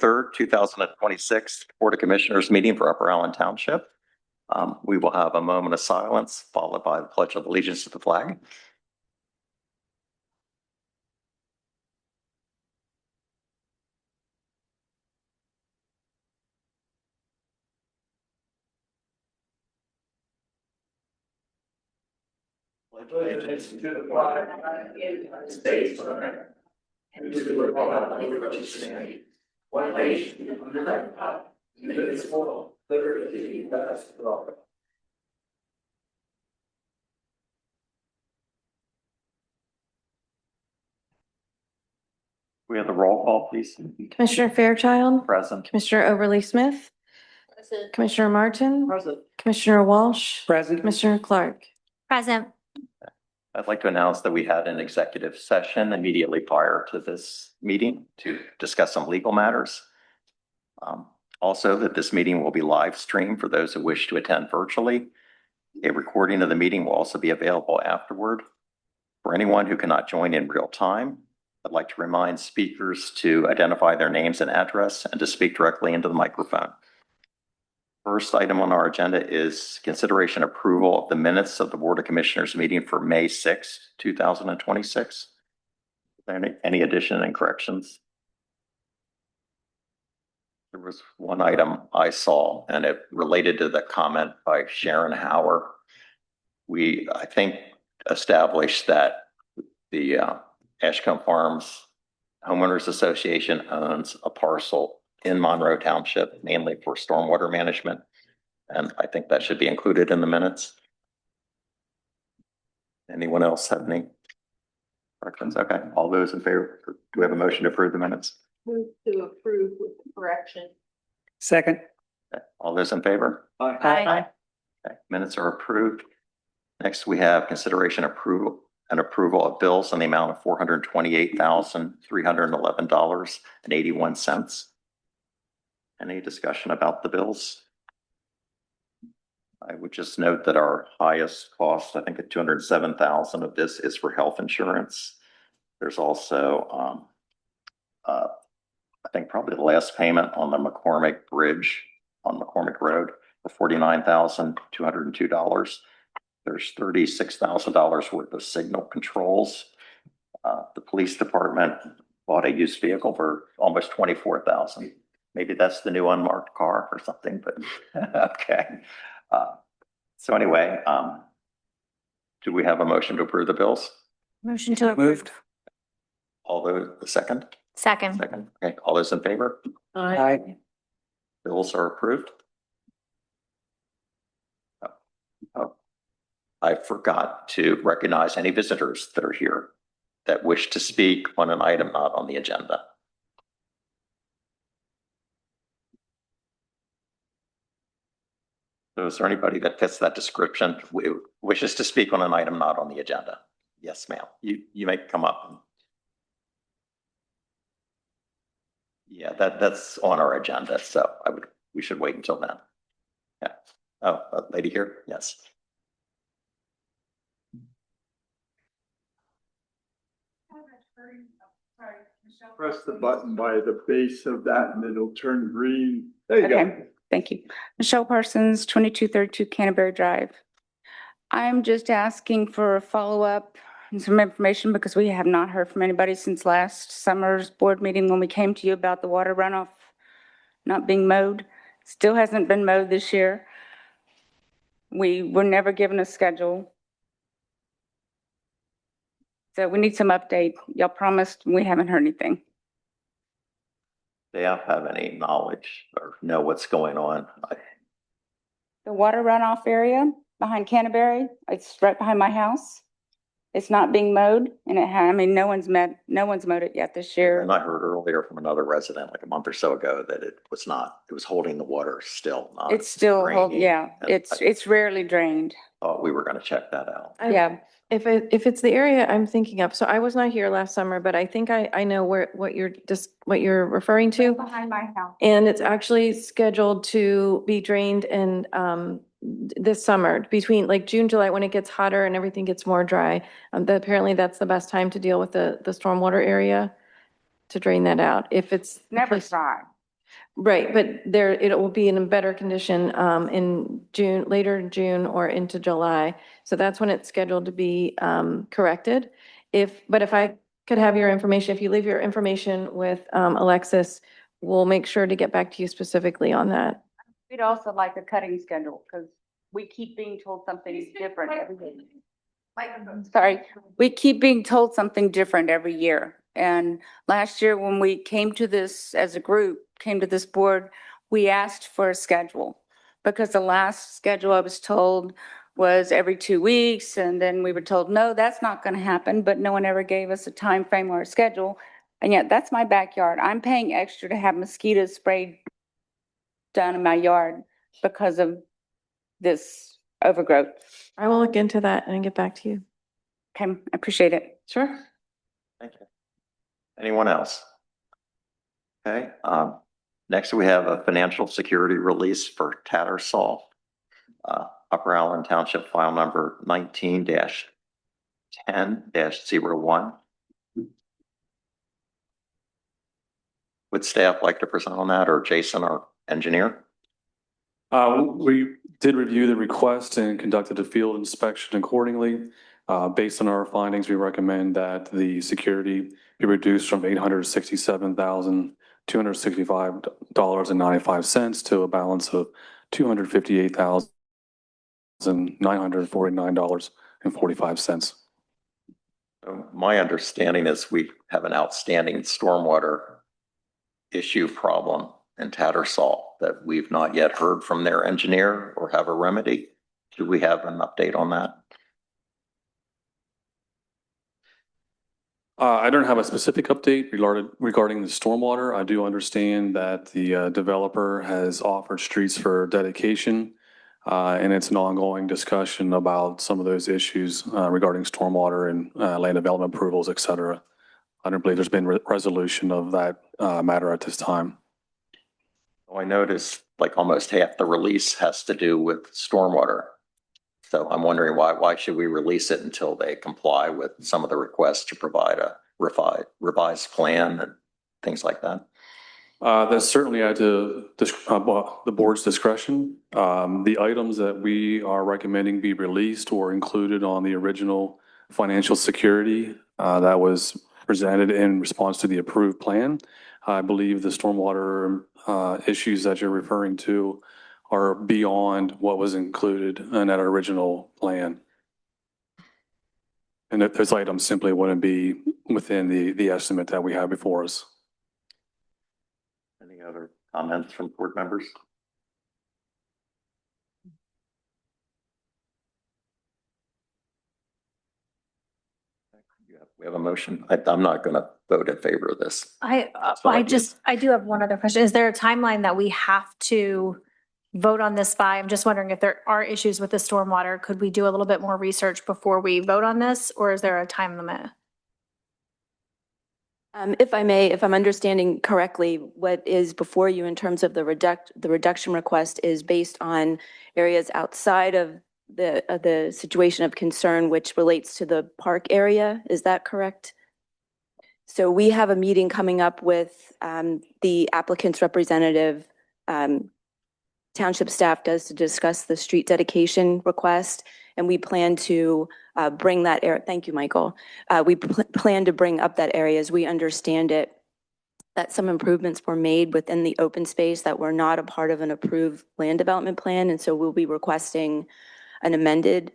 23rd, 2026 Board of Commissioners meeting for Upper Island Township. We will have a moment of silence followed by the Pledge of Allegiance to the flag. Allegiance to the flag of the United States of America and to the republic for which it stands, one nation under God, indivisible, liberty and justice for all. We have the roll call, please. Commissioner Fairchild. Present. Commissioner Overly Smith. Present. Commissioner Martin. Present. Commissioner Walsh. Present. Commissioner Clark. Present. I'd like to announce that we had an executive session immediately prior to this meeting to discuss some legal matters. Also, that this meeting will be live streamed for those who wish to attend virtually. A recording of the meeting will also be available afterward. For anyone who cannot join in real time, I'd like to remind speakers to identify their names and address and to speak directly into the microphone. First item on our agenda is consideration approval of the minutes of the Board of Commissioners meeting for May 6th, 2026. Any addition and corrections? There was one item I saw, and it related to the comment by Sharon Hauer. We, I think, established that the Ashcombe Farms Homeowners Association owns a parcel in Monroe Township, mainly for stormwater management. And I think that should be included in the minutes. Anyone else have any corrections? Okay, all those in favor, do we have a motion to approve the minutes? Move to approve with correction. Second. Okay, all those in favor? Aye. Okay, minutes are approved. Next, we have consideration approval of bills in the amount of $428,311.81. Any discussion about the bills? I would just note that our highest cost, I think at $207,000 of this is for health insurance. There's also, I think probably the last payment on the McCormick Bridge on McCormick Road for $49,202. There's $36,000 worth of signal controls. The police department bought a used vehicle for almost $24,000. Maybe that's the new unmarked car or something, but okay. So anyway, do we have a motion to approve the bills? Motion to approve. Moved. All those, the second? Second. Second. Okay, all those in favor? Aye. Bills are approved. I forgot to recognize any visitors that are here that wish to speak on an item not on the agenda. So is there anybody that fits that description, wishes to speak on an item not on the agenda? Yes, ma'am. You may come up. Yeah, that's on our agenda, so we should wait until then. Yeah. Oh, a lady here? Yes. Press the button by the base of that and it'll turn green. There you go. Okay, thank you. Michelle Parsons, 2232 Canterbury Drive. I'm just asking for a follow-up and some information because we have not heard from anybody since last summer's board meeting when we came to you about the water runoff not being mowed. Still hasn't been mowed this year. We were never given a schedule. So we need some update. Y'all promised, we haven't heard anything. They have any knowledge or know what's going on? The water runoff area behind Canterbury, it's right behind my house. It's not being mowed and I mean, no one's mowed it yet this year. And I heard earlier from another resident like a month or so ago that it was holding the water still. It's still, draining. yeah, And it's rarely drained. thought we were going to check that out. Yeah. If it's the area I'm thinking of, so I was not here last summer, but I think I know what you're referring to. Behind my house. And it's actually scheduled to be drained in this summer between like June, July, when it gets hotter and everything gets more dry. Apparently that's the best time to deal with the stormwater area to drain that out. If it's Never dry. Right, but there, it will be in a better condition in June, later in June or into July. So that's when it's scheduled to be corrected. But if I could have your information, if you leave your information with Alexis, we'll make sure to get back to you specifically on that. We'd also like a cutting schedule because we keep being told something is different every year. Sorry, we keep being told something different every year. And last year when we came to this as a group, came to this board, we asked for a schedule. Because the last schedule I was told was every 2 weeks, and then we were told, no, that's not going to happen, but no one ever gave us a time frame or a schedule. And yet that's my backyard. I'm paying extra to have mosquitoes sprayed down in my yard because of this overgrowth. I will look into that and get back to you. Okay, I appreciate it. Sure. Thank you. Anyone else? Okay, next we have a financial security release for Tattersall, Upper Allen Township file number 19-10-01. Would staff like to present on that, or Jason, our engineer? We did review the request and conducted a field inspection accordingly. Based on our findings, we recommend that the security be reduced from $867,265.95 to a balance of $258,949.45. My understanding is we have an outstanding stormwater issue problem in Tattersall that we've not yet heard from their engineer or have a remedy. Do we have an update on that? I don't have a specific update regarding the stormwater. I do understand that the developer has offered streets for dedication, and it's an ongoing discussion about some of those issues regarding stormwater and land development approvals, et cetera. I don't believe there's been resolution of that matter at this time. I noticed like almost half the release has to do with stormwater. So I'm wondering why should we release it until they comply with some of the requests to provide a revised plan and things like that? That's certainly at the board's discretion. The items that we are recommending be released or included on the original financial security that was presented in response to the approved plan. I believe the stormwater issues that you're referring to are beyond what was included in that original plan. And that those items simply wouldn't be within the estimate that we have before us. Any other comments from board members? We have a motion. I'm not going to vote in favor of this. I So do have one other question. Is there a timeline that we have to vote on this by? I'm just wondering if there are issues with the stormwater. Could we do a little bit more research before we vote on this, or is there a time limit? If I may, if I'm understanding correctly, what is before you in terms of the reduction request is based on areas outside of the situation of concern, which relates to the park area. Is that correct? So we have a meeting coming up with the applicant's representative. Township staff does to discuss the street dedication request, and we plan to bring that area. Thank you, Michael. We plan to bring up that area as we understand it, that some improvements were made within the open space that were not a part of an approved land development plan. And so we'll be requesting an amended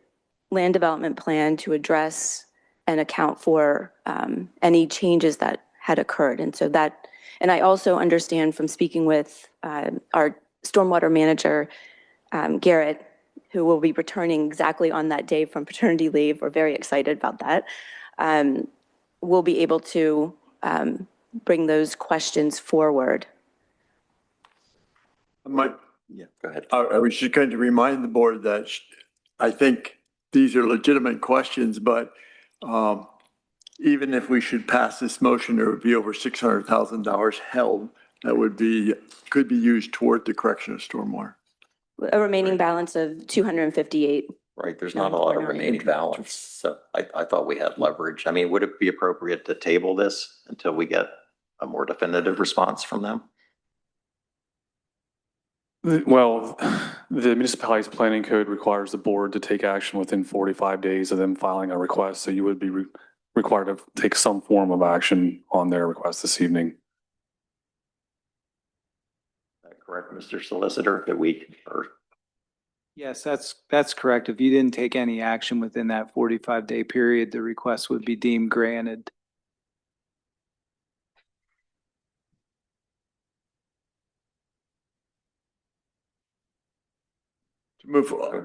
land development plan to address and account for any changes that had occurred. And so that, and I also understand from speaking with our stormwater manager, Garrett, who will be returning exactly on that day from paternity leave. We're very excited about that. We'll be able to bring those questions forward. Yeah, go ahead. I was just going to remind the board that I think these are legitimate questions, but even if we should pass this motion, there would be over $600,000 held that could be used toward the correction of stormwater. A remaining balance of 258. Right, there's not a lot of remaining balance, so I thought we had leverage. I mean, would it be appropriate to table this until we get a more definitive response from them? Well, the municipality's planning code requires the board to take action within 45 days of them filing a request. So you would be required to take some form of action on their request this evening. Is that correct, Mr. Solicitor, that we, or Yes, that's correct. If you didn't take any action within that 45-day period, the request would be deemed granted.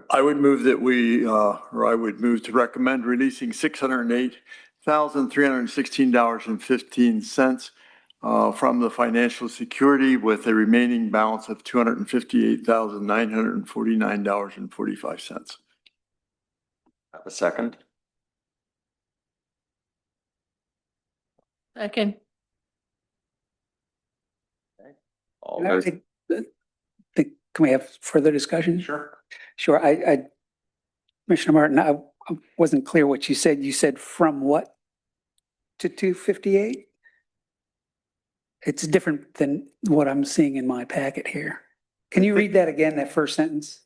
I would move that I would move to recommend releasing $608,316.15 from the financial security with a remaining balance of $258,949.45. have a second? Second. All Can I- those, Can we have further discussion? sure. Sure. Commissioner Martin, I wasn't clear what you said. You said from what to 258? It's different than what I'm seeing in my packet here. Can you read that again, that first sentence?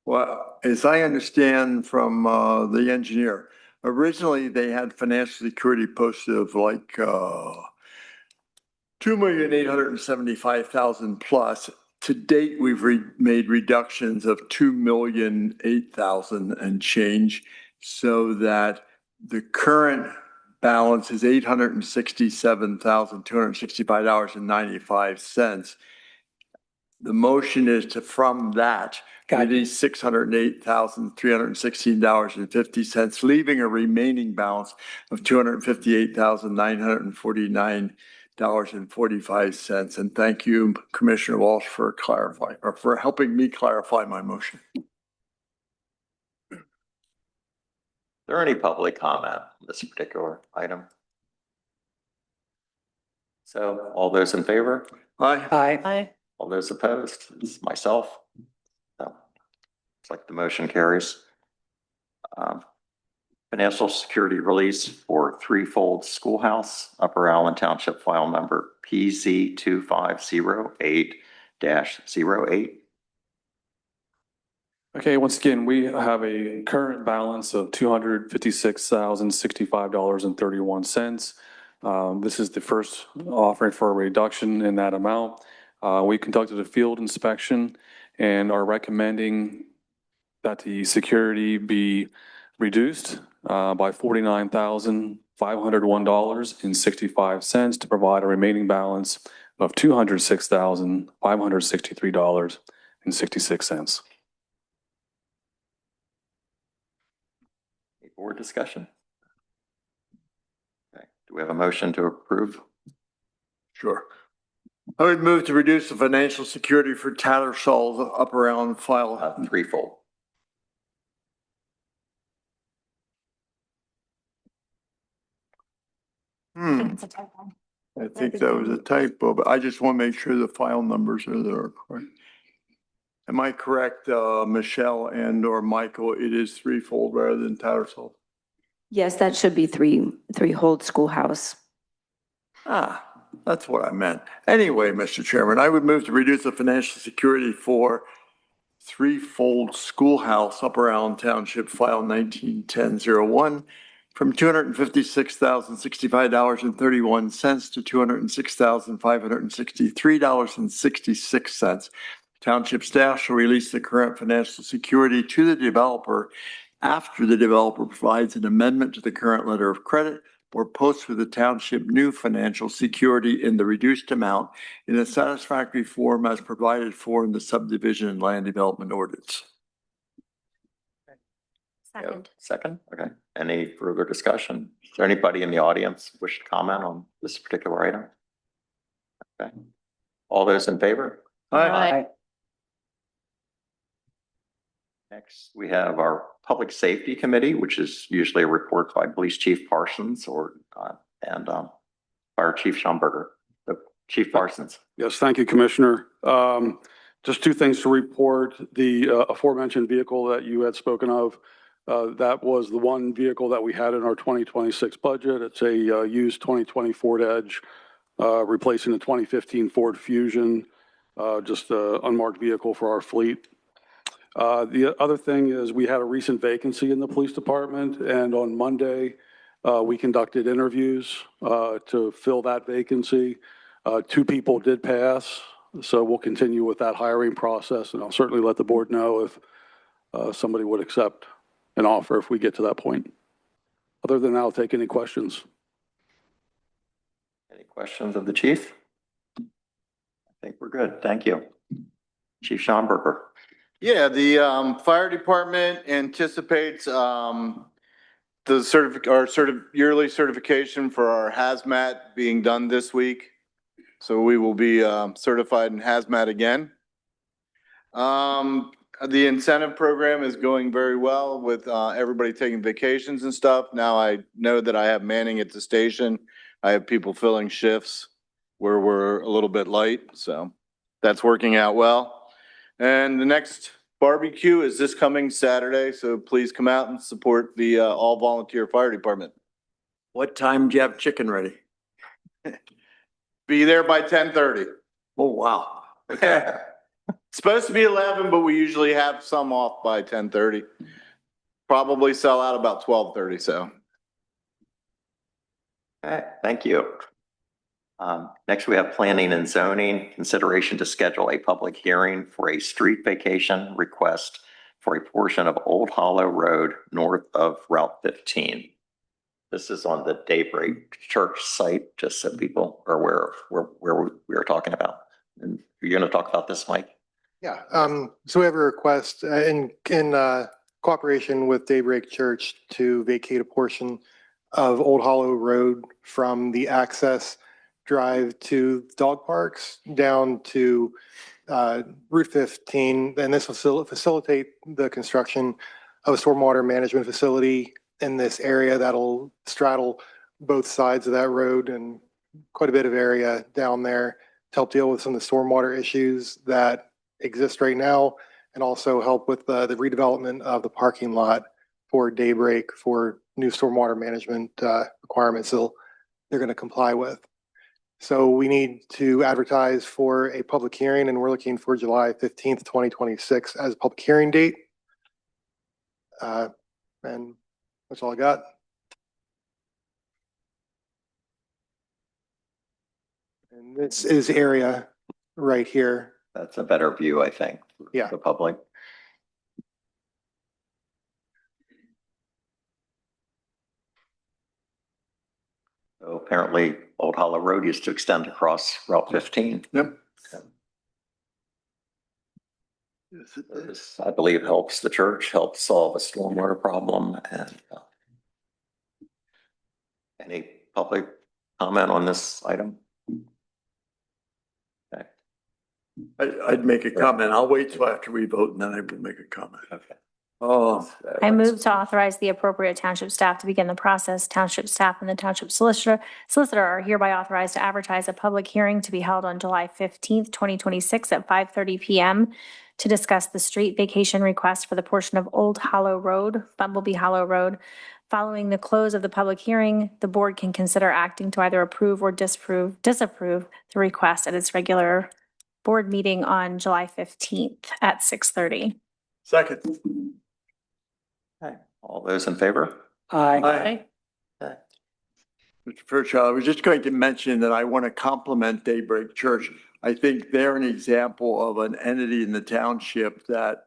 Well, as I understand from the engineer, originally they had financial security posted of like 2,875,000 plus. To date, we've made reductions of 2,008,000 and change, so that the current balance is $867,265.95. The motion is to, from that, Got it. release $608,316.50, leaving a remaining balance of $258,949.45. And thank you, Commissioner Walsh, for clarifying, or for helping me clarify my motion. Is there any public comment on this particular item? So all those in favor? Aye. Aye. Aye. All those opposed? It's myself. So it's like the motion carries. Financial security release for Threefold Schoolhouse, Upper Allen Township, file number PZ 2508-08. Okay, once again, we have a current balance of $256,065.31. This is the first offering for a reduction in that amount. We conducted a field inspection and are recommending that the security be reduced by $49,501.65 to provide a remaining balance of $206,563.66. Any board discussion? Okay, do we have a motion to approve? Sure. I would move to reduce the financial security for Tattersall's Upper Allen file. Threefold. It's a typo. I think that was a typo, but I just want to make sure the file numbers are there, correct? Am I correct, Michelle and or Michael? It is Threefold rather than Tattersall? Yes, that should be Threefold Schoolhouse. Ah, that's what I meant. Anyway, Mr. Chairman, I would move to reduce the financial security for Threefold Schoolhouse, Upper Allen Township, file 191001, from $256,065.31 to $206,563.66. Township staff shall release the current financial security to the developer after the developer provides an amendment to the current letter of credit or posts for the township new financial security in the reduced amount in a satisfactory form as provided for in the subdivision and land development ordinance. Second. Second, okay. Any further discussion? Is there anybody in the audience wish to comment on this particular item? Okay. All those in favor? Aye. Next, we have our Public Safety Committee, which is usually a report by Police Chief Parsons and Fire Chief Schomburger. Chief Parsons. Yes, thank you, Commissioner. Just two things to report. The aforementioned vehicle that you had spoken of, that was the one vehicle that we had in our 2026 budget. It's a used 2020 Ford Edge, replacing the 2015 Ford Fusion. just an unmarked vehicle for our fleet. The other thing is we had a recent vacancy in the police department, and on Monday, we conducted interviews to fill that vacancy. 2 people did pass, so we'll continue with that hiring process, and I'll certainly let the board know if somebody would accept an offer if we get to that point. Other than that, I'll take any questions. Any questions of the chief? I think we're good. Thank you. Chief Schomburger. Yeah, the fire department anticipates our yearly certification for our hazmat being done this week. So we will be certified in hazmat again. The incentive program is going very well with everybody taking vacations and stuff. Now I know that I have manning at the station. I have people filling shifts where we're a little bit light, so that's working out well. And the next barbecue is this coming Saturday, so please come out and support the all volunteer fire department. What time do you have chicken ready? Be there by 10:30. Oh, wow. Supposed to be 11, but we usually have some off by 10:30. Probably sell out about 12:30, so. Okay, thank you. Next, we have planning and zoning, consideration to schedule a public hearing for a street vacation request for a portion of Old Hollow Road north of Route 15. This is on the Daybreak Church site, just so people are aware of where we are talking about. And you're going to talk about this, Mike? Yeah, so we have a request in cooperation with Daybreak Church to vacate a portion of Old Hollow Road from the access drive to dog parks down to Route 15. And this will facilitate the construction of a stormwater management facility in this area that'll straddle both sides of that road and quite a bit of area down there to help deal with some of the stormwater issues that exist right now, and also help with the redevelopment of the parking lot for Daybreak for new stormwater management requirements they're going to comply with. So we need to advertise for a public hearing, and we're looking for July 15th, 2026 as a public hearing date. And that's all I got. And this is area right here. That's a better view, I think, for Yeah. the public. So apparently, Old Hollow Road used to extend across Route 15. Yep. This, I believe, helps the church, helps solve a stormwater problem. And any public comment on this item? Okay. I'd make a comment. I'll wait till after we vote and then I will make a comment. Okay. Oh, I move to authorize the appropriate township staff to begin the process. Township staff and the township solicitor are hereby authorized to advertise a public hearing to be held on July 15th, 2026 at 5:30 PM to discuss the street vacation request for the portion of Old Hollow Road, Bumblebee Hollow Road. Following the close of the public hearing, the board can consider acting to either approve or disapprove the request at its regular board meeting on July 15th at 6:30. second. Okay. All those in favor? Aye. Okay. Mr. Fairchild, I was just going to mention that I want to compliment Daybreak Church. I think they're an example of an entity in the township that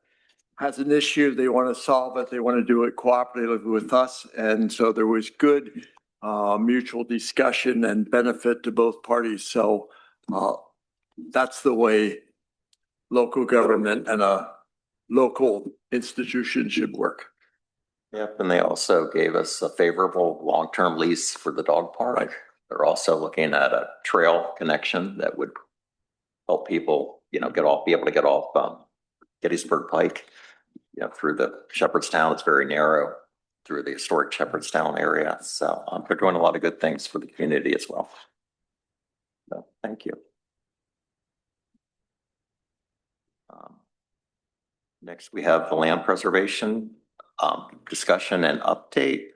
has an issue. They want to solve it. They want to do it cooperatively with us. And so there was good mutual discussion and benefit to both parties. So that's the way local government and a local institution should work. Yep, and they also gave us a favorable long-term lease for the dog park. Right. They're also looking at a trail connection that would help people, be able to get off Gettysburg Pike, through the Shepherdstown. It's very narrow through the historic Shepherdstown area. So they're doing a lot of good things for the community as well. So thank you. Next, we have the land preservation discussion and update.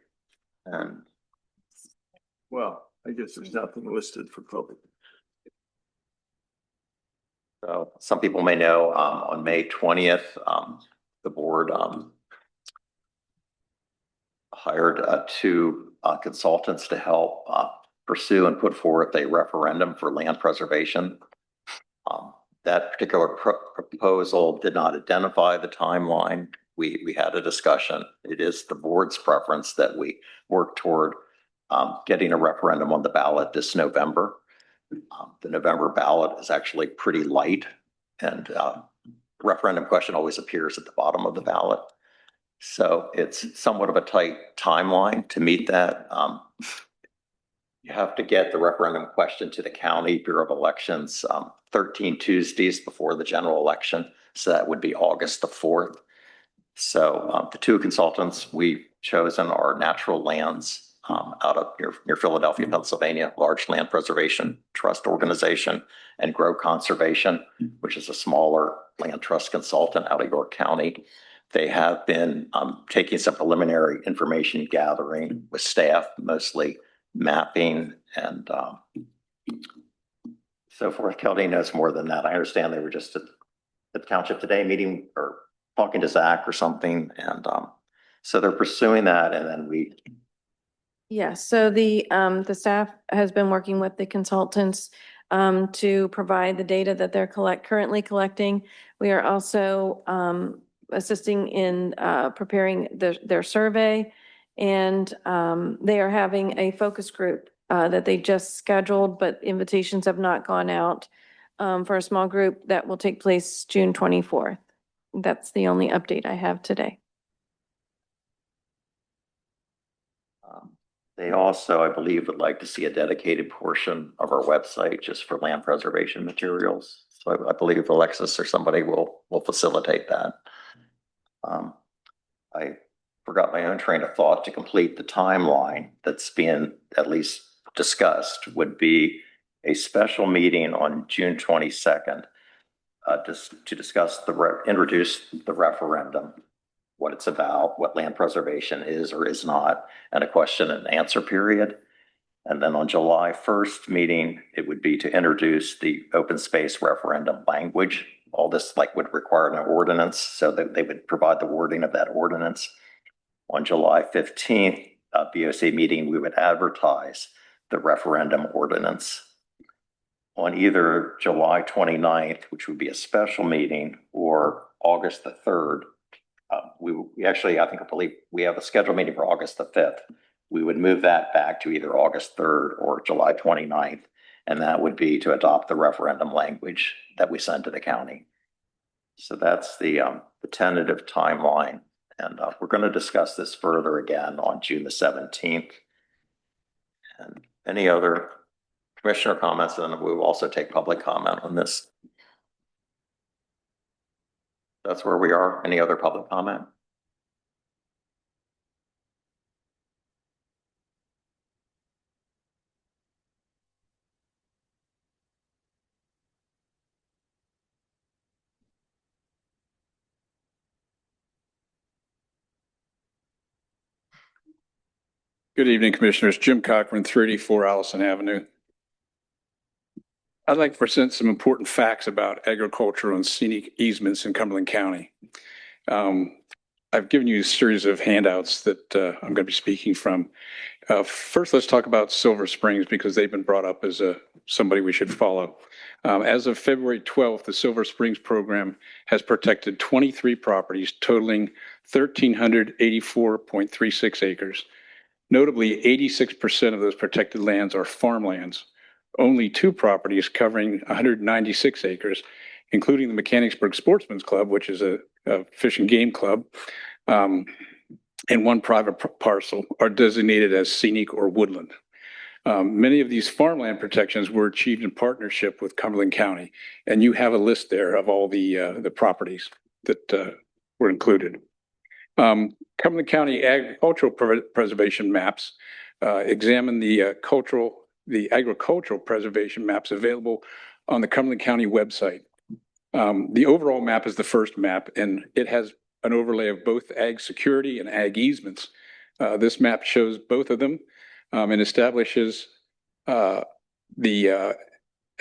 And Well, I guess there's nothing listed for public. So some people may know, on May 20th, the board, hired, two, consultants to help, pursue and put forth a referendum for land preservation. That particular proposal did not identify the timeline. We had a discussion. It is the board's preference that we work toward, getting a referendum on the ballot this November. The November ballot is actually pretty light, and the referendum question always appears at the bottom of the ballot. So it's somewhat of a tight timeline to meet that. You have to get the referendum question to the County Bureau of Elections 13 Tuesdays before the general election. So that would be August the 4th. So the two consultants we've chosen are Natural Lands out of near Philadelphia, Pennsylvania, Large Land Preservation Trust Organization, and Grow Conservation, which is a smaller land trust consultant out of York County. They have been taking some preliminary information gathering with staff, mostly mapping and so forth. Kelly knows more than that. I understand they were just at the Township Today meeting or talking to Zach or something. And so they're pursuing that. And then Yes, so the staff has been working with the consultants to provide the data that they're currently collecting. We are also assisting in preparing their survey, and they are having a focus group that they just scheduled, but invitations have not gone out for a small group that will take place June 24th. That's the only update I have today. they also, I believe, would like to see a dedicated portion of our website just for land preservation materials. So I believe Alexis or somebody will facilitate that. I forgot my own train of thought. To complete the timeline that's being at least discussed would be a special meeting on June 22nd to discuss introduce the referendum, what it's about, what land preservation is or is not, and a question and answer period. And then on July 1st meeting, it would be to introduce the open space referendum language. All this would require an ordinance, so that they would provide the wording of that ordinance. On July 15th, BOC meeting, we would advertise the referendum ordinance. On either July 29th, which would be a special meeting, or August the 3rd, we actually, I believe we have a scheduled meeting for August the 5th. We would move that back to either August 3rd or July 29th. And that would be to adopt the referendum language that we send to the county. So that's the tentative timeline. And we're going to discuss this further again on June the 17th. And any other commissioner comments, and we will also take public comment on this. That's where we are. Any other public comment? Good evening, Commissioners. Jim Cochran, 34 Allison Avenue. I'd like to present some important facts about agricultural and scenic easements in Cumberland County. I've given you a series of handouts that I'm going to be speaking from. First, let's talk about Silver Springs because they've been brought up as somebody we should follow. As of February 12th, the Silver Springs program has protected 23 properties totaling 1,384.36 acres. Notably, 86% of those protected lands are farmlands. Only 2 properties covering 196 acres, including the Mechanicsburg Sportsman's Club, which is a fish and game club, and 1 private parcel are designated as scenic or woodland. Many of these farmland protections were achieved in partnership with Cumberland County, and you have a list there of all the properties that were included. Cumberland County agricultural preservation maps examine the agricultural preservation maps available on the Cumberland County website. The overall map is the first map, and it has an overlay of both ag security and ag easements. This map shows both of them and establishes the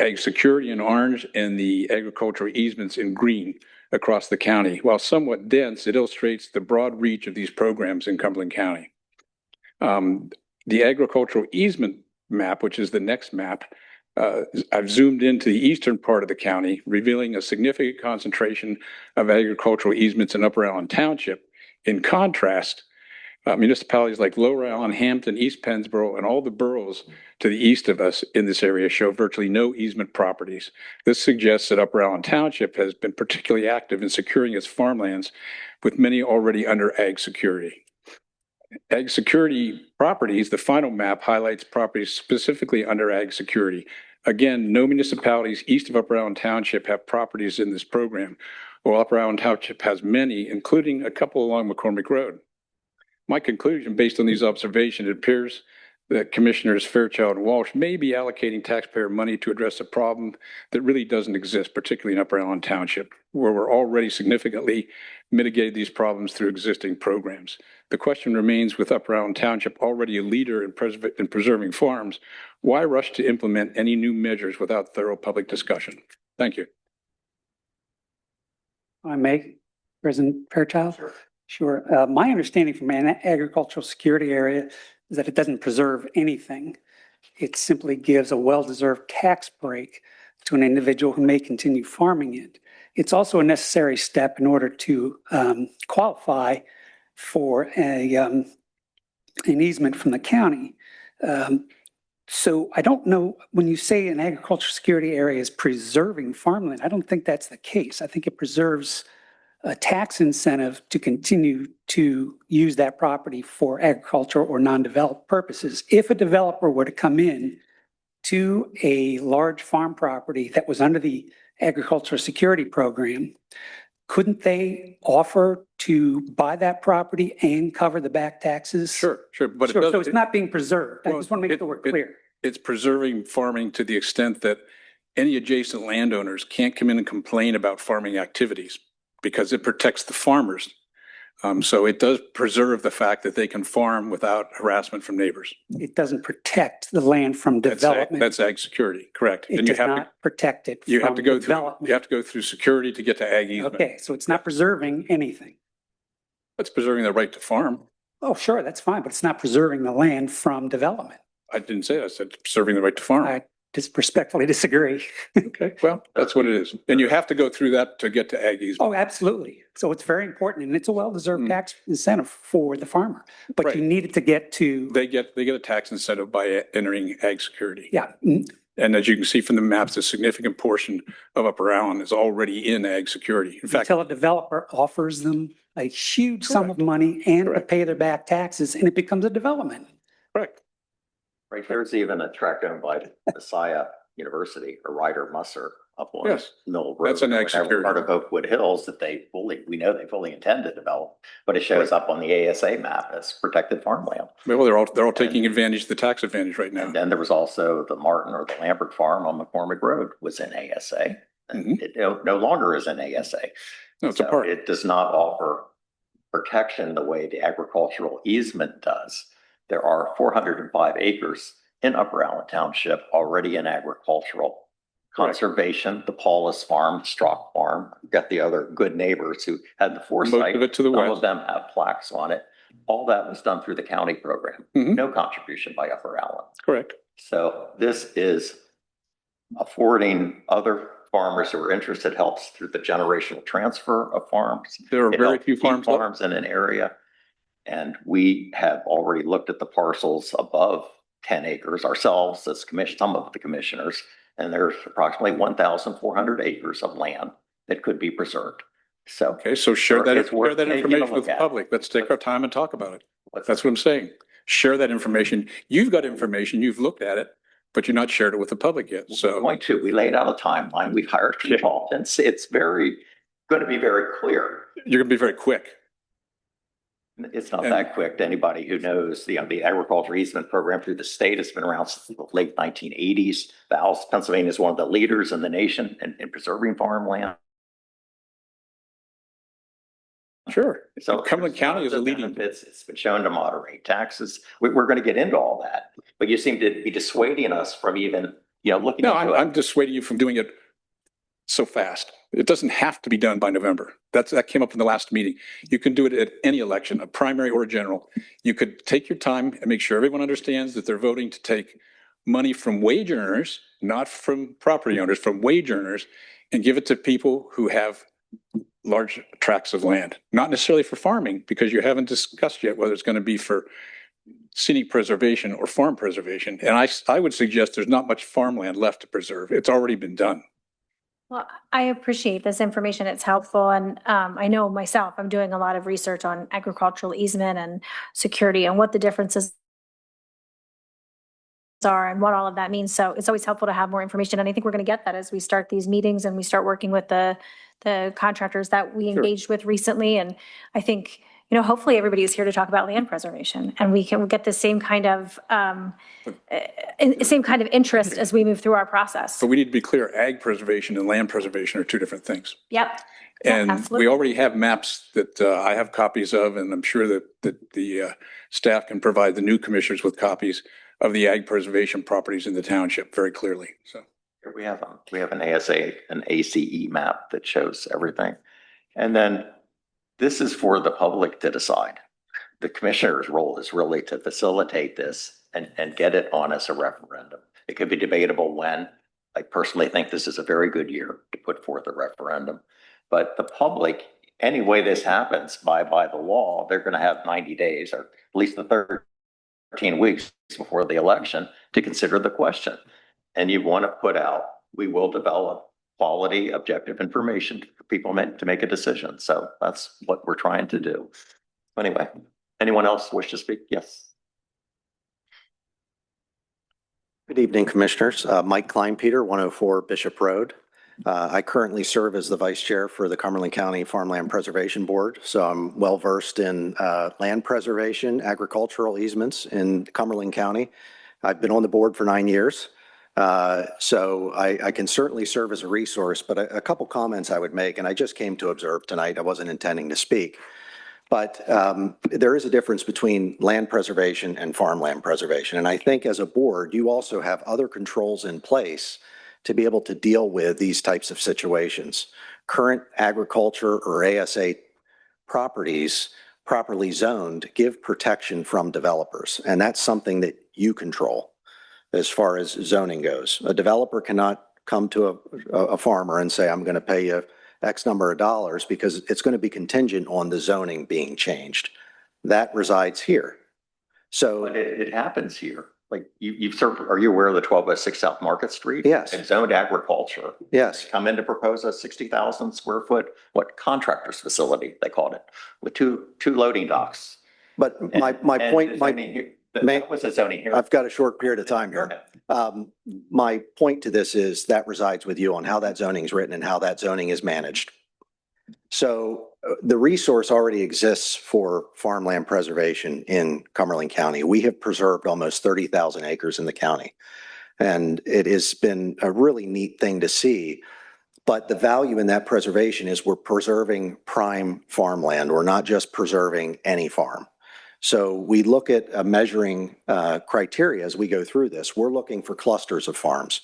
ag security in orange and the agricultural easements in green across the county. While somewhat dense, it illustrates the broad reach of these programs in Cumberland County. The agricultural easement map, which is the next map, I've zoomed into the eastern part of the county, revealing a significant concentration of agricultural easements in Upper Allen Township. In contrast, municipalities like Lower Allen, Hampton, East Pennsboro, and all the boroughs to the east of us in this area show virtually no easement properties. This suggests that Upper Allen Township has been particularly active in securing its farmlands, with many already under ag security. Ag security properties, the final map highlights properties specifically under ag security. Again, no municipalities east of Upper Allen Township have properties in this program, while Upper Allen Township has many, including a couple along McCormick Road. My conclusion, based on these observations, it appears that Commissioners Fairchild and Walsh may be allocating taxpayer money to address a problem that really doesn't exist, particularly in Upper Allen Township, where we're already significantly mitigated these problems through existing programs. The question remains, with Upper Allen Township already a leader in preserving farms, why rush to implement any new measures without thorough public discussion? Thank you. I may, President Fairchild? Sure. My understanding from an agricultural security area is that it doesn't preserve anything. It simply gives a well-deserved tax break to an individual who may continue farming it. It's also a necessary step in order to qualify for an easement from the county. So I don't know, when you say an agricultural security area is preserving farmland, I don't think that's the case. I think it preserves a tax incentive to continue to use that property for agricultural or non-developed purposes. If a developer were to come in to a large farm property that was under the agricultural security program, couldn't they offer to buy that property and cover the back taxes? Sure. But Sure, so it's not being preserved. I just want to make sure we're clear. It's preserving farming to the extent that any adjacent landowners can't come in and complain about farming activities because it protects the farmers. So it does preserve the fact that they can farm without harassment from neighbors. It doesn't protect the land from development. That's ag security, correct. It And you does have to, not protect it you have from to go through, development. you have to go through security to get to ag easement. Okay, so it's not preserving anything. That's preserving the right to farm. Oh, sure, that's fine, but it's not preserving the land from development. I didn't say that. I said preserving the right to farm. I just respectfully disagree. Okay, well, that's what it is. And you have to go through that to get to ag easement. Oh, absolutely. So it's very important and it's a well-deserved tax incentive for the farmer, but Right. you need it to get to, They get a tax incentive by entering ag security. yeah. And as you can see from the maps, a significant portion of Upper Allen is already in ag security. In fact, Until a developer offers them a huge sum of money and to Correct. pay their back taxes and it becomes a development. correct. Right, there's even a tract owned by Messiah University or Ryder Musser up on Yes, Mill Road. that's an ag whatever security. Part of Oakwood Hills that we know they fully intend to develop, but it shows up on the ASA map as protected farmland. Well, they're all taking advantage of the tax advantage right now. And then there was also the Martin or the Lambert Farm on McCormick Road was in ASA. And Mhm. it no longer is in ASA. No, it's a So part. it does not offer protection the way the agricultural easement does. There are 405 acres in Upper Allen Township already in agricultural Correct. conservation. The Paulus Farm, Strock Farm, got the other good neighbors who had the Most foresight. of it to the Some of west. them have plaques on it. All that was done through the county program. Mhm. No contribution by Upper Allen. Correct. So this is affording other farmers who are interested helps through the generational transfer of farms. There are It very helps few keep farms left. farms in an area. And we have already looked at the parcels above 10 acres ourselves as commission, some of the commissioners. And there's approximately 1,400 acres of land that could be preserved. So Okay, so share Sure, that, it's worth share that taking a information with look the at. public. Let's take our time and talk about it. what's That's what I'm saying. Share that information. You've got information, you've looked at it, but you're not shared it with the public yet. So, Point two, we laid out a timeline. We've hired consultants. It's going to be very clear. you're gonna be very quick. It's not And- that quick to anybody who knows, the agriculture easement program through the state has been around since the late 1980s. Pennsylvania is one of the leaders in the nation in preserving farmland. Sure. So Cumberland there's County is a tons of leading. benefits. It's been shown to moderate taxes. We're going to get into all that, but you seem to be dissuading us from even looking No, into I'm it. dissuading you from doing it so fast. It doesn't have to be done by November. That came up in the last meeting. You can do it at any election, a primary or a general. You could take your time and make sure everyone understands that they're voting to take money from wage earners, not from property owners, from wage earners, and give it to people who have large tracts of land, not necessarily for farming, because you haven't discussed yet whether it's going to be for scenic preservation or farm preservation. And I would suggest there's not much farmland left to preserve. It's already been done. Well, I appreciate this information. It's helpful. And I know myself, I'm doing a lot of research on agricultural easement and security and what the differences are and what all of that means. So it's always helpful to have more information. And I think we're going to get that as we start these meetings and we start working with the contractors that we engaged with recently. And I think, hopefully everybody is here to talk about land preservation and we can get the same kind of interest as we move through our process. But we need to be clear, ag preservation and land preservation are two different things. Yep. And Absolutely. we already have maps that I have copies of, and I'm sure that the staff can provide the new commissioners with copies of the ag preservation properties in the township very clearly. So We have an ACE map that shows everything. And then this is for the public to decide. The commissioner's role is really to facilitate this and get it on as a referendum. It could be debatable when. I personally think this is a very good year to put forth a referendum. But the public, any way this happens by the law, they're going to have 90 days or at least the 13 weeks before the election to consider the question. And you want to put out, we will develop quality, objective information for people to make a decision. So that's what we're trying to do. Anyway, anyone else wish to speak? Yes. Good evening, Commissioners. Mike Kleinpeter, 104 Bishop Road. I currently serve as the Vice Chair for the Cumberland County Farmland Preservation Board, so I'm well versed in land preservation, agricultural easements in Cumberland County. I've been on the board for 9 years, so I can certainly serve as a resource, but a couple comments I would make, and I just came to observe tonight. I wasn't intending to speak. But there is a difference between land preservation and farmland preservation. And I think as a board, you also have other controls in place to be able to deal with these types of situations. Current agriculture or ASA properties properly zoned give protection from developers. And that's something that you control as far as zoning goes. A developer cannot come to a farmer and say, I'm going to pay you X number of dollars, because it's going to be contingent on the zoning being changed. That resides here. So But it happens here. Like you've served, are you aware of the 1206 South Market Street? Yes. It's zoned agriculture. Yes. Come in to propose a 60,000 square foot, contractor's facility, they called it, with two loading docks. But my point, that was a zoning here. I've got a short period of time here. My point to this is that resides with you on how that zoning is written and how that zoning is managed. So the resource already exists for farmland preservation in Cumberland County. We have preserved almost 30,000 acres in the county. And it has been a really neat thing to see. But the value in that preservation is we're preserving prime farmland. We're not just preserving any farm. So we look at a measuring criteria as we go through this. We're looking for clusters of farms,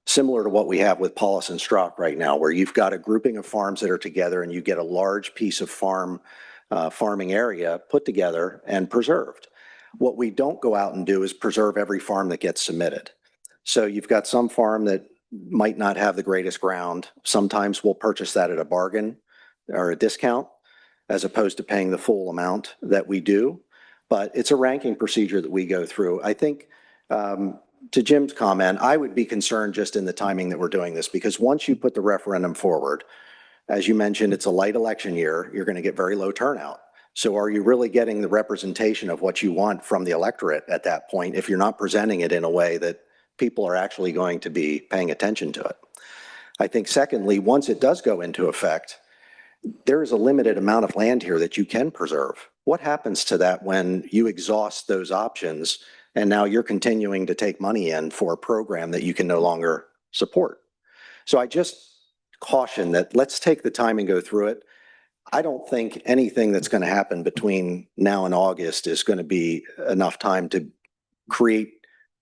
similar to what we have with Paulus and Strock right now, where you've got a grouping of farms that are together and you get a large piece of farming area put together and preserved. What we don't go out and do is preserve every farm that gets submitted. So you've got some farm that might not have the greatest ground. Sometimes we'll purchase that at a bargain or a discount as opposed to paying the full amount that we do. But it's a ranking procedure that we go through. I think to Jim's comment, I would be concerned just in the timing that we're doing this, because once you put the referendum forward, as you mentioned, it's a light election year, you're going to get very low turnout. So are you really getting the representation of what you want from the electorate at that point if you're not presenting it in a way that people are actually going to be paying attention to it? I think secondly, once it does go into effect, there is a limited amount of land here that you can preserve. What happens to that when you exhaust those options and now you're continuing to take money in for a program that you can no longer support? So I just caution that let's take the time and go through it. I don't think anything that's going to happen between now and August is going to be enough time to create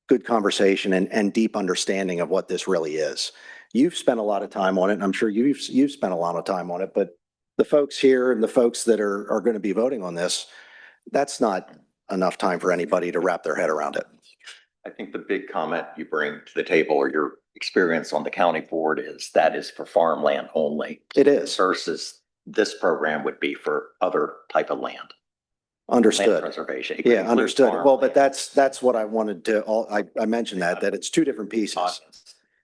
good conversation and deep understanding of what this really is. You've spent a lot of time on it, and I'm sure you've spent a lot of time on it, but the folks here and the folks that are going to be voting on this, that's not enough time for anybody to wrap their head around it. I think the big comment you bring to the table or your experience on the county board is that is for farmland only. It is. Versus this program would be for other type of land. Land Understood. preservation. It could Yeah, include understood. Well, but farmland. that's what I wanted to, I mentioned that it's two different pieces.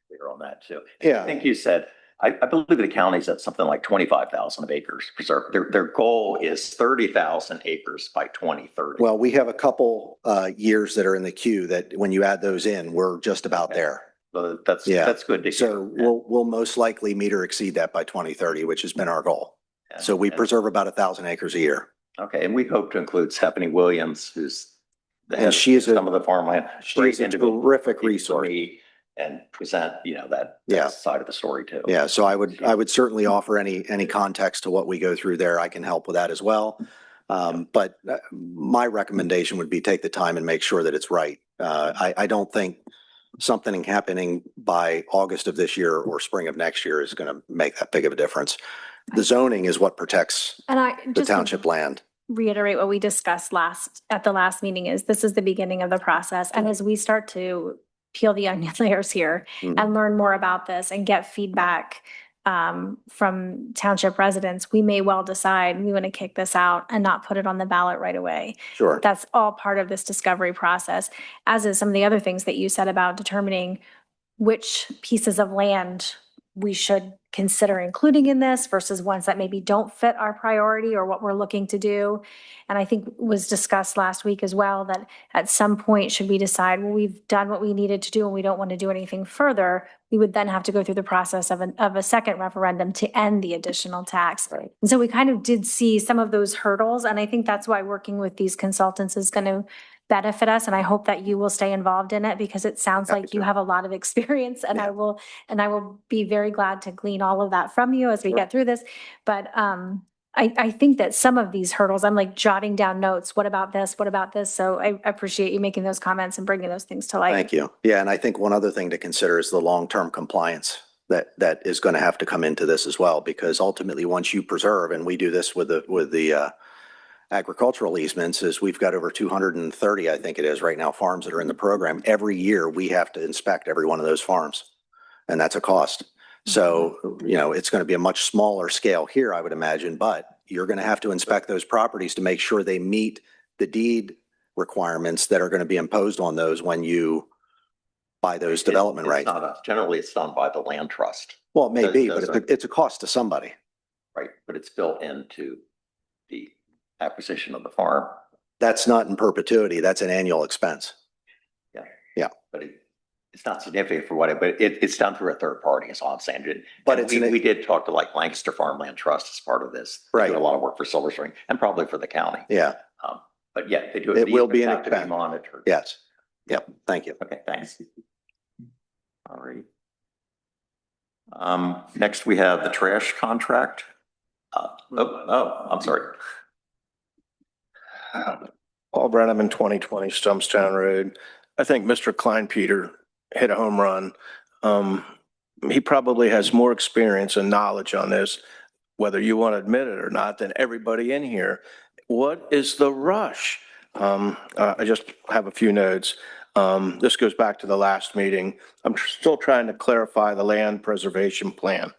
Clear on that too. Yeah. I think you said, I believe the county's at something like 25,000 acres preserved. Their goal is 30,000 acres by 2030. Well, we have a couple years that are in the queue that when you add those in, we're just about there. So Yeah. that's good to hear. So we'll most likely meet or exceed that by 2030, which has been our goal. And- So we and- preserve about 1,000 acres a year. Okay, and we hope to include Stephanie Williams, who's the And head she is of a- some of the farmland. She is a terrific For resource. me and present, that Yeah. side of the story too. Yeah, so I would certainly offer any context to what we go through there. I can help with that as well. But my recommendation would be take the time and make sure that it's right. I don't think something happening by August of this year or spring of next year is going to make that big of a difference. The zoning is what protects And I the just to township land. reiterate what we discussed at the last meeting is this is the beginning of the process. And as we start to peel the onion layers here Mhm. and learn more about this and get feedback from township residents, we may well decide we want to kick this out and not put it on the ballot right away. Sure. That's all part of this discovery process, as is some of the other things that you said about determining which pieces of land we should consider including in this versus ones that maybe don't fit our priority or what we're looking to do. And I think was discussed last week as well, that at some point, should we decide, well, we've done what we needed to do and we don't want to do anything further, we would then have to go through the process of a second referendum to end the additional tax. Right. And so we kind of did see some of those hurdles. And I think that's why working with these consultants is going to benefit us. And I hope that you will stay involved in it because it sounds Happy like you to. have a lot of experience and Yeah. I will be very glad to glean all of that from you as we Sure. get through this. But I think that some of these hurdles, I'm like jotting down notes. What about this? What about this? So I appreciate you making those comments and bringing those things to light. Thank you. Yeah, and I think one other thing to consider is the long-term compliance that is going to have to come into this as well, because ultimately, once you preserve, and we do this with the agricultural easements, is we've got over 230, I think it is right now, farms that are in the program. Every year, we have to inspect every one of those farms, and that's a cost. So, it's going to be a much smaller scale here, I would imagine, but you're going to have to inspect those properties to make sure they meet the deed requirements that are going to be imposed on those when you buy those development It's rights. not generally, it's done by the land trust, Well, it may be, those but it's a cost to somebody. right? But it's built into the acquisition of the farm. That's not in perpetuity. That's an annual expense. But it's not significant for what but it's done through a third party, is all I'm saying. But And it's we an- did talk to like Lancaster Farmland Trust as part of this. They do Right. a lot of work for Silver Spring and probably for the county. Yeah, But yeah, they do. It the will be an easements have to expense. Monitored. yes. Yep, thank you. Okay, thanks. All right. Next we have the trash contract. I'm sorry. Paul Brenneman, 2020 Stumpstown Road. I think Mr. Kleinpeter hit a home run. He probably has more experience and knowledge on this, whether you want to admit it or not, than everybody in here. What is the rush? I just have a few notes. This goes back to the last meeting. I'm still trying to clarify the land preservation plan.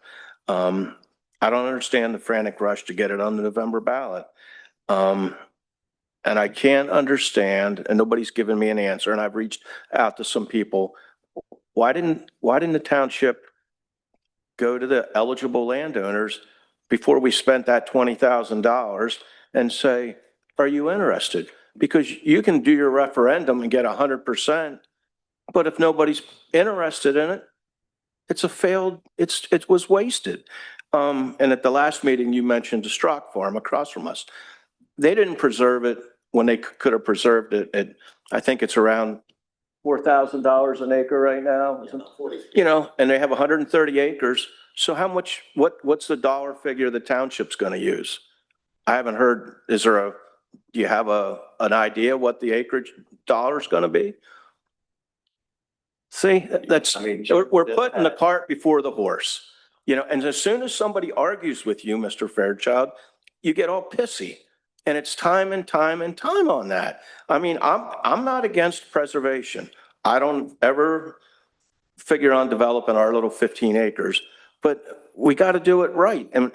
I don't understand the frantic rush to get it on the November ballot. And I can't understand, and nobody's given me an answer, and I've reached out to some people. Why didn't the township go to the eligible landowners before we spent that $20,000 and say, are you interested? Because you can do your referendum and get 100%, but if nobody's interested in it, it was wasted. And at the last meeting, you mentioned the Strock Farm across from us. They didn't preserve it when they could have preserved it at, I think it's around $4,000 an acre right now. And they have 130 acres. So how much, what's the dollar figure the township's going to use? I haven't heard, do you have an idea what the acreage dollar is going to be? See, that's, I mean, we're putting the cart before the horse. You know, and as soon as somebody argues with you, Mr. Fairchild, you get all pissy. And it's time and time and time on that. I mean, I'm not against preservation. I don't ever figure on developing our little 15 acres, but we got to do it right. And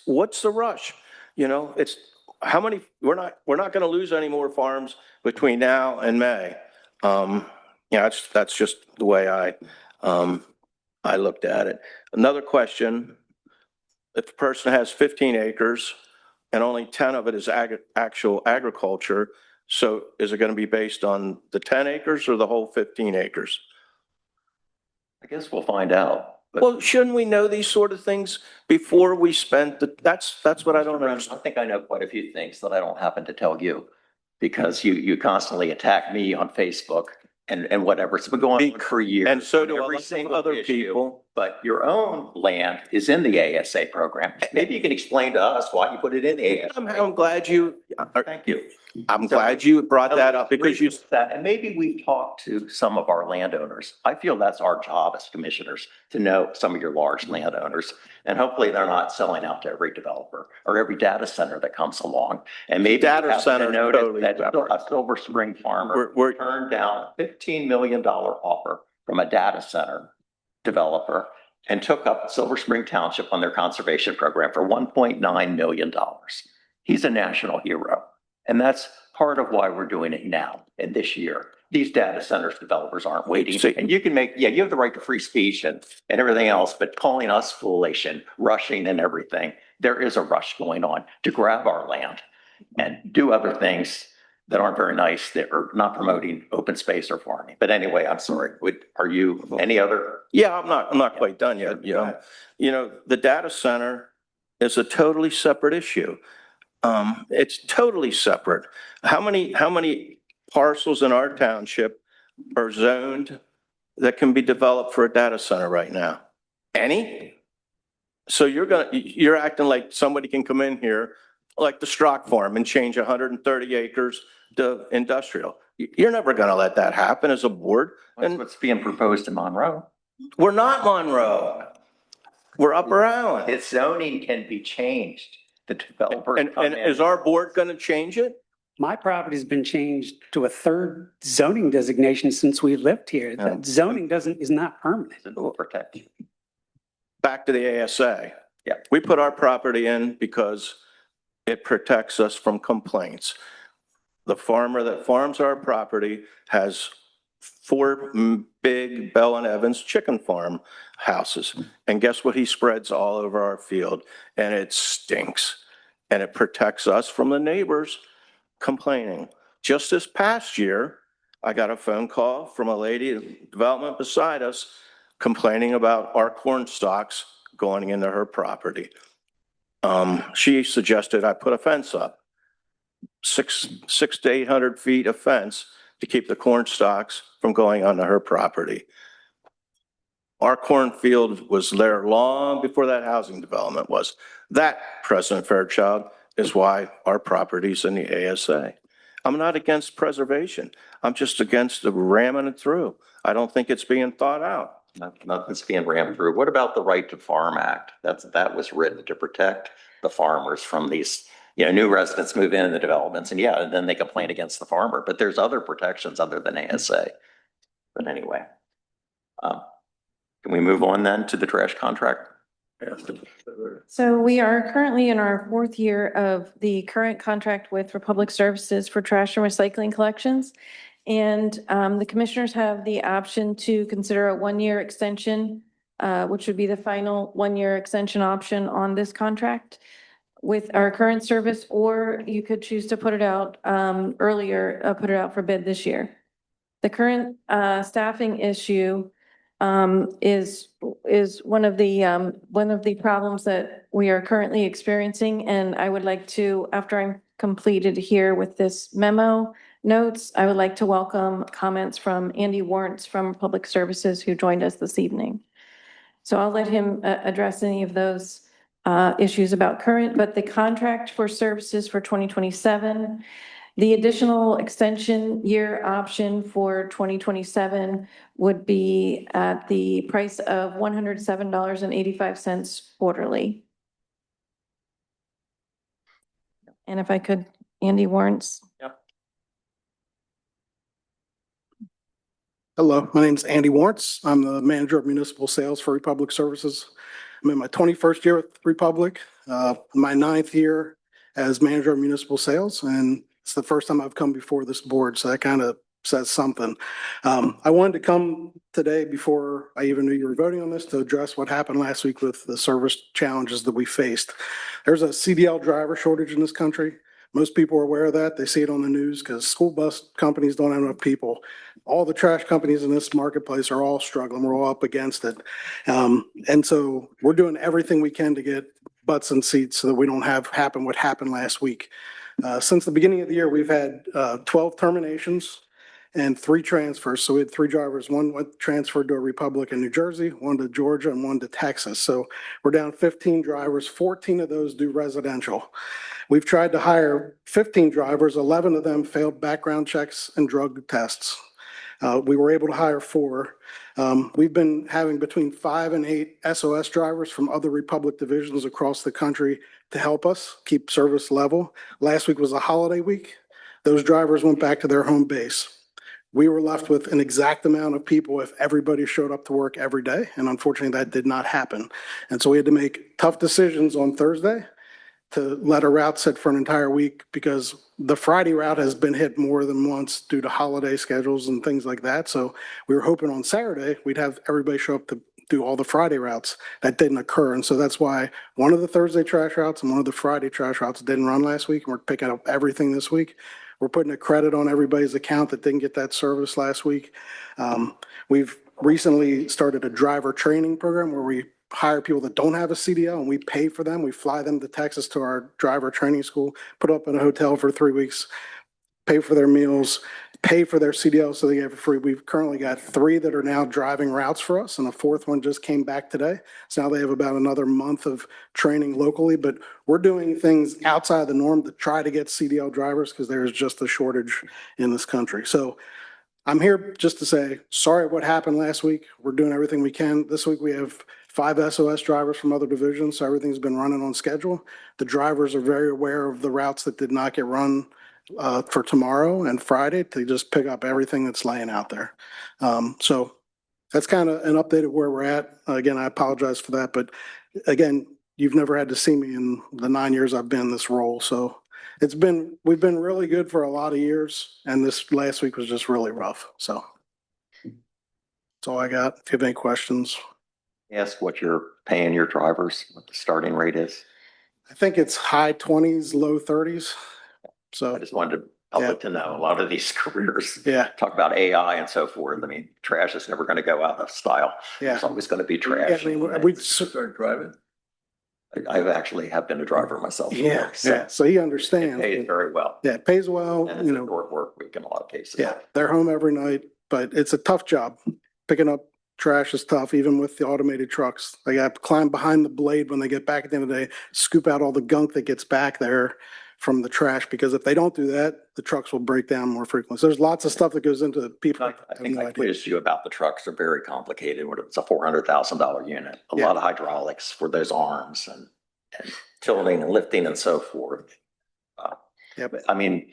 what's the rush? You know, it's how many, we're not going to lose any more farms between now and May. Yeah, that's just the way I looked at it. Another question, if the person has 15 acres and only 10 of it is actual agriculture, so is it going to be based on the 10 acres or the whole 15 acres? I guess we'll find out. But Well, shouldn't we know these sort of things before we spend that's what I don't I understand. think I know quite a few things that I don't happen to tell you because you constantly attack me on Facebook and whatever. It's been going on for years. And so do on a every lot of single other issue. people. But your own land is in the ASA program. Maybe you can explain to us why you put it in the ASA. I'm glad you, Thank you. I'm glad you brought that up because you, That, and maybe we've talked to some of our landowners. I feel that's our job as commissioners to know some of your large landowners. And hopefully they're not selling out to every developer or every data center that comes along. And maybe Data you happen center to is notice totally that separate. a Silver Spring farmer We're- turned down a $15 million offer from a data center developer and took up Silver Spring Township on their conservation program for $1.9 million. He's a national hero. And that's part of why we're doing it now and this year. These data centers developers aren't waiting. See- And you can make, yeah, you have the right to free speech and everything else, but calling us foolish and rushing and everything, there is a rush going on to grab our land and do other things that aren't very nice, that are not promoting open space or farming. But anyway, I'm sorry. Are you any other? yeah, I'm not quite done yet. You know, the data center is a totally separate issue. It's totally separate. How many parcels in our township are zoned that can be developed for a data center right now? Any? So you're acting like somebody can come in here, like the Strock Farm, and change 130 acres to industrial. You're never going to let that happen as a board. That's what's being proposed in Monroe. We're not Monroe. We're Upper Island. Its zoning can be changed. The developer. And is our board going to change it? My property's been changed to a third zoning designation since we lived here. Yeah. That zoning is not permanent. Protect. Back to the ASA. Yeah. We put our property in because it protects us from complaints. The farmer that farms our property has 4 big Bell and Evans chicken farm houses. And guess what he spreads all over our field? And it stinks. And it protects us from the neighbors complaining. Just this past year, I got a phone call from a lady in development beside us complaining about our corn stalks going into her property. She suggested I put a fence up, 600 to 800 feet of fence to keep the corn stalks from going onto her property. Our cornfield was there long before that housing development was. That, President Fairchild, is why our property's in the ASA. I'm not against preservation. I'm just against the ramming it through. I don't think it's being thought out. Nothing's being rammed through. What about the Right to Farm Act? That was written to protect the farmers from these, new residents move in the developments and then they complain against the farmer, but there's other protections other than ASA. But anyway, can we move on then to the trash contract? So we are currently in our 4th year of the current contract with Republic Services for trash and recycling collections. And the commissioners have the option to consider a 1-year extension, which would be the final 1-year extension option on this contract with our current service, or you could choose to put it out earlier, put it out for bid this year. The current staffing issue is one of the problems that we are currently experiencing. And I would like to, after I'm completed here with this memo notes, I would like to welcome comments from Andy Warrants from Public Services, who joined us this evening. So I'll let him address any of those issues about current, but the contract for services for 2027, The additional extension year option for 2027 would be at the price of $107.85 quarterly. And if I could, Andy warrants. Hello, my name is Andy Warrants. I'm the manager of municipal sales for Republic Services. I'm in my 21st year with Republic, my 9th year as manager of municipal sales, and it's the first time I've come before this board, so that kind of says something. I wanted to come today before I even knew you were voting on this to address what happened last week with the service challenges that we faced. There's a CDL driver shortage in this country. Most people are aware of that. They see it on the news because school bus companies don't have enough people. All the trash companies in this marketplace are all struggling. We're all up against it. And so we're doing everything we can to get butts in seats so that we don't have happen what happened last week. Since the beginning of the year, we've had 12 terminations and 3 transfers. So we had 3 drivers. One went transferred to a Republic in New Jersey, one to Georgia, and one to Texas. So we're down 15 drivers. 14 of those do residential. We've tried to hire 15 drivers. 11 of them failed background checks and drug tests. We were able to hire 4. We've been having between 5 and 8 SOS drivers from other Republic divisions across the country to help us keep service level. Last week was a holiday week. Those drivers went back to their home base. We were left with an exact amount of people if everybody showed up to work every day, and unfortunately that did not happen. And so we had to make tough decisions on Thursday to let a route sit for an entire week because the Friday route has been hit more than once due to holiday schedules and things like that. So we were hoping on Saturday we'd have everybody show up to do all the Friday routes. That didn't occur. And so that's why one of the Thursday trash routes and one of the Friday trash routes didn't run last week. And we're picking up everything this week. We're putting a credit on everybody's account that didn't get that service last week. We've recently started a driver training program where we hire people that don't have a CDL and we pay for them. We fly them to Texas to our driver training school, put up in a hotel for 3 weeks, pay for their meals, pay for their CDL so they get it for free. We've currently got 3 that are now driving routes for us and a 4th one just came back today. So now they have about another month of training locally, but we're doing things outside the norm to try to get CDL drivers because there's just a shortage in this country. So I'm here just to say, sorry what happened last week. We're doing everything we can. This week we have 5 SOS drivers from other divisions, so everything's been running on schedule. The drivers are very aware of the routes that did not get run for tomorrow and Friday to just pick up everything that's laying out there. So that's kind of an update of where we're at. Again, I apologize for that, but again, you've never had to see me in the 9 years I've been in this role. So we've been really good for a lot of years, and this last week was just really rough. So that's all I got. If you have any questions. Ask what you're paying your drivers, what the starting rate is. I think it's high 20s, low 30s. So I just wanted to public to know a lot of these careers. Yeah. Talk about AI and so forth. I mean, trash is never going to go out of style. Yeah. It's always going to be Yeah, trash. I mean, we Start driving. I actually have been a driver myself. yeah, So yeah. So he it understands. pays very well. Yeah, it pays well, And it's you a know. short work week in a lot of cases. Yeah, they're home every night, but it's a tough job. Picking up trash is tough, even with the automated trucks. They got to climb behind the blade when they get back at the end of the day, scoop out all the gunk that gets back there from the trash, because if they don't do that, the trucks will break down more frequently. So there's lots of stuff that goes into it. People I have think no I idea. quizzed you about the trucks. They're very complicated. It's a $400,000 unit, a Yeah. lot of hydraulics for those arms and tilting and lifting and so forth. Yeah, But I mean,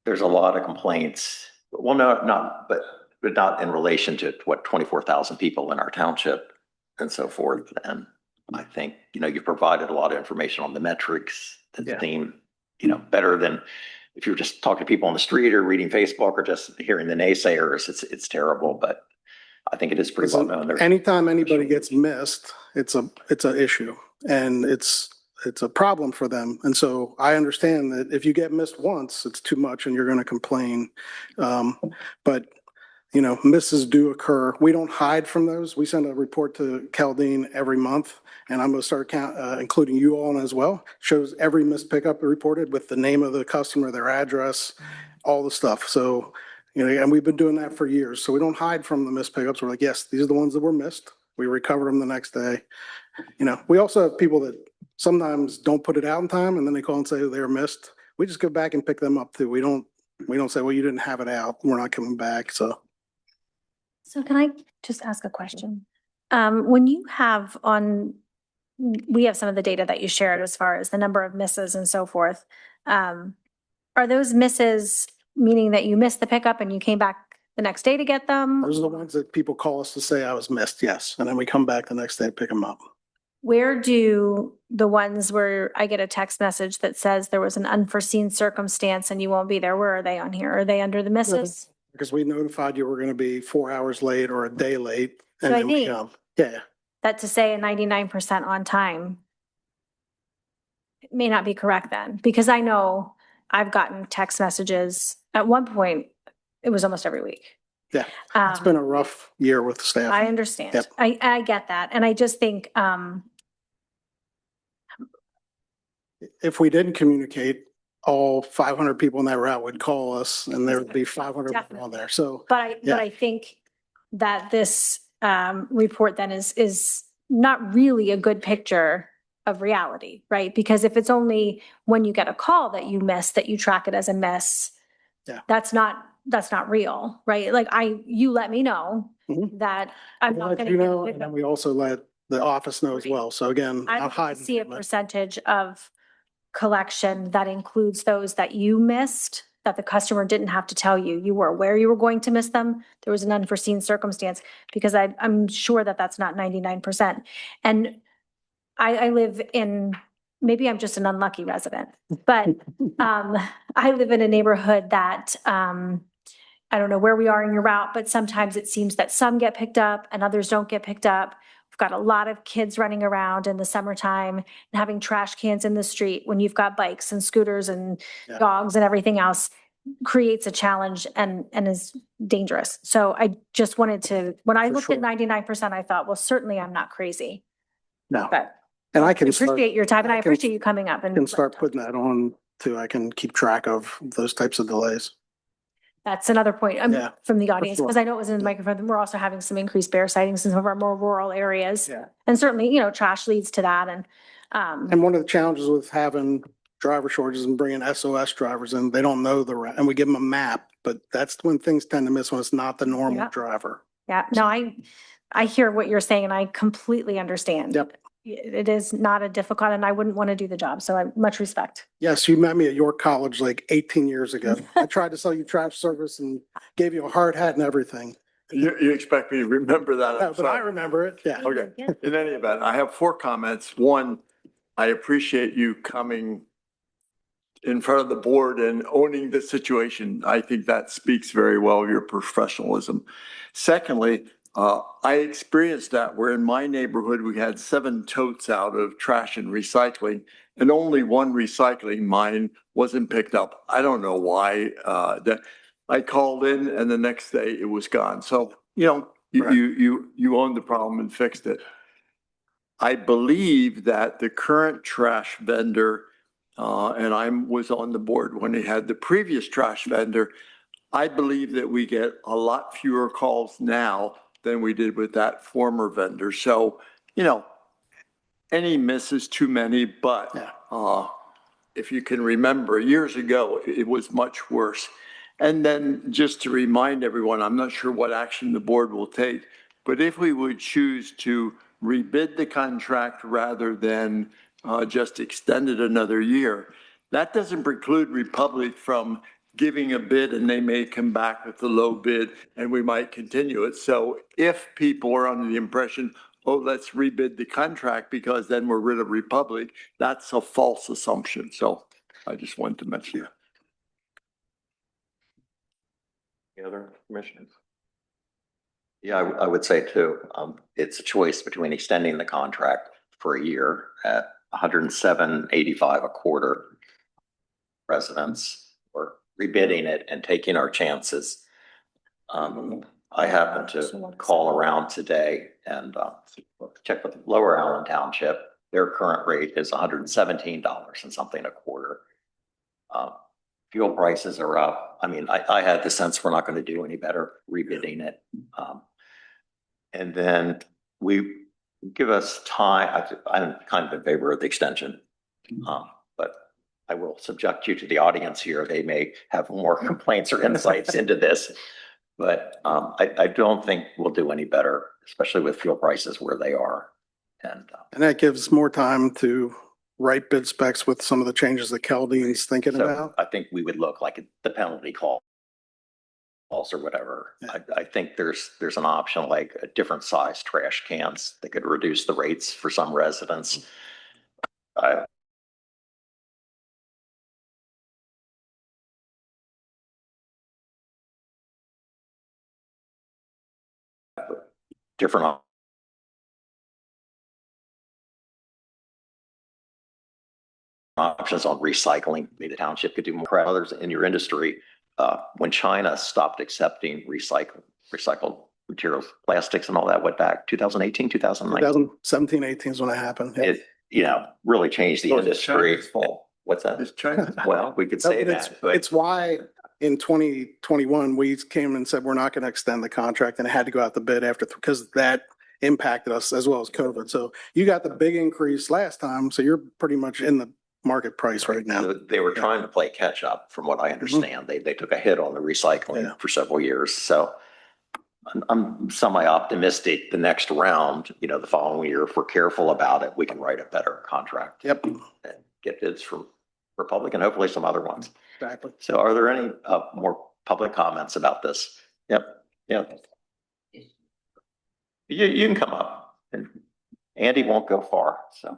there's a lot of complaints. Well, no, but not in relation to what 24,000 people in our township and so forth. And I think, you provided a lot of information on the metrics that seem, better than if you're just talking to people on the street or reading Facebook or just hearing the naysayers. It's terrible, but I think it is pretty well known. There's- Anytime anybody gets missed, it's an issue, and it's a problem for them. And so I understand that if you get missed once, it's too much and you're going to complain. But misses do occur. We don't hide from those. We send a report to Caldine every month, and I'm going to start including you all in as well. Shows every missed pickup reported with the name of the customer, their address, all the stuff. So, and we've been doing that for years. So we don't hide from the missed pickups. We're like, yes, these are the ones that were missed. We recovered them the next day. We also have people that sometimes don't put it out in time, and then they call and say they were missed. we just go back and pick them up too. We don't say, well, you didn't have it out. We're not coming back. So So can I just ask a question? When you have we have some of the data that you shared as far as the number of misses and so forth. Are those misses meaning that you missed the pickup and you came back the next day to get them? those are the ones that people call us to say I was missed. Yes. And then we come back the next day to pick them up. Where do the ones where I get a text message that says there was an unforeseen circumstance and you won't be there, where are they on here? Are they under the misses? Because we notified you we're going to be 4 hours late or a day late. So And I then we think- come. Yeah. That to say a 99% on time may not be correct then, because I know I've gotten text messages. At one point, it was almost every week. Yeah. It's been a rough year with staff. I understand. Yep. I get that. And I just think, If we didn't communicate, all 500 people in that route would call us and there would be 500 people on there. So but Yeah. I think that this report then is not really a good picture of reality, right? Because if it's only when you get a call that you miss, that you track it as a miss, Yeah. that's not real, right? Like you let me know that I'm we'll not let going you to know, and then we also let the office know as well. So again, I I'm would hiding. see a from it. percentage of collection that includes those that you missed, that the customer didn't have to tell you. You were aware you were going to miss them. There was an unforeseen circumstance, because I'm sure that that's not 99%. And I live in, maybe I'm just an unlucky resident, but I live in a neighborhood that, I don't know where we are in your route, but sometimes it seems that some get picked up and others don't get picked up. We've got a lot of kids running around in the summertime and having trash cans in the street when you've got bikes and scooters and Yeah. dogs and everything else, creates a challenge and is dangerous. So I just wanted to, when I For looked sure. at 99%, I thought, well, certainly I'm not crazy, No. but And I I can start, appreciate your time and I I can- appreciate you coming up and can start putting that on too. I can keep track of those types of delays. that's another point Yeah, from the audience, sure. because I know it was in the microphone. We're also having some increased bear sightings in some of our more rural areas. Yeah. And certainly, trash leads to that. And one of the challenges with having driver shortages and bringing SOS drivers in, they don't know the route, and we give them a map, but that's when things tend to miss, when it's not the normal Yeah. driver. Yeah, no, I hear what you're saying and I completely understand. Yep. It is not a difficult, and I wouldn't want to do the job. So I much respect. Yes, you met me at York College like 18 years ago. I tried to sell you trash service and gave you a hard hat and everything. You expect me to remember that? No, I'm but I sorry. remember it. Yeah. Okay. In any event, I have 4 comments. One, I appreciate you coming in front of the board and owning the situation. I think that speaks very well of your professionalism. Secondly, I experienced that where in my neighborhood, we had 7 totes out of trash and recycling, and only 1 recycling mine wasn't picked up. I don't know why. That I called in and the next day it was gone. So, you owned the problem and fixed it. I believe that the current trash vendor, and I was on the board when he had the previous trash vendor, I believe that we get a lot fewer calls now than we did with that former vendor. So, any miss is too many, but if you can remember, years ago, it was much worse. And then just to remind everyone, I'm not sure what action the board will take, but if we would choose to rebid the contract rather than just extend it another year, that doesn't preclude Republic from giving a bid, and they may come back with the low bid and we might continue it. So if people are under the impression, oh, let's rebid the contract because then we're rid of Republic, that's a false assumption. So I just wanted to mention that. Any other commissioners? Yeah, I would say too, it's a choice between extending the contract for a year at $107.85 a quarter residents, or rebidding it and taking our chances. I happened to call around today and check with Lower Allen Township. Their current rate is $117 and something a quarter. Fuel prices are up. I mean, I had the sense we're not going to do any better rebidding it. And then we give us time. I'm kind of in favor of the extension. But I will subject you to the audience here. They may have more complaints or insights into this. But I don't think we'll do any better, especially with fuel prices where they are. And And that gives more time to write bid specs with some of the changes that Caldene's thinking so about. I think we would look like the penalty calls or whatever. I think there's an option like a different size trash cans that could reduce the rates for some residents. Different options on recycling. Maybe the township could do more. Others in your industry, when China stopped accepting recycled materials, plastics and all that went back 2018, 2019. 2017, 18 is when it happened. It, really changed the So it's industry. China's fault. What's that? It's China's fault. Well, we could No, say but it's- that, but It's why in 2021, we came and said, we're not going to extend the contract, and it had to go out the bid after, because that impacted us as well as COVID. So you got the big increase last time, so you're pretty much in the market price right now. they were trying to play catch up from what I understand. They took a hit on the recycling for several years. So I'm semi-optimistic the next round, the following year, if we're careful about it, we can write a better contract. Yep, And get bids from Republic and hopefully some other ones. exactly. So are there any more public comments about this? Yep, yeah. You can come up and Andy won't go far, so.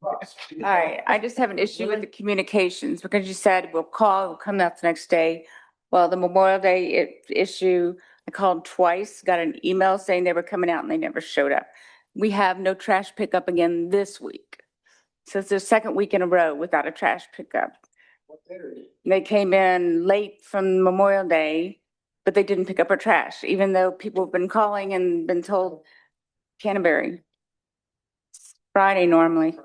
All right, I just have an issue with the communications because you said we'll call, we'll come out the next day. Well, the Memorial Day issue, I called twice, got an email saying they were coming out and they never showed up. We have no trash pickup again this week. So it's the second week in a row without a trash pickup. They came in late from Memorial Day, but they didn't pick up our trash, even though people have been calling and been told Canterbury. Friday normally,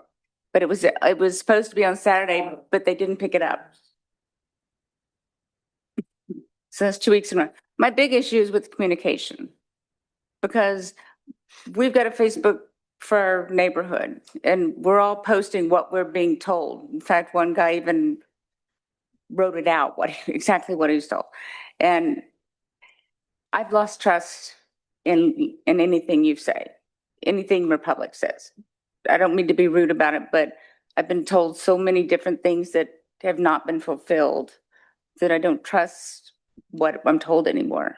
but it was supposed to be on Saturday, but they didn't pick it up. So that's 2 weeks in a row. My big issue is with communication. Because we've got a Facebook for our neighborhood and we're all posting what we're being told. In fact, one guy even wrote it out, exactly what he was told. And I've lost trust in anything you say, anything Republic says. I don't mean to be rude about it, but I've been told so many different things that have not been fulfilled that I don't trust what I'm told anymore.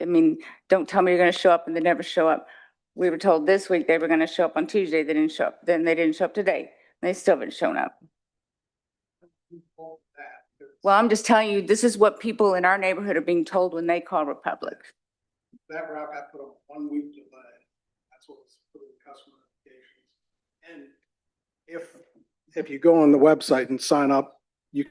I mean, don't tell me you're going to show up and they never show up. We were told this week they were going to show up on Tuesday. They didn't show up. Then they didn't show up today. They still haven't shown up. Well, I'm just telling you, this is what people in our neighborhood are being told when they call Republic. That route got put on 1 week delay. That's what was put in customer notifications. And if you go on the website and sign up, you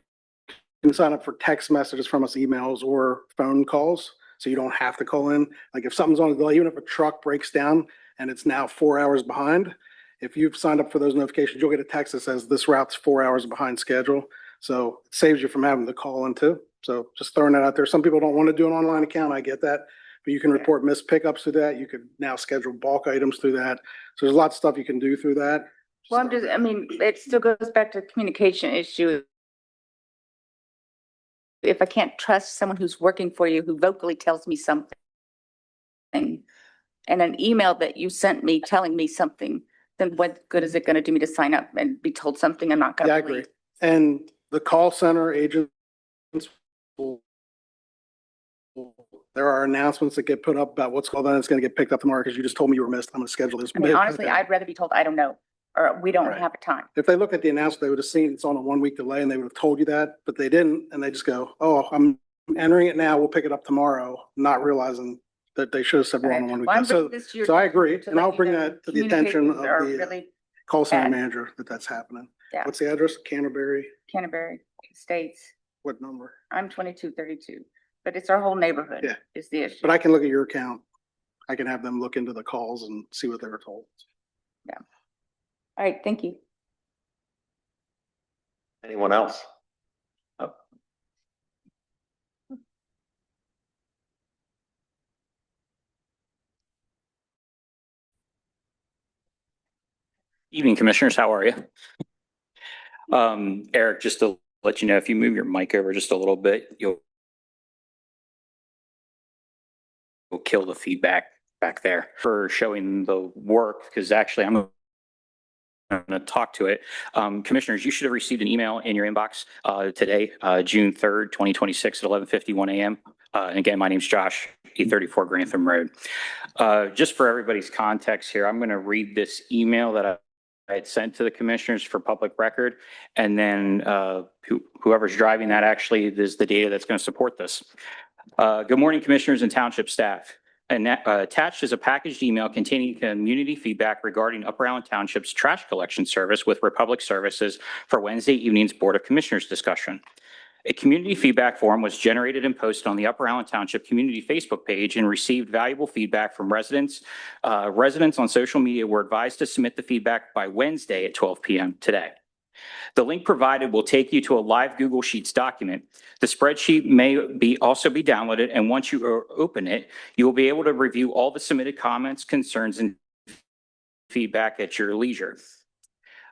can sign up for text messages from us, emails or phone calls. So you don't have to call in. Like if something's on the delay, even if a truck breaks down and it's now 4 hours behind, if you've signed up for those notifications, you'll get a text that says this route's 4 hours behind schedule. So it saves you from having to call in too. So just throwing that out there. Some people don't want to do an online account. I get that. But you can report missed pickups through that. You could now schedule bulk items through that. So there's lots of stuff you can do through that. Well, it still goes back to the communication issue. If I can't trust someone who's working for you, who vocally tells me something, and an email that you sent me telling me something, then what good is it going to do me to sign up and be told something I'm not going Yeah, I to agree. believe? And the call center agents, there are announcements that get put up about what's called on. It's going to get picked up tomorrow because you just told me you were missed. I'm going to schedule this. I mean, honestly, Okay. I'd rather be told I don't know, or we don't Right. have a time. If they looked at the announcement, they would have seen it's on a 1 week delay and they would have told you that, but they didn't. And they just go, oh, I'm entering it now. We'll pick it up tomorrow, not realizing that they should have said we're on a 1 week. Well, I'm delay. bringing this to your So I attention agree. to And let I'll you bring know that to the attention of communications are the really call center bad. manager that that's happening. Yeah. What's the address? Canterbury? Canterbury Estates. What number? I'm 2232, but it's our whole neighborhood Yeah. is the issue. But I can look at your account. I can have them look into the calls and see what they were told. Yeah. All right, thank you. Anyone else? Oh. Evening, Commissioners. How are you? Eric, just to let you know, if you move your mic over just a little bit, you'll kill the feedback back there for showing the work, because actually I'm going to talk to it. Commissioners, you should have received an email in your inbox today, June 3rd, 2026 at 11:51 a.m. And again, my name's Josh, 834 Grantham Road. Just for everybody's context here, I'm going to read this email that I had sent to the commissioners for public record. And then whoever's driving that actually is the data that's going to support this. Good morning, commissioners and township staff. And attached is a packaged email containing community feedback regarding Upper Allen Township's trash collection service with Republic Services for Wednesday evening's Board of Commissioners discussion. A community feedback form was generated and posted on the Upper Allen Township community Facebook page and received valuable feedback from residents. Residents on social media were advised to submit the feedback by Wednesday at 12 p.m. today. The link provided will take you to a live Google Sheets document. The spreadsheet may also be downloaded, and once you open it, you will be able to review all the submitted comments, concerns, and feedback at your leisure.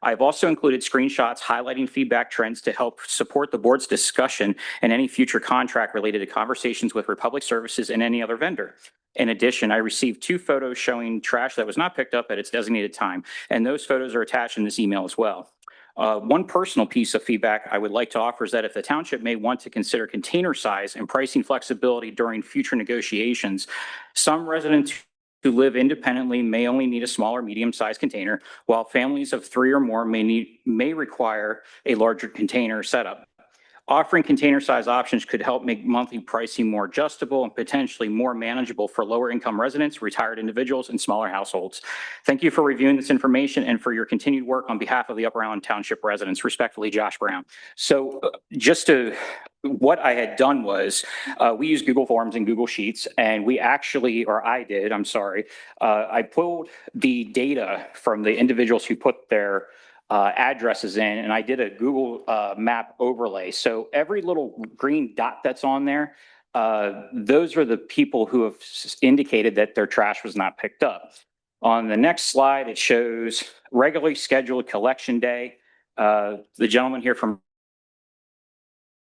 I've also included screenshots highlighting feedback trends to help support the board's discussion and any future contract related to conversations with Republic Services and any other vendor. In addition, I received 2 photos showing trash that was not picked up at its designated time, and those photos are attached in this email as well. One personal piece of feedback I would like to offer is that if the township may want to consider container size and pricing flexibility during future negotiations, some residents who live independently may only need a smaller medium-sized container, while families of 3 or more may require a larger container setup. Offering container size options could help make monthly pricing more adjustable and potentially more manageable for lower income residents, retired individuals, and smaller households. Thank you for reviewing this information and for your continued work on behalf of the Upper Allen Township residents. Respectfully, Josh Brown. So what I had done was we use Google Forms and Google Sheets, and we actually, or I did, I'm sorry, I pulled the data from the individuals who put their addresses in, and I did a Google map overlay. So every little green dot that's on there, those are the people who have indicated that their trash was not picked up. On the next slide, it shows regularly scheduled collection day. The gentleman here from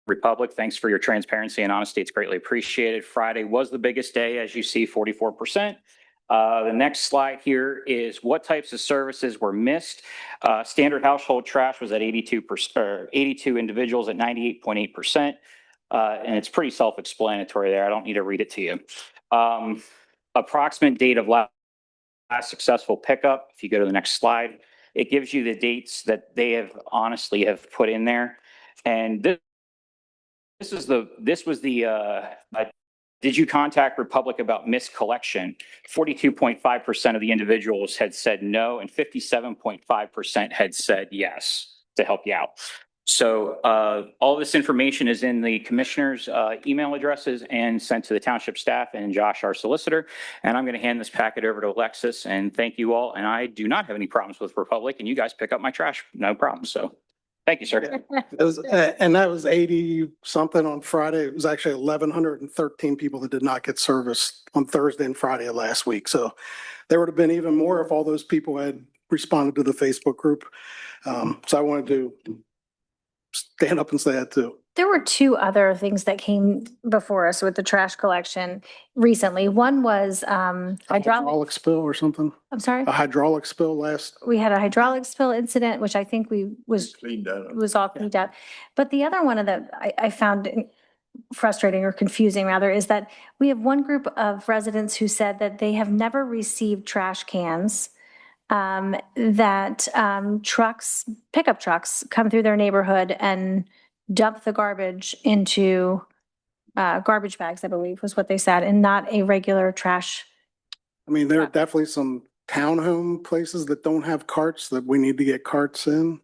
Republic, thanks for your transparency and honesty. It's greatly appreciated. Friday was the biggest day, as you see, 44%. The next slide here is what types of services were missed. Standard household trash was at 82 individuals at 98.8%. And it's pretty self-explanatory there. I don't need to read it to you. Approximate date of last successful pickup. If you go to the next slide, it gives you the dates that they have honestly have put in there. And this was the did you contact Republic about missed collection? 42.5% of the individuals had said no, and 57.5% had said yes to help you out. So all this information is in the commissioner's email addresses and sent to the township staff and Josh, our solicitor. And I'm going to hand this packet over to Alexis, and thank you all. And I do not have any problems with Republic, and you guys pick up my trash, no problem. So thank you, sir. And that was 80 something on Friday. It was actually 1,113 people that did not get service on Thursday and Friday of last week. So there would have been even more if all those people had responded to the Facebook group. So I wanted to stand up and say that too. There were 2 other things that came before us with the trash collection recently. One was Hydraulic spill or something. I'm sorry? A hydraulic spill We had a hydraulic spill incident, which I think was all cleaned up. But the other one that I found frustrating or confusing rather is that we have one group of residents who said that they have never received trash cans, that pickup trucks come through their neighborhood and dump the garbage into garbage bags, I believe was what they said, and not a regular trash. I mean, there are definitely some townhome places that don't have carts that we need to get carts in.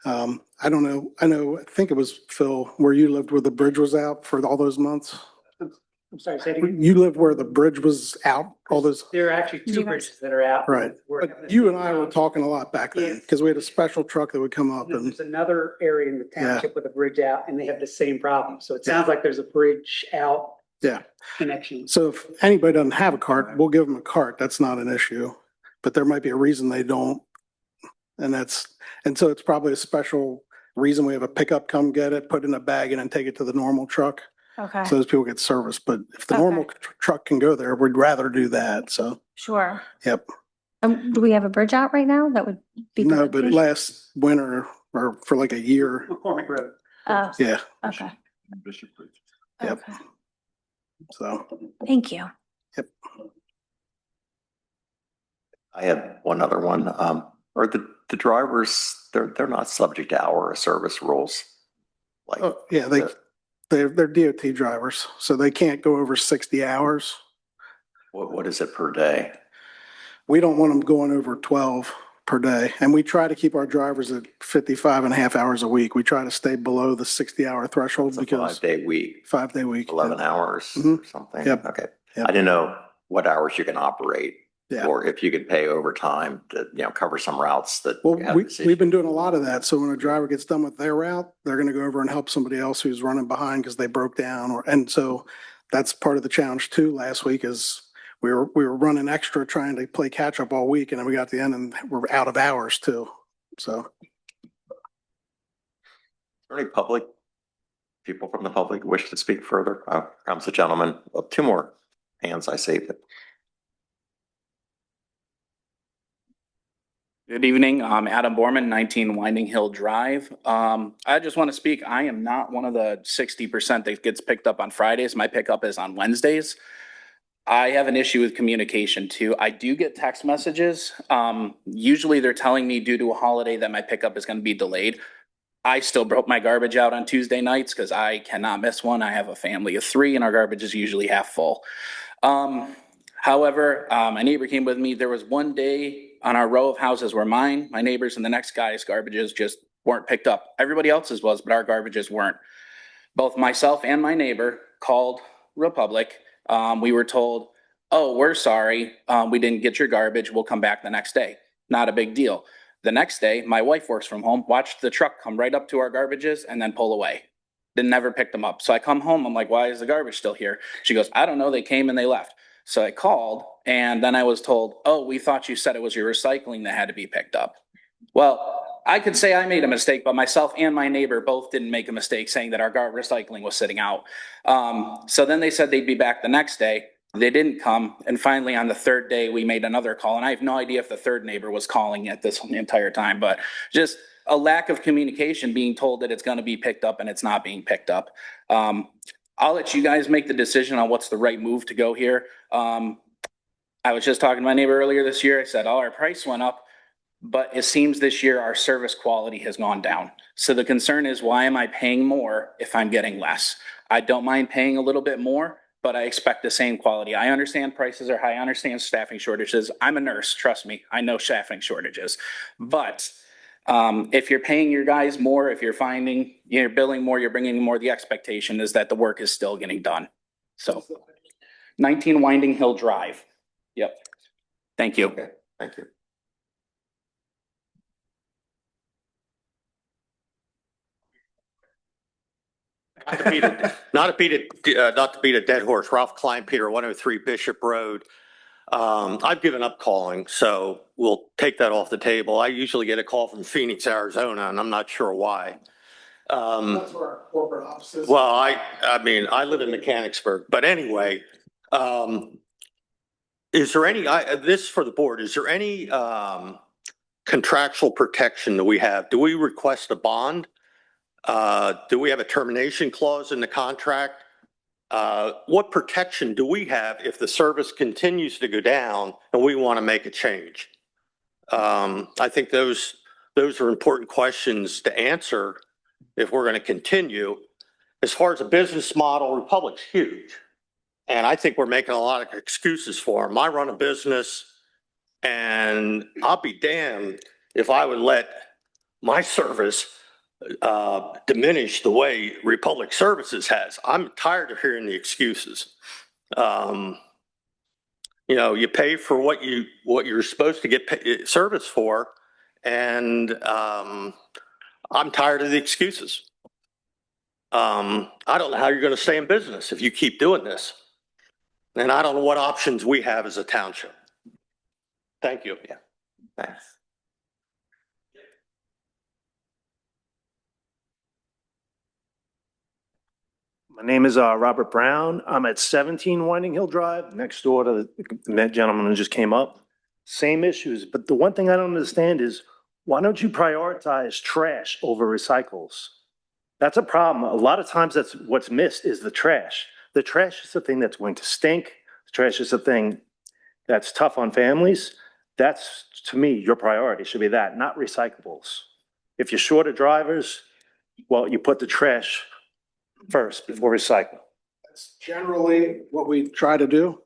I don't know. I think it was Phil where you lived where the bridge was out for all those months. I'm sorry, say it again. You lived where the bridge was out, all those. There are actually 2 bridges that are out. Right. But you and I were talking a lot back then because we had a special truck that would come up and. There's another area in the township with a bridge out and they have the same problem. So it sounds like there's a bridge out. Yeah. Connection. So if anybody doesn't have a cart, we'll give them a cart. That's not an issue. But there might be a reason they don't And so it's probably a special reason we have a pickup come get it, put in a bag and then take it to the normal truck. Okay, So those people get service, but if the normal truck can go there, we'd rather do that. So, sure. yep. Do we have a bridge out right now? That would be. No, but last winter or for like a year. McCormick Road. Oh, Yeah. okay. Yep. Okay. So, Thank you. yep. I have one other one. Are the drivers, they're not subject to hour of service rules? Like, Oh, yeah, they're DOT drivers, so they can't go over 60 hours. what is it per day? We don't want them going over 12 per day. And we try to keep our drivers at 55 and a half hours a week. We try to stay below the 60-hour threshold It's a because 5-day week, 5-day week. 11 hours Mhm. or something? Yep. Okay. Yep. I didn't know what hours you can operate. Yeah. Or if you could pay overtime to, cover some routes that. Well, you have this we've issue. been doing a lot of that. So when a driver gets done with their route, they're going to go over and help somebody else who's running behind because they broke down and so that's part of the challenge too. Last week is we were running extra trying to play catch up all week and then we got to the end and we're out of hours too. So. Is there any people from the public wish to speak further? Comes the gentleman. Well, 2 more hands I saved. Good evening. I'm Adam Borman, 19 Winding Hill Drive. I just want to speak. I am not one of the 60% that gets picked up on Fridays. My pickup is on Wednesdays. I have an issue with communication too. I do get text messages. Usually they're telling me due to a holiday that my pickup is going to be delayed. I still broke my garbage out on Tuesday nights because I cannot miss one. I have a family of 3 and our garbage is usually half full. However, my neighbor came with me. There was one day on our row of houses where mine, my neighbors, and the next guy's garbages just weren't picked up. Everybody else's was, but our garbages weren't. Both myself and my neighbor called Republic. We were told, oh, we're sorry. We didn't get your garbage. We'll come back the next day. Not a big deal. The next day, my wife works from home, watched the truck come right up to our garbages and then pull away. Then never picked them up. So I come home. I'm like, why is the garbage still here? She goes, I don't know. They came and they left. So I called and then I was told, oh, we thought you said it was your recycling that had to be picked up. Well, I could say I made a mistake, but myself and my neighbor both didn't make a mistake saying that our recycling was sitting out. So then they said they'd be back the next day. They didn't come. And finally on the 3rd day, we made another call. And I have no idea if the 3rd neighbor was calling at this entire time, but just a lack of communication, being told that it's going to be picked up and it's not being picked up. I'll let you guys make the decision on what's the right move to go here. I was just talking to my neighbor earlier this year. I said, oh, our price went up, but it seems this year our service quality has gone down. So the concern is, why am I paying more if I'm getting less? I don't mind paying a little bit more, but I expect the same quality. I understand prices are high. I understand staffing shortages. I'm a nurse. Trust me. I know staffing shortages, but if you're paying your guys more, if you're billing more, you're bringing more, the expectation is that the work is still getting done. So 19 Winding Hill Drive. Yep. Thank you. Okay, thank you. Not to beat a dead horse, Ralph Kleinpeter, 103 Bishop Road. I've given up calling, so we'll take that off the table. I usually get a call from Phoenix, Arizona, and I'm not sure why. That's where our corporate office is. Well, I mean, I live in Mechanicsburg, but anyway, is there any, this for the board, is there any contractual protection that we have? Do we request a bond? Do we have a termination clause in the contract? What protection do we have if the service continues to go down and we want to make a change? I think those are important questions to answer if we're going to continue. As far as a business model, Republic's huge. And I think we're making a lot of excuses for them. I run a business and I'll be damned if I would let my service diminish the way Republic Services has. I'm tired of hearing the excuses. You pay for what you're supposed to get service for, and I'm tired of the excuses. I don't know how you're going to stay in business if you keep doing this, and I don't know what options we have as a township. Thank you. Yeah, thanks. My name is Robert Brown. I'm at 17 Winding Hill Drive, next door to the gentleman who just came up. Same issues, but the one thing I don't understand is why don't you prioritize trash over recycles? That's a problem. A lot of times that's what's missed is the trash. The trash is the thing that's going to stink. The trash is the thing that's tough on families. That's, to me, your priority should be that, not recyclables. If you're short of drivers, well, you put the trash first before recycle. That's generally what we try to do.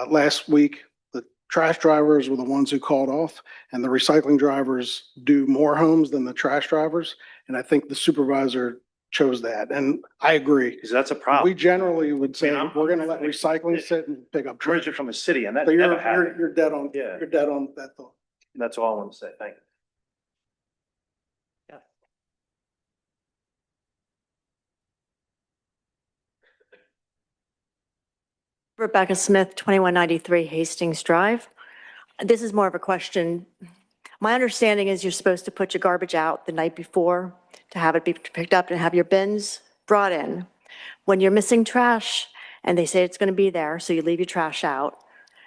Last week, the trash drivers were the ones who called off, and the recycling drivers do more homes than the trash drivers. And I think the supervisor chose that, and I agree. Because that's a problem. We generally would say, I mean, we're gonna let recycling sit and pick up trash. Originally from a city, and that So never happened. you're dead on, Yeah. you're dead on that thought. That's all I want to say. Thank you. Rebecca Smith, 2193 Hastings Drive. This is more of a question. My understanding is you're supposed to put your garbage out the night before to have it be picked up and have your bins brought in. When you're missing trash and they say it's going to be there, so you leave your trash out.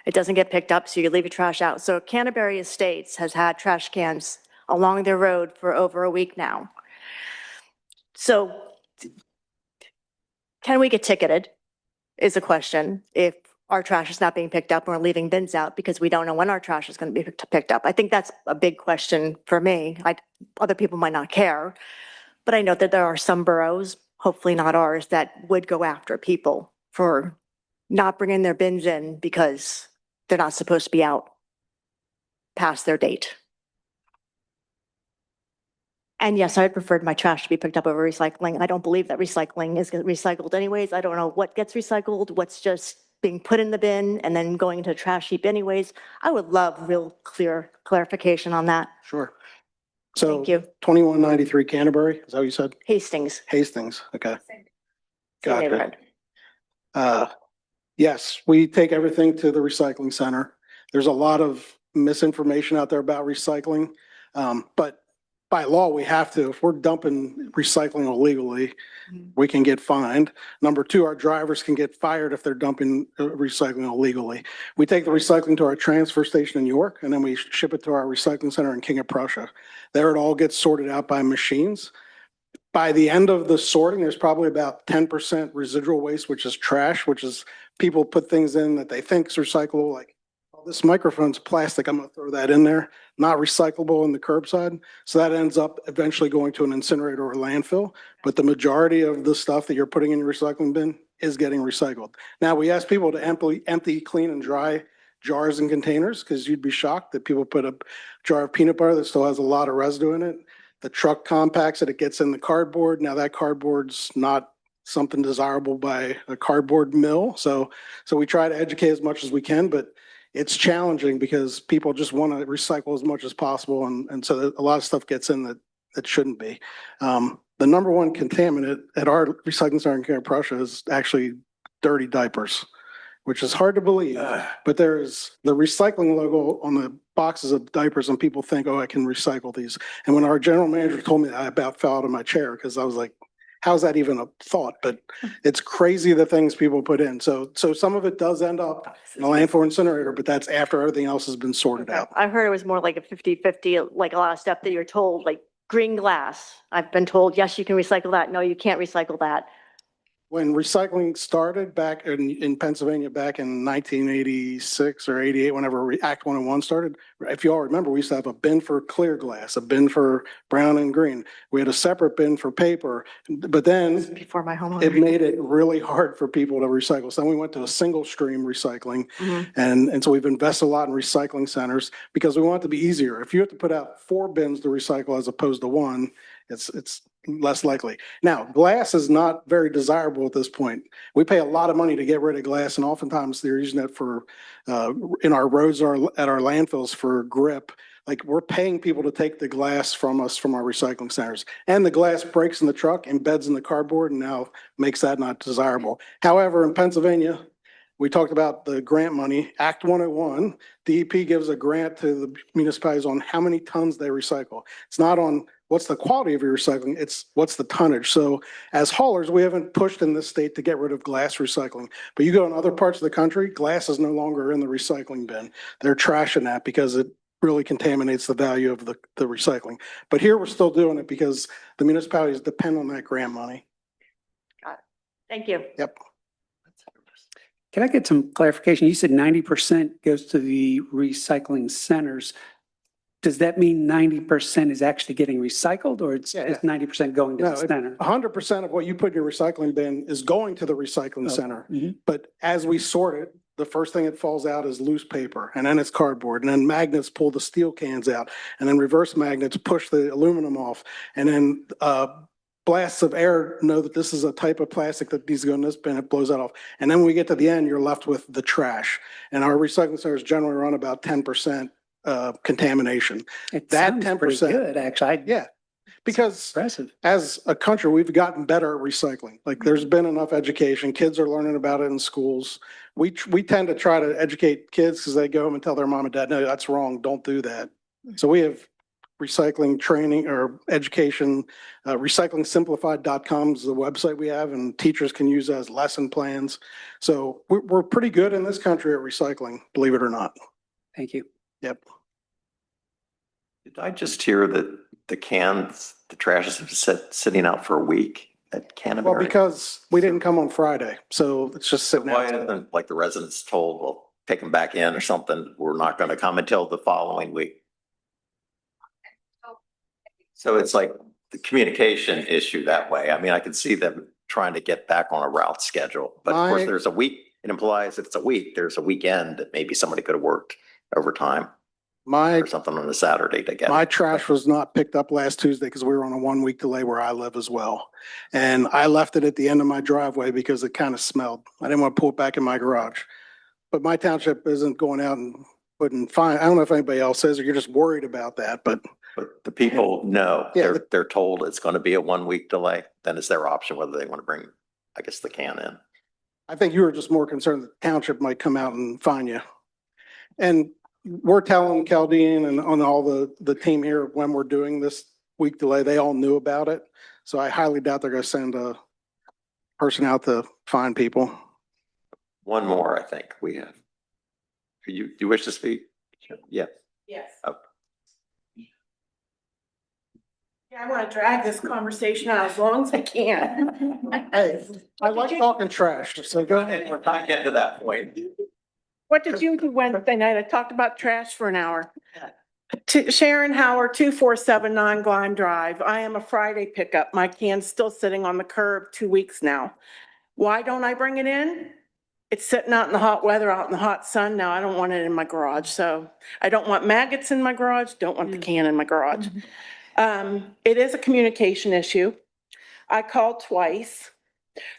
It doesn't get picked up, so you leave your trash out. So Canterbury Estates has had trash cans along their road for over a week now. So can we get ticketed is a question if our trash is not being picked up and we're leaving bins out because we don't know when our trash is going to be picked up. I think that's a big question for me. Other people might not care, but I know that there are some boroughs, hopefully not ours, that would go after people for not bringing their bins in because they're not supposed to be out past their date. And yes, I preferred my trash to be picked up over recycling. I don't believe that recycling is recycled anyways. I don't know what gets recycled, what's just being put in the bin and then going into a trash heap anyways. I would love real clear clarification on that. Sure. So Thank you. 2193 Canterbury, is that what you said? Hastings. Hastings, okay. Same Gotcha. neighborhood. Yes, we take everything to the recycling center. There's a lot of misinformation out there about recycling. But by law, we have to, if we're dumping recycling illegally, we can get fined. Number two, our drivers can get fired if they're dumping recycling illegally. We take the recycling to our transfer station in York, and then we ship it to our recycling center in King of Prussia. There it all gets sorted out by machines. By the end of the sorting, there's probably about 10% residual waste, which is trash, which is people put things in that they think is recyclable, like, oh, this microphone's plastic, I'm gonna throw that in there, not recyclable in the curbside. So that ends up eventually going to an incinerator or landfill. But the majority of the stuff that you're putting in your recycling bin is getting recycled. Now, we ask people to empty, clean, and dry jars and containers, because you'd be shocked that people put a jar of peanut butter that still has a lot of residue in it. The truck compacts it, it gets in the cardboard. Now that cardboard's not something desirable by a cardboard mill. So we try to educate as much as we can, but it's challenging because people just want to recycle as much as possible. And so a lot of stuff gets in that shouldn't be. The number one contaminant at our recycling center in King of Prussia is actually dirty diapers, which is hard to believe, but there's the recycling logo on the boxes of diapers and people think, oh, I can recycle these. And when our general manager told me that, I about fell out of my chair because I was like, how's that even a thought? But it's crazy the things people put in. So some of it does end up in a landfill incinerator, but that's after everything else has been sorted out. I heard it was more like a 50-50, like a lot of stuff that you're told, like green glass. I've been told, yes, you can recycle that. No, you can't recycle that. When recycling started back in Pennsylvania back in 1986 or 88, whenever Act 101 started, if you all remember, we used to have a bin for clear glass, a bin for brown and green. We had a separate bin for paper, but then before my homeowner, it made it really hard for people to recycle. So then we went to a single stream recycling. And so we've invested a lot in recycling centers because we want it to be easier. If you have to put out 4 bins to recycle as opposed to 1, it's less likely. Now, glass is not very desirable at this point. We pay a lot of money to get rid of glass, and oftentimes they're using it for in our roads or at our landfills for grip. Like, we're paying people to take the glass from us from our recycling centers, and the glass breaks in the truck, embeds in the cardboard, and now makes that not desirable. However, in Pennsylvania, We talked about the grant money, Act 101. DEP gives a grant to the municipalities on how many tons they recycle. It's not on what's the quality of your recycling, it's what's the tonnage. So as haulers, we haven't pushed in this state to get rid of glass recycling. But you go in other parts of the country, glass is no longer in the recycling bin. They're trashing that because it really contaminates the value of the recycling. But here we're still doing it because the municipalities depend on that grant money. Thank you. Yep. Can I get some clarification? You said 90% goes to the recycling centers. Does that mean 90% is actually getting recycled, or it's 90% going to No, the center? 100% of what you put in your recycling bin is going to the recycling center. But as we sort it, the first thing that falls out is loose paper, and then it's cardboard, and then magnets pull the steel cans out, and then reverse magnets push the aluminum off, and then blasts of air know that this is a type of plastic that needs to go in this bin, it blows that off. And then when we get to the end, you're left with the trash. And our recycling centers generally run about 10% contamination. It That sounds 10%. pretty good, actually. Yeah. Because Impressive. as a country, we've gotten better at recycling. Like there's been enough education. Kids are learning about it in schools. We tend to try to educate kids because they go home and tell their mom and dad, no, that's wrong. Don't do that. So we have recycling training or education, recyclingsimplified.com is the website we have, and teachers can use as lesson plans. So we're pretty good in this country at recycling, believe it or not. Thank you. Yep. Did I just hear that the cans, the trash is sitting out for a week at Canterbury? Well, because we didn't come on Friday, so it's just sitting Why out. isn't like the residents told, well, take them back in or something? We're not going to come until the following week. So it's like the communication issue that way. I mean, I can see them trying to get back on a route schedule, but of course My- there's a week. It implies if it's a week, there's a weekend that maybe somebody could have worked overtime My or something on a Saturday to get. My trash was not picked up last Tuesday because we were on a 1 week delay where I live as well. And I left it at the end of my driveway because it kind of smelled. I didn't want to pull it back in my garage. But my township isn't going out and putting fine. I don't know if anybody else is, or you're just worried about that, but But the people know, Yeah, they're told it's going to be a 1 week delay, then it's their option whether they want to bring, I guess, the can in. I think you were just more concerned that the township might come out and fine you. And we're telling Chaldean and on all the team here, when we're doing this week delay, they all knew about it. So I highly doubt they're going to send a person out to find people. One more, I think we have. You wish to speak? Yeah. Yes. Oh. Yeah, I want to drag this conversation out as long as I can. Hey, I like talking trash, so go ahead. We're not getting to that point. What did you do Wednesday night? I talked about trash for an hour. To Sharon Howard, 2479 Glen Drive. I am a Friday pickup. My can's still sitting on the curb 2 weeks now. Why don't I bring it in? It's sitting out in the hot weather, out in the hot sun. Now I don't want it in my garage. So I don't want maggots in my garage, don't want the can in my garage. It is a communication issue. I called twice.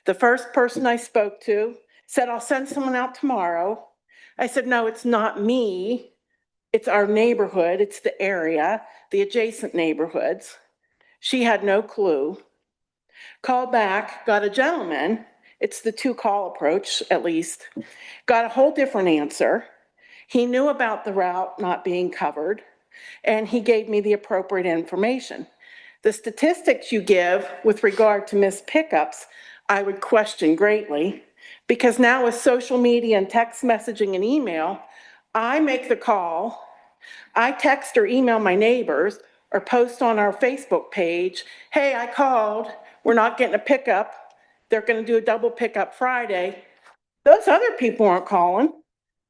The first person I spoke to said, I'll send someone out tomorrow. I said, no, it's not me. It's our neighborhood. It's the area, the adjacent neighborhoods. She had no clue. Called back, got a gentleman. It's the 2-call approach, at least. Got a whole different answer. He knew about the route not being covered, and he gave me the appropriate information. The statistics you give with regard to missed pickups, I would question greatly, because now with social media and text messaging and email, I make the call, I text or email my neighbors or post on our Facebook page, hey, I called, we're not getting a pickup. They're going to do a double pickup Friday. Those other people aren't calling.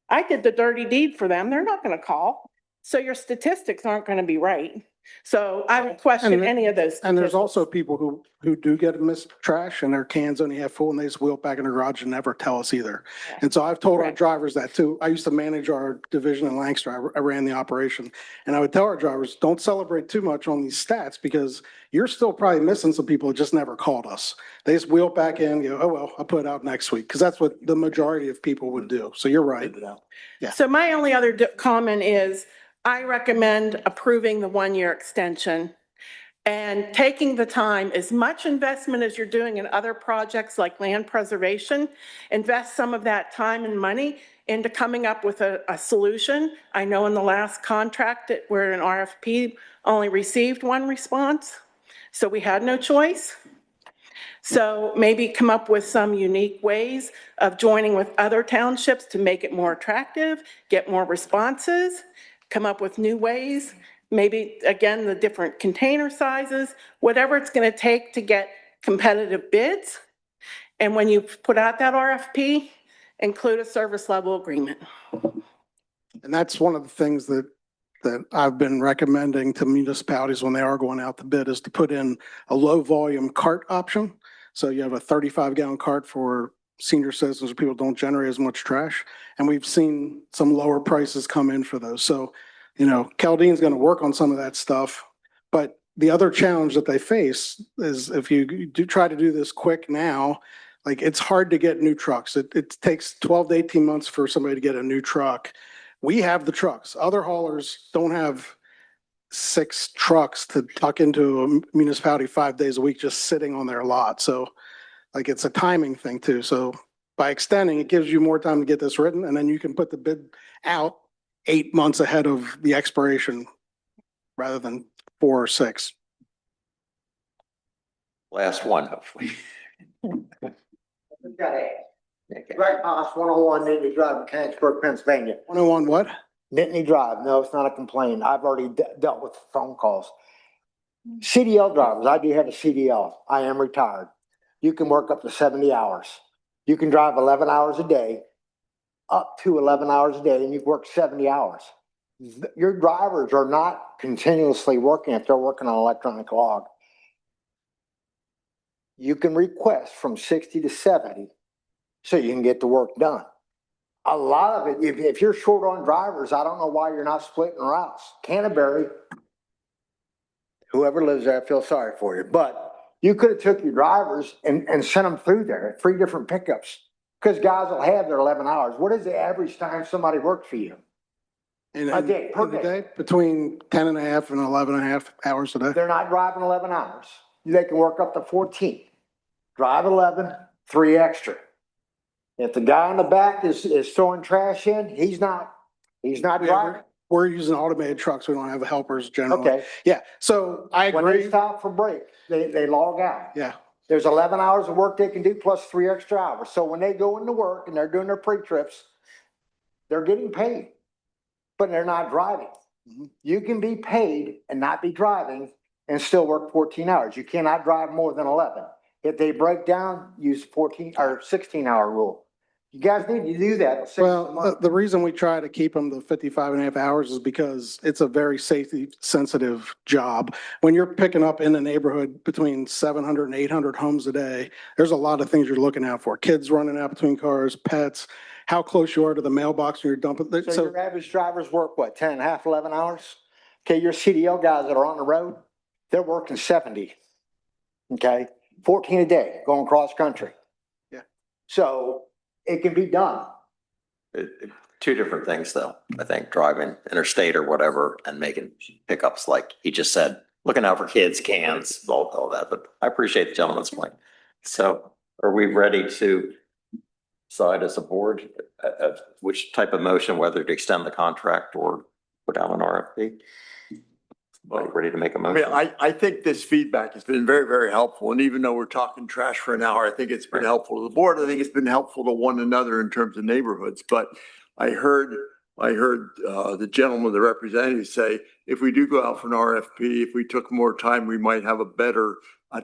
I did the dirty deed for them. They're not going to call. So your statistics aren't going to be right. So I would question any of those. And there's also people who do get missed trash and their cans only half full and they just wheel it back in the garage and never tell us either. And so I've told our drivers that too. I used to manage our division in Lancaster. I ran the operation and I would tell our drivers, don't celebrate too much on these stats because you're still probably missing some people that just never called us. They just wheel it back in, go, oh, well, I'll put it out next week. Cause that's what the majority of people would do. So you're right. Yeah. So my only other comment is I recommend approving the 1-year extension. And taking the time, as much investment as you're doing in other projects like land preservation, invest some of that time and money into coming up with a solution. I know in the last contract that where an RFP only received one response, so we had no choice. So maybe come up with some unique ways of joining with other townships to make it more attractive, get more responses, come up with new ways, maybe again, the different container sizes, whatever it's going to take to get competitive bids. And when you put out that RFP, include a service level agreement. And that's one of the things that I've been recommending to municipalities when they are going out to bid is to put in a low volume cart option. So you have a 35-gallon cart for senior citizens or people who don't generate as much trash. And we've seen some lower prices come in for those. So, you know, Caldene's going to work on some of that stuff. But the other challenge that they face is if you do try to do this quick now, like it's hard to get new trucks. It takes 12 to 18 months for somebody to get a new truck. We have the trucks. Other haulers don't have 6 trucks to tuck into a municipality 5 days a week just sitting on their lot. So like it's a timing thing too. So by extending, it gives you more time to get this written and then you can put the bid out 8 months ahead of the expiration rather than 4 or 6. Last one, hopefully. Greg Haas, 101 Nittany Drive, Mechanicsburg, Pennsylvania. 101 what? Nittany Drive. No, it's not a complaint. I've already dealt with phone calls. CDL drivers, I do have a CDL. I am retired. You can work up to 70 hours. You can drive 11 hours a day, up to 11 hours a day, and you work 70 hours. Your drivers are not continuously working if they're working on electronic log. You can request from 60 to 70 so you can get the work done. A lot of it, if you're short on drivers, I don't know why you're not splitting routes. Canterbury, whoever lives there, I feel sorry for you, but you could have took your drivers and sent them through there at 3 different pickups because guys will have their 11 hours. What is the average time somebody works for you? A day, per day? Between 10 and a half and 11 and a half hours a day. They're not driving 11 hours. They can work up to 14. Drive 11, 3 extra. If the guy in the back is throwing trash in, he's not driving. We're using automated trucks. We don't have helpers generally. Okay. Yeah. So I agree. When they stop for break, they log out. Yeah. There's 11 hours of work they can do plus 3 extra hours. So when they go into work and they're doing their pre-trips, they're getting paid, but they're not driving. Mm-hmm. You can be paid and not be driving and still work 14 hours. You cannot drive more than 11. If they break down, use 14 or 16-hour rule. You guys need to do that. Well, the reason we try to keep them to 55 and a half hours is because it's a very safety sensitive job. When you're picking up in the neighborhood between 700 and 800 homes a day, there's a lot of things you're looking out for. Kids running out between cars, pets, how close you are to the mailbox when you're dumping. So your average drivers work what, 10 and a half, 11 hours? Okay, your CDL guys that are on the road, they're working 70. Okay, 14 a day going cross country. Yeah. So it can be done. 2 different things though. I think driving interstate or whatever and making pickups like he just said, looking out for kids, cans, all that. But I appreciate the gentleman's point. So are we ready to decide as a board which type of motion, whether to extend the contract or put out an RFP? Ready to make a motion? I think this feedback has been very, very helpful. And even though we're talking trash for an hour, I think it's been helpful to the board. I think it's been helpful to one another in terms of neighborhoods. But I heard the gentleman, the representative say, if we do go out for an RFP, if we took more time, we might have a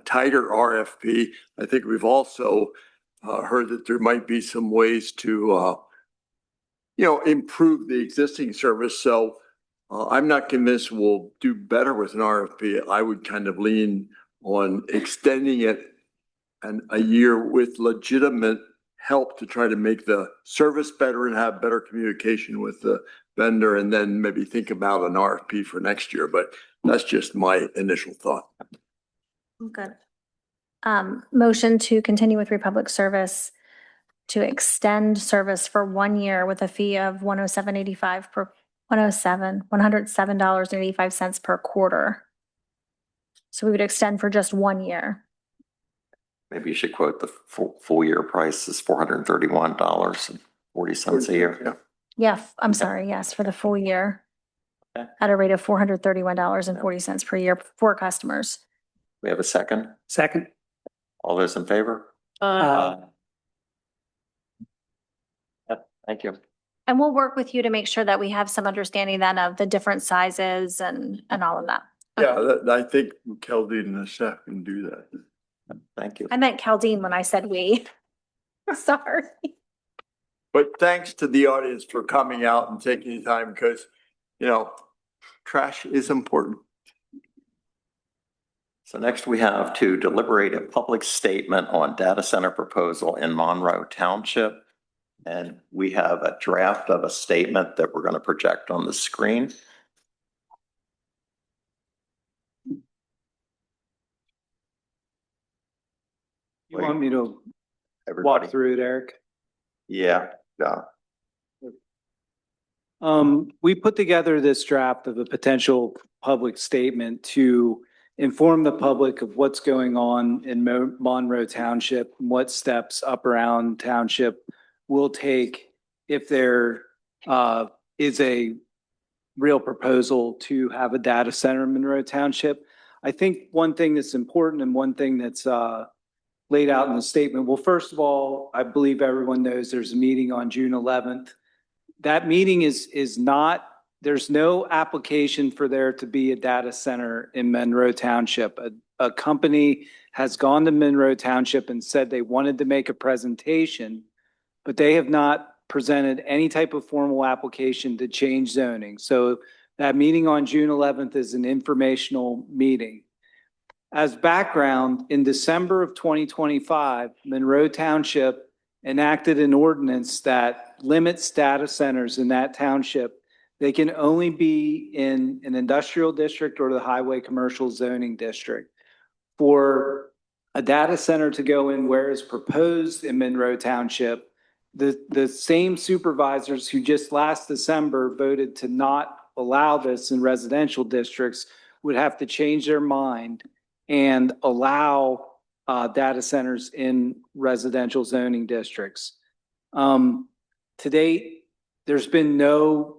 tighter RFP. I think we've also heard that there might be some ways to, improve the existing service. So I'm not convinced we'll do better with an RFP. I would kind of lean on extending it a year with legitimate help to try to make the service better and have better communication with the vendor, and then maybe think about an RFP for next year. But that's just my initial thought. Good. Motion to continue with Republic Service to extend service for 1 year with a fee of $107.85 per $107.85 per quarter. So we would extend for just 1 year. Maybe you should quote the full year price is $431.40 a year. Yeah, I'm sorry, yes, for the full year. Okay. At a rate of $431.40 per year for customers. We have a second? Second. All those in favor? Uh, Yep, thank you. And we'll work with you to make sure that we have some understanding then of the different sizes and all of that. Yeah, I think Keldine and the staff can do that. Thank you. I meant Caldine when I said we. Sorry. But thanks to the audience for coming out and taking the time because, you know, trash is important. So next we have to deliberate a public statement on data center proposal in Monroe Township. And we have a draft of a statement that we're going to project on the screen. You want me to Everybody. walk through it, Eric? Yeah, yeah. We put together this draft of a potential public statement to inform the public of what's going on in Monroe Township and what steps Up Around Township will take if there is a real proposal to have a data center in Monroe Township. I think one thing that's important and one thing that's laid out in the statement, well, first of all, I believe everyone knows there's a meeting on June 11th. That meeting is not, there's no application for there to be a data center in Monroe Township. A company has gone to Monroe Township and said they wanted to make a presentation, but they have not presented any type of formal application to change zoning. So that meeting on June 11th is an informational meeting. As background, in December of 2025, Monroe Township enacted an ordinance that limits data centers in that township. They can only be in an industrial district or the highway commercial zoning district. For a data center to go in where is proposed in Monroe Township, the same supervisors who just last December voted to not allow this in residential districts would have to change their mind and allow data centers in residential zoning districts. To date, there's been no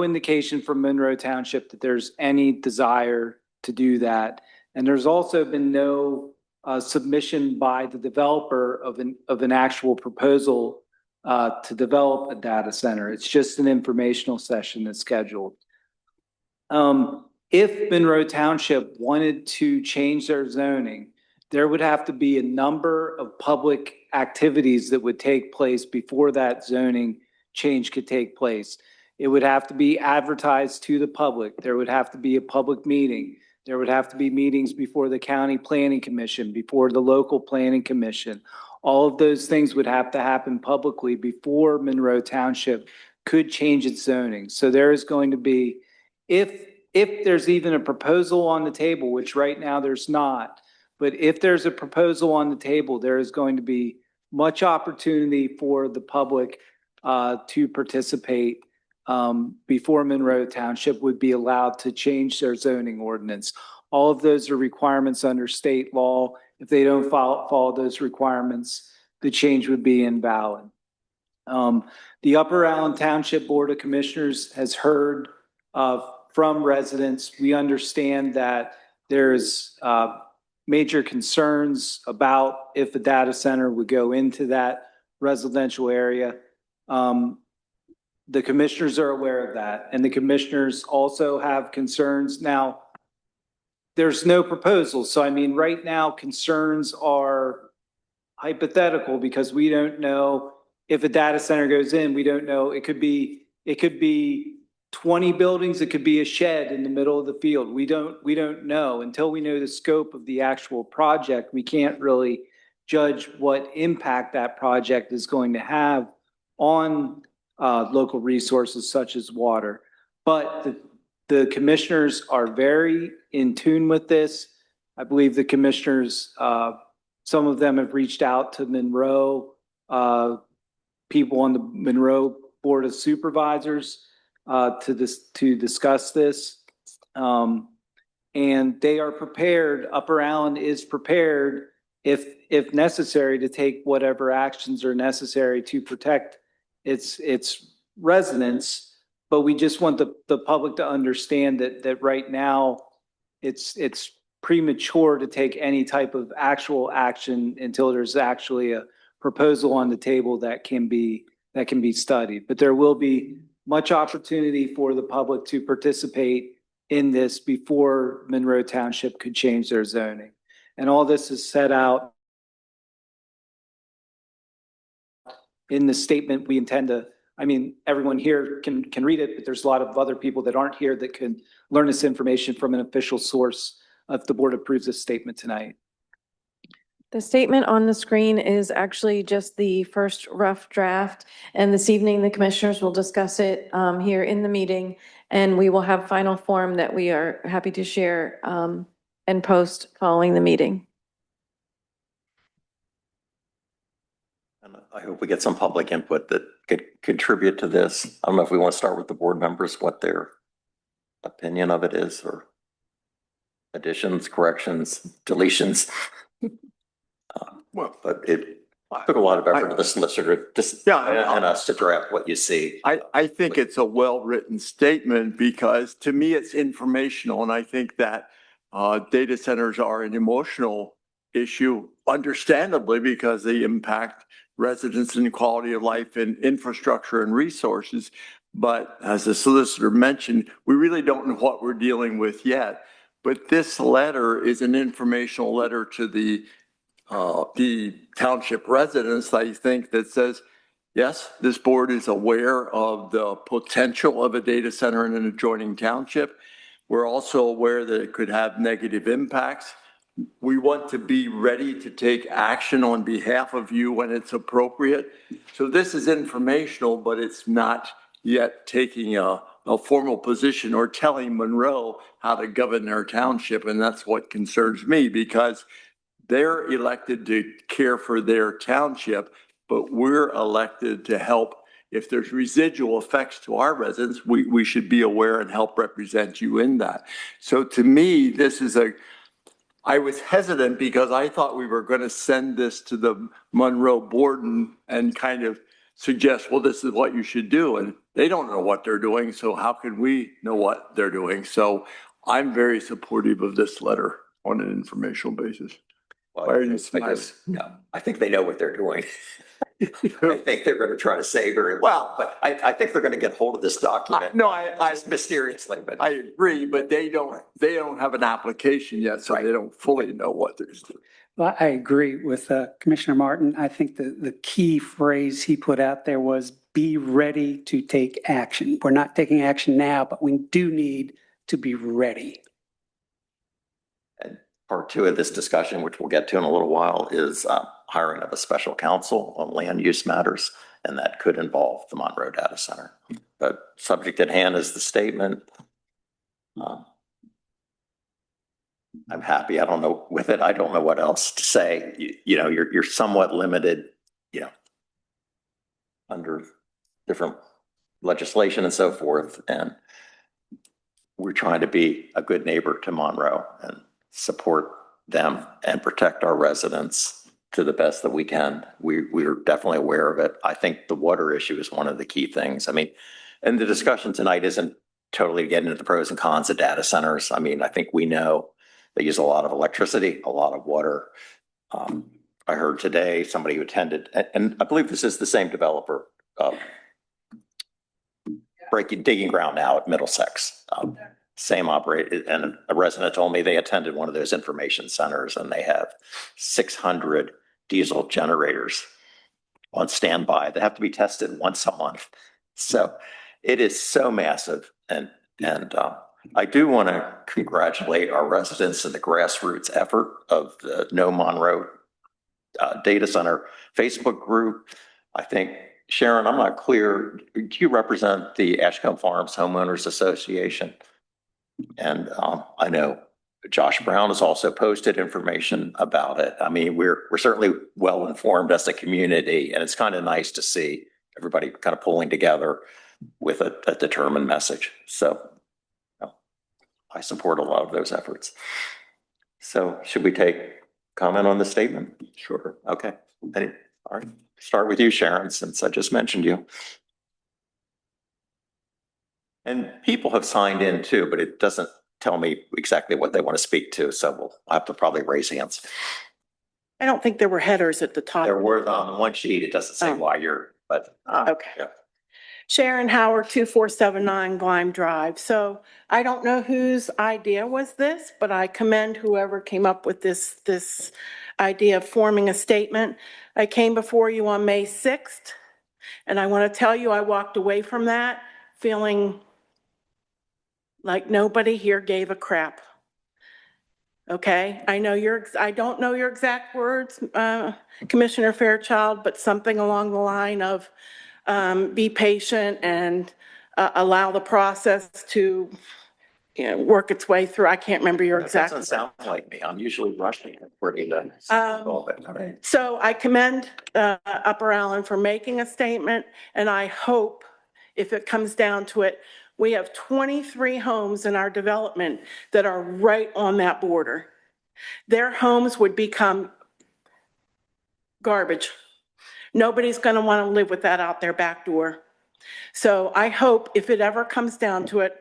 indication from Monroe Township that there's any desire to do that. And there's also been no submission by the developer of an actual proposal to develop a data center. It's just an informational session that's scheduled. If Monroe Township wanted to change their zoning, there would have to be a number of public activities that would take place before that zoning change could take place. It would have to be advertised to the public. There would have to be a public meeting. There would have to be meetings before the county planning commission, before the local planning commission. All of those things would have to happen publicly before Monroe Township could change its zoning. So there is going to be, if there's even a proposal on the table, which right now there's not, but if there's a proposal on the table, there is going to be much opportunity for the public to participate before Monroe Township would be allowed to change their zoning ordinance. All of those are requirements under state law. If they don't follow those requirements, the change would be invalid. The Upper Allen Township Board of Commissioners has heard from residents. We understand that there's major concerns about if a data center would go into that residential area. The commissioners are aware of that, and the commissioners also have concerns. Now, there's no proposal. So, I mean, right now, concerns are hypothetical because we don't know if a data center goes in. We don't know. It could be 20 buildings. It could be a shed in the middle of the field. We don't know until we know the scope of the actual project. We can't really judge what impact that project is going to have on local resources such as water. But the commissioners are very in tune with this. I believe the commissioners, some of them have reached out to Monroe, people on the Monroe Board of Supervisors to discuss this. And they are prepared, Upper Allen is prepared if necessary to take whatever actions are necessary to protect its residents. But we just want the public to understand that right now it's premature to take any type of actual action until there's actually a proposal on the table that can be studied. But there will be much opportunity for the public to participate in this before Monroe Township could change their zoning. And all this is set out in the statement we intend to, I mean, everyone here can read it, but there's a lot of other people that aren't here that can learn this information from an official source if the board approves this statement tonight. The statement on the screen is actually just the first rough draft. And this evening, the commissioners will discuss it here in the meeting. And we will have final form that we are happy to share and post following the meeting. And I hope we get some public input that could contribute to this. I don't know if we want to start with the board members, what their opinion of it is, or additions, corrections, deletions. But it took a lot of effort to the solicitor and us to draft what you see. I think it's a well-written statement because to me, it's informational. And I think that data centers are an emotional issue, understandably, because they impact residents and quality of life and infrastructure and resources. But as the solicitor mentioned, we really don't know what we're dealing with yet. But this letter is an informational letter to the township residents, I think, that says, yes, this board is aware of the potential of a data center in an adjoining township. We're also aware that it could have negative impacts. We want to be ready to take action on behalf of you when it's appropriate. So this is informational, but it's not yet taking a formal position or telling Monroe how to govern their township. And that's what concerns me, because they're elected to care for their township, but we're elected to help. If there's residual effects to our residents, we should be aware and help represent you in that. So to me, I was hesitant because I thought we were going to send this to the Monroe board and kind of suggest, well, this is what you should do. And they don't know what they're doing. So how can we know what they're doing? So I'm very supportive of this letter on an informational basis. Well, Why are you smiling? No, I think they know what they're doing. I think they're going to try to say very well, but I think they're going to get hold of this document. Mysteriously, but I agree, but they don't have an application yet, so they don't fully know what they're doing. Well, I agree with Commissioner Martin. I think the key phrase he put out there was be ready to take action. We're not taking action now, but we do need to be ready. And part two of this discussion, which we'll get to in a little while, is hiring of a special counsel on land use matters, and that could involve the Monroe Data Center. But subject at hand is the statement. I'm happy. I don't know with it. I don't know what else to say. You're somewhat limited, under different legislation and so forth. And we're trying to be a good neighbor to Monroe and support them and protect our residents to the best that we can. We're definitely aware of it. I think the water issue is one of the key things. I mean, and the discussion tonight isn't totally getting into the pros and cons of data centers. I mean, I think we know they use a lot of electricity, a lot of water. I heard today somebody who attended, and I believe this is the same developer, digging ground now at Middlesex. Same operator, and a resident told me they attended one of those information centers and they have 600 diesel generators on standby that have to be tested once a month. So it is so massive. And I do want to congratulate our residents in the grassroots effort of the No Monroe Data Center Facebook group. I think, Sharon, I'm not clear, do you represent the Ashcombe Farms Homeowners Association? And I know Josh Brown has also posted information about it. I mean, we're certainly well informed as a community, and it's kind of nice to see everybody kind of pulling together with a determined message. So I support a lot of those efforts. So should we take comment on the statement? Sure. Okay. All right. Start with you, Sharon, since I just mentioned you. And people have signed in too, but it doesn't tell me exactly what they want to speak to. So I'll have to probably raise hands. I don't think there were headers at the top. There were on one sheet. It doesn't say why you're, but. Okay. Yeah. Sharon Howard, 2479 Glime Drive. So I don't know whose idea was this, but I commend whoever came up with this idea of forming a statement. I came before you on May 6th, and I want to tell you I walked away from that feeling like nobody here gave a crap. Okay, I don't know your exact words, Commissioner Fairchild, but something along the line of be patient and allow the process to, work its way through. I can't remember your That exact. doesn't sound like me. I'm usually rushing it. Ready to. So I commend Upper Allen for making a statement, and I hope if it comes down to it, we have 23 homes in our development that are right on that border. Their homes would become garbage. Nobody's going to want to live with that out their back door. So I hope if it ever comes down to it,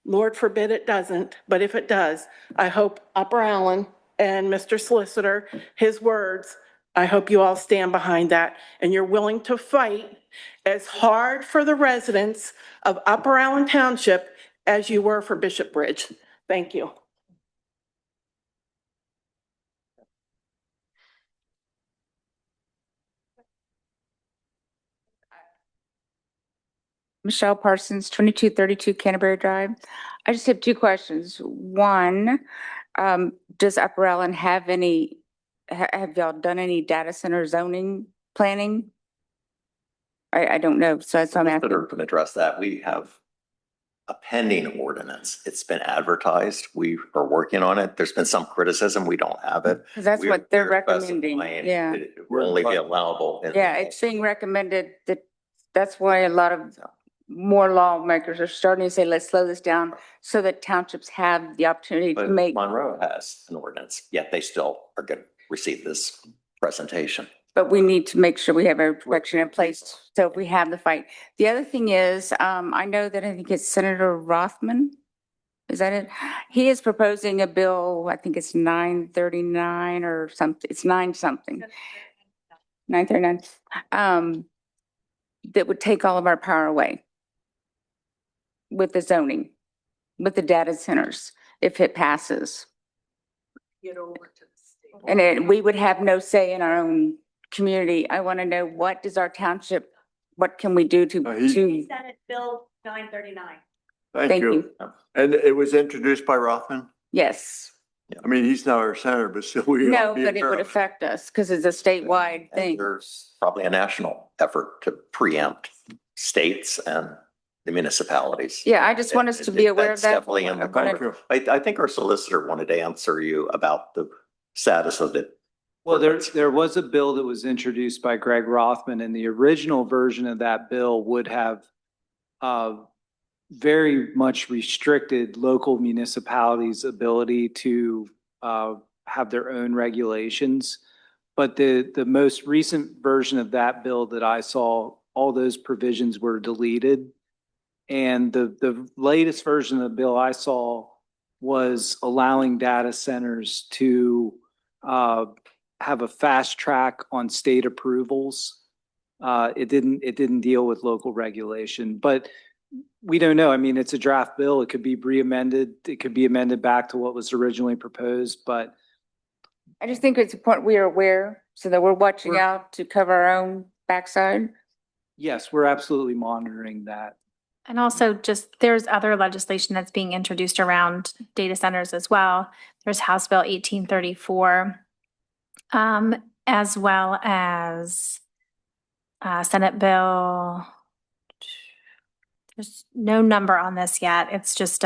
Lord forbid it doesn't, but if it does, I hope Upper Allen and Mr. Solicitor, his words, I hope you all stand behind that and you're willing to fight as hard for the residents of Upper Allen Township as you were for Bishop Bridge. Thank you. Michelle Parsons, 2232 Canterbury Drive. I just have two questions. One, does Upper Allen have have y'all done any data center zoning planning? I don't know, so that's why I'm asking. Solicitor can address that. We have a pending ordinance. It's been advertised. We are working on it. There's been some criticism. We don't have it. 'Cause that's We're- what they're we're recommending, specifying yeah. It will only be allowable. Yeah, it's being recommended that's why a lot of more lawmakers are starting to say, let's slow this down so that townships have the opportunity to But make. Monroe has an ordinance, yet they still are going to receive this presentation. But we need to make sure we have our protection in place, so if we have the fight. The other thing is, I know that I think it's Senator Rothman. Is that it? He is proposing a bill, I think it's 939 or something, it's 9 something. 939. That would take all of our power away with the zoning, with the data centers, if it passes. Get over to the state. And we would have no say in our own community. I want to know, what does our township, what can we do to? Senate Bill 939. Thank Thank you. you. And it was introduced by Rothman? Yes. I mean, he's not our senator, but still we. No, but it would affect us because it's a statewide thing. There's probably a national effort to preempt states and the municipalities. Yeah, I just want us to be aware of That's that. definitely in the corner. I think our solicitor wanted to answer you about the status of it. Well, there was a bill that was introduced by Greg Rothman, and the original version of that bill would have very much restricted local municipalities' ability to have their own regulations. But the most recent version of that bill that I saw, all those provisions were deleted. And the latest version of the bill I saw was allowing data centers to have a fast track on state approvals. It didn't deal with local regulation, but we don't know. I mean, it's a draft bill. It could be re-amended. It could be amended back to what was originally proposed, but I just think it's important we are aware so that we're watching out to cover our own backside. yes, we're absolutely monitoring that. And also just, there's other legislation that's being introduced around data centers as well. There's House Bill 1834, as well as Senate Bill. There's no number on this yet. It's just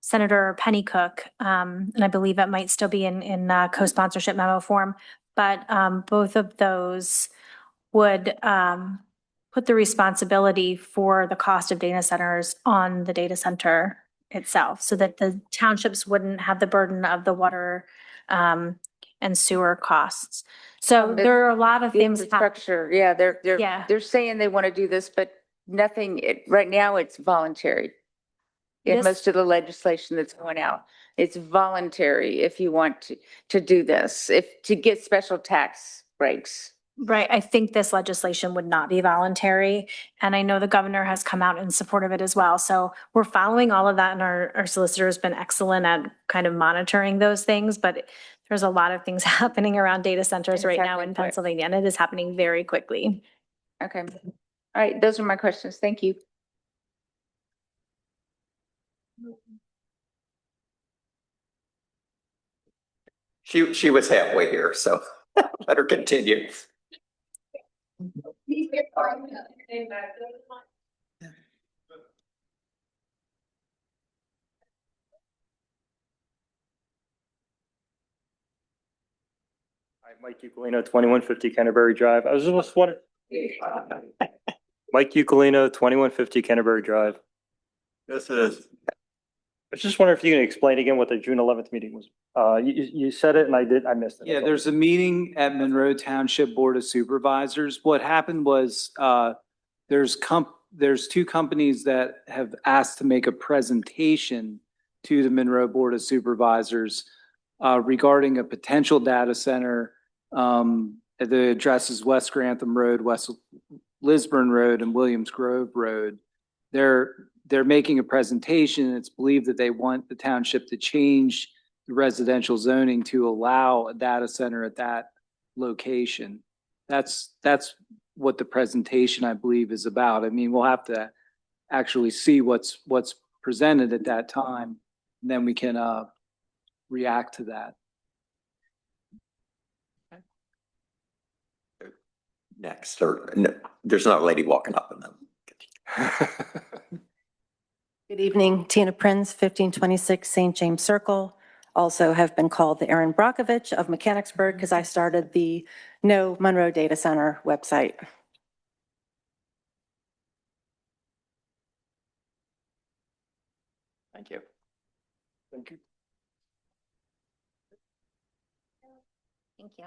Senator Pennycook, and I believe it might still be in co-sponsorship memo form. But both of those would put the responsibility for the cost of data centers on the data center itself so that the townships wouldn't have the burden of the water and sewer costs. So there are a lot of The things. infrastructure, Yeah. they're saying they want to do this, but nothing, right now it's voluntary. In This- most of the legislation that's going out, it's voluntary if you want to do this, to get special tax breaks. Right. I think this legislation would not be voluntary. And I know the governor has come out in support of it as well. So we're following all of that, and our solicitor has been excellent at kind of monitoring those things. But there's a lot of things happening around data centers right now in Pennsylvania, and it is happening very quickly. Okay. All right, those are my questions. Thank you. She was halfway here, so let her continue. Hi, Mike Ucolino, 2150 Canterbury Drive. I was just wondering. Mike Ucolino, 2150 Canterbury Drive. Yes, it is. I was just wondering if you can explain again what the June 11th meeting was. You said it and I missed it. Yeah, there's a meeting at Monroe Township Board of Supervisors. What happened was, there's two companies that have asked to make a presentation to the Monroe Board of Supervisors regarding a potential data center. The address is West Grantham Road, West Lisburn Road, and Williams Grove Road. They're making a presentation. It's believed that they want the township to change the residential zoning to allow a data center at that location. That's what the presentation, I believe, is about. I mean, we'll have to actually see what's presented at that time, and then we can react to that. Next, or no, there's not a lady walking up in them. Good evening, Tina Prinz, 1526 St. James Circle. Also have been called the Erin Brockovich of Mechanicsburg because I started the No Monroe Data Center website. Thank you. Thank you. Thank you.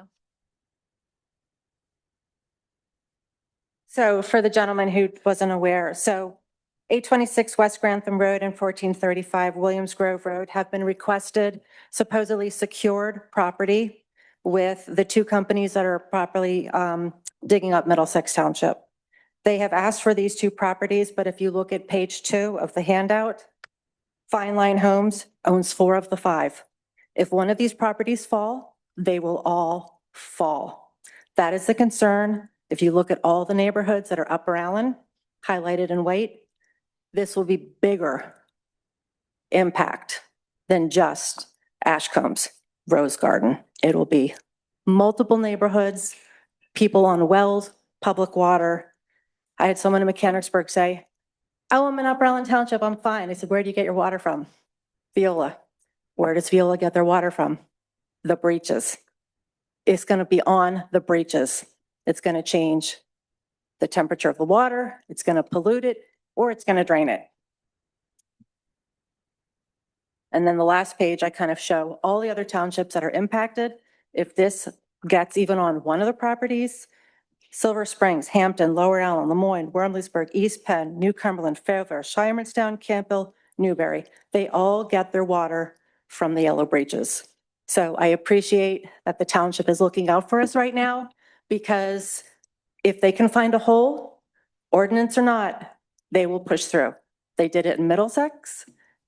So for the gentleman who wasn't aware, so 826 West Grantham Road and 1435 Williams Grove Road have been requested, supposedly secured property with the two companies that are properly digging up Middlesex Township. They have asked for these two properties, but if you look at page 2 of the handout, Fine Line Homes owns 4 of the 5. If one of these properties fall, they will all fall. That is the concern. If you look at all the neighborhoods that are Upper Allen, highlighted in white, this will be bigger impact than just Ashcombs, Rose Garden. It will be multiple neighborhoods, people on wells, public water. I had someone in Mechanicsburg say, "Oh, I'm in Upper Allen Township, I'm fine." I said, "Where do you get your water from?" Viola. Where does Viola get their water from? The breaches. It's going to be on the breaches. It's going to change the temperature of the water, it's going to pollute it, or it's going to drain it. And then the last page, I kind of show all the other townships that are impacted. If this gets even on one of the properties, Silver Springs, Hampton, Lower Allen, Lemoyne, Wormleysburg, East Penn, New Cumberland, Fairfair, Shiremanstown, Campbell, Newberry, they all get their water from the yellow breaches. So I appreciate that the township is looking out for us right now, because if they can find a hole, ordinance or not, they will push through. They did it in Middlesex,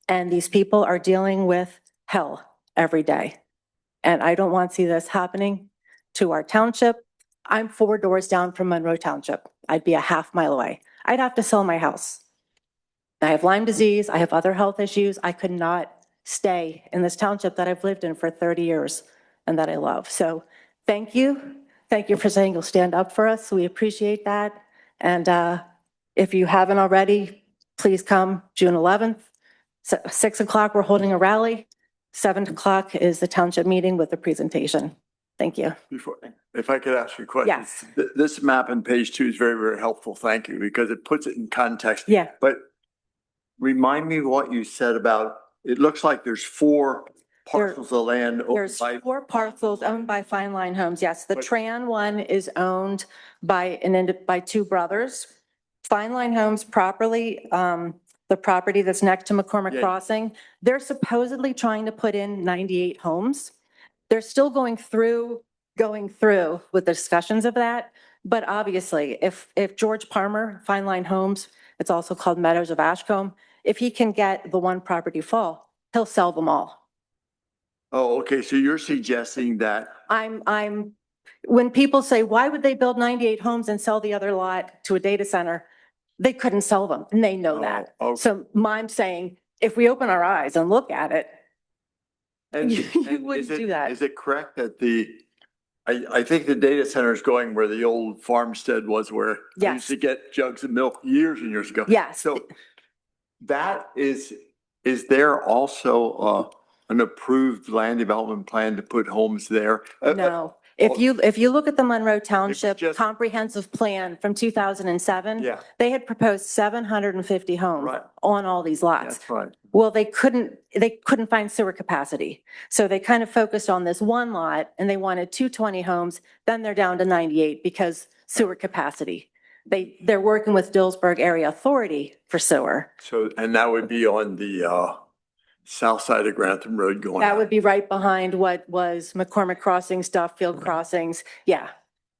and these people are dealing with hell every day. And I don't want to see this happening to our township. I'm 4 doors down from Monroe Township. I'd be a half mile away. I'd have to sell my house. I have Lyme disease. I have other health issues. I could not stay in this township that I've lived in for 30 years and that I love. So thank you. Thank you for saying you'll stand up for us. We appreciate that. And if you haven't already, please come June 11th. 6 o'clock, we're holding a rally. 7 o'clock is the township meeting with the presentation. Thank you. If I could ask you a question. Yes. This map on page 2 is very, very helpful. Thank you, because it puts it in context. Yeah. But remind me what you said about, it looks like there's 4 parcels of land. owned There's by- 4 parcels owned by Fine Line Homes. Yes, the But- Tran one is owned by by 2 brothers. Fine Line Homes properly, the property that's next to McCormick Yeah. Crossing, they're supposedly trying to put in 98 homes. They're still going through with the discussions of that. But obviously, if George Palmer, Fine Line Homes, it's also called Meadows of Ashcombe, if he can get the one property full, he'll sell them all. Oh, okay, so you're suggesting that, When people say, why would they build 98 homes and sell the other lot to a data center? They couldn't sell them, and they know that. Oh, okay. So I'm saying, if we open our eyes and look at it, and You and wouldn't is it- do that. Is it correct that I think the data center is going where the old farmstead was, where I used Yes. to get jugs of milk years and years ago? Yes. So that is there also an approved land development plan to put homes there? no. If you look at the Monroe Township just- Comprehensive Plan from 2007, Yeah, they had proposed 750 homes Right. on all these lots. that's right. Well, they couldn't find sewer capacity. So they kind of focused on this one lot and they wanted 220 homes. Then they're down to 98 because sewer capacity. They're working with Dillsburg Area Authority for sewer. So, and that would be on the south side of Grantham Road going That out. would be right behind what was McCormick Crossings, Duffield Crossings. Yeah.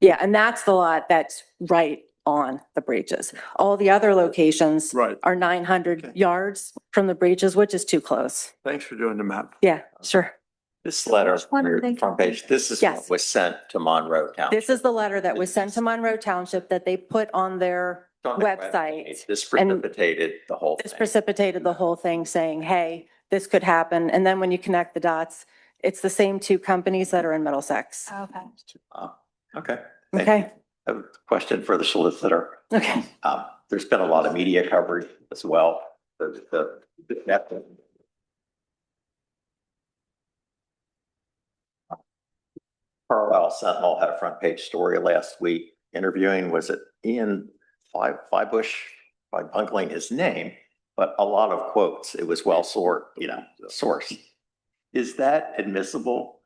Yeah. And that's the lot that's right on the breaches. All the other locations Right. are 900 yards from the breaches, which is too close. Thanks for doing the map. Yeah, sure. This letter, one your they- front page, this is Yes. what was sent to Monroe County. This is the letter that was sent to Monroe Township that they put on their On the website. This precipitated the whole This thing. precipitated the whole thing saying, hey, this could happen. And then when you connect the dots, it's the same 2 companies that are in Middlesex. Okay. Okay. Thank Okay, you. I have a question for the solicitor. okay. There's been a lot of media coverage as well. The Carlisle Sentinel had a front page story last week interviewing, was it Ian Flybush, by bungling his name, but a lot of quotes. It was well sourced. Is that admissible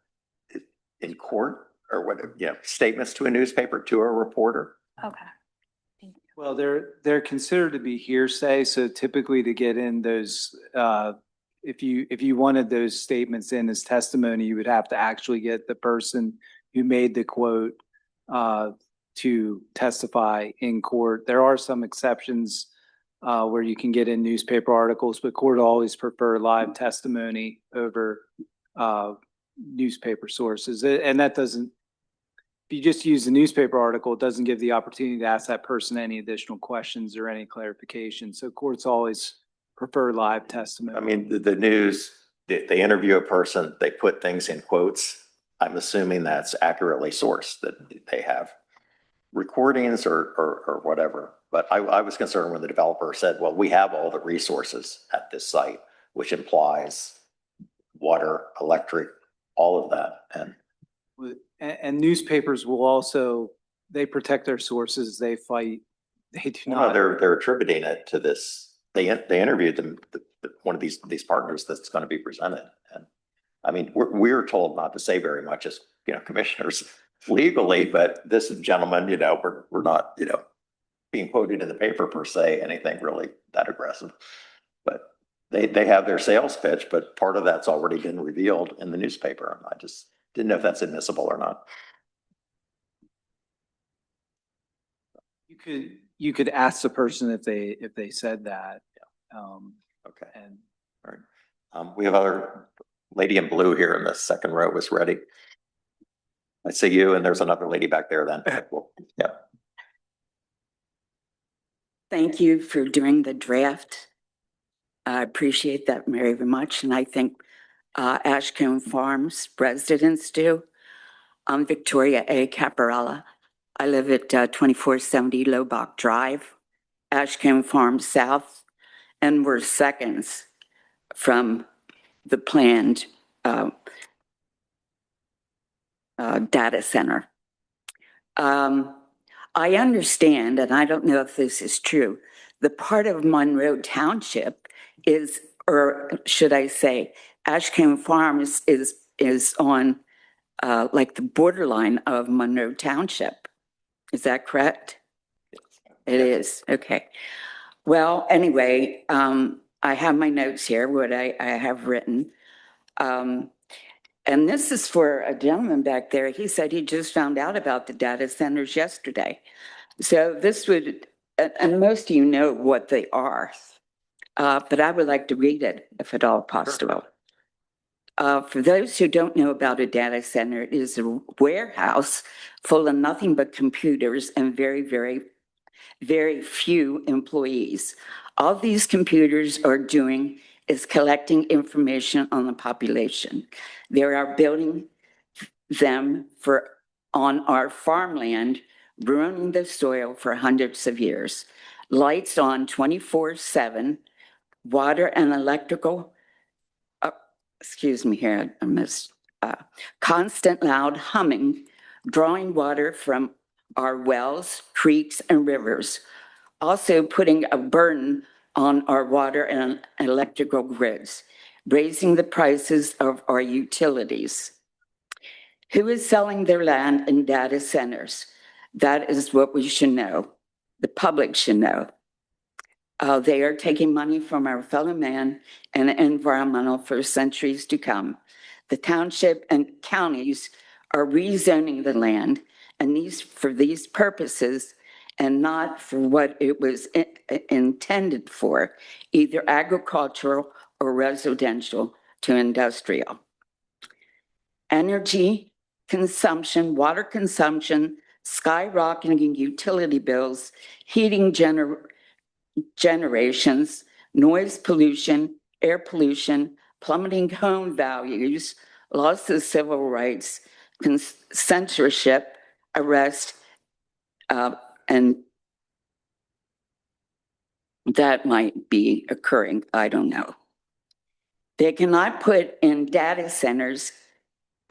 in court or what, statements to a newspaper, to a reporter? Okay. Well, they're considered to be hearsay, so typically to get in those, if you wanted those statements in as testimony, you would have to actually get the person who made the quote to testify in court. There are some exceptions where you can get in newspaper articles, but court always prefer live testimony over newspaper sources. And that doesn't, if you just use the newspaper article, it doesn't give the opportunity to ask that person any additional questions or any clarification. So courts always prefer live testimony. I mean, the news, they interview a person, they put things in quotes. I'm assuming that's accurately sourced, that they have recordings or whatever. But I was concerned when the developer said, well, we have all the resources at this site, which implies water, electric, all of that. And newspapers will also, they protect their sources, they fight, they do not. They're attributing it to this. They interviewed them, one of these partners that's going to be presented. And I mean, we're told not to say very much as, commissioners legally, but this gentleman, we're not, being quoted in the paper per se, anything really that aggressive. But they have their sales pitch, but part of that's already been revealed in the newspaper. And I just didn't know if that's admissible or not. You could ask the person if they said that. Okay. And All right. We have other lady in blue here in the second row was ready. I see you, and there's another lady back there then. Yeah. Thank you for doing the draft. I appreciate that very much, and I think Ashcombe Farms residents do. I'm Victoria A. Caparella. I live at 2470 Lobach Drive, Ashcombe Farms South, and we're seconds from the planned data center. I understand, and I don't know if this is true, the part of Monroe Township is, or should I say, Ashcan Farms is on like the borderline of Monroe Township. Is that correct? It is, okay. Well, anyway, I have my notes here, what I have written. And this is for a gentleman back there. He said he just found out about the data centers yesterday. So this would, and most of you know what they are, but I would like to read it if at all possible. For those who don't know about a data center, it is a warehouse full of nothing but computers and very, very, very few employees. All these computers are doing is collecting information on the population. They are building them on our farmland, ruining the soil for hundreds of years. Lights on 24/7, water and electrical, excuse me here, I missed, constant loud humming, drawing water from our wells, creeks, and rivers. Also putting a burden on our water and electrical grids, raising the prices of our utilities. Who is selling their land in data centers? That is what we should know. The public should know. They are taking money from our fellow man and environmental for centuries to come. The township and counties are rezoning the land and for these purposes and not for what it was intended for, either agricultural or residential to industrial. Energy consumption, water consumption, skyrocketing utility bills, heating generations, noise pollution, air pollution, plummeting home values, loss of civil rights, censorship, arrest, and that might be occurring, I don't know. They cannot put in data centers,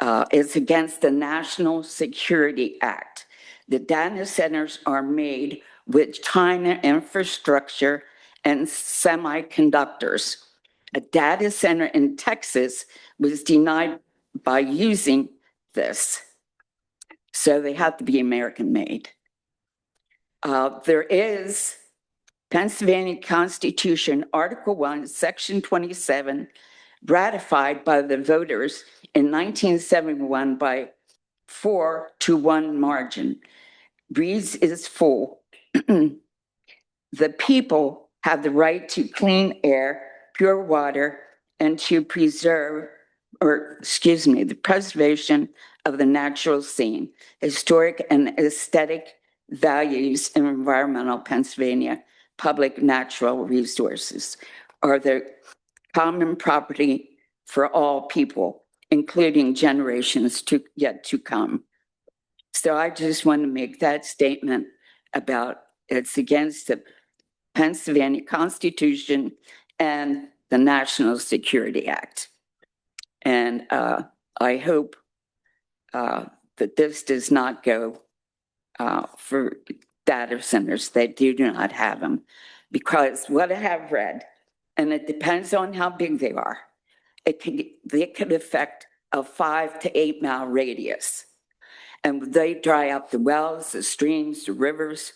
it's against the National Security Act. The data centers are made with China infrastructure and semiconductors. A data center in Texas was denied by using this. So they have to be American made. There is Pennsylvania Constitution, Article 1, Section 27, ratified by the voters in 1971 by 4-1 margin. Reads is full. The people have the right to clean air, pure water, and to preserve, the preservation of the natural scene, historic and aesthetic values in environmental Pennsylvania public natural resources are the common property for all people, including generations yet to come. So I just want to make that statement about it's against the Pennsylvania Constitution and the National Security Act. And I hope that this does not go for data centers that do not have them, because what I have read, and it depends on how big they are, they could affect a 5 to 8 mile radius. And they dry up the wells, the streams, the rivers.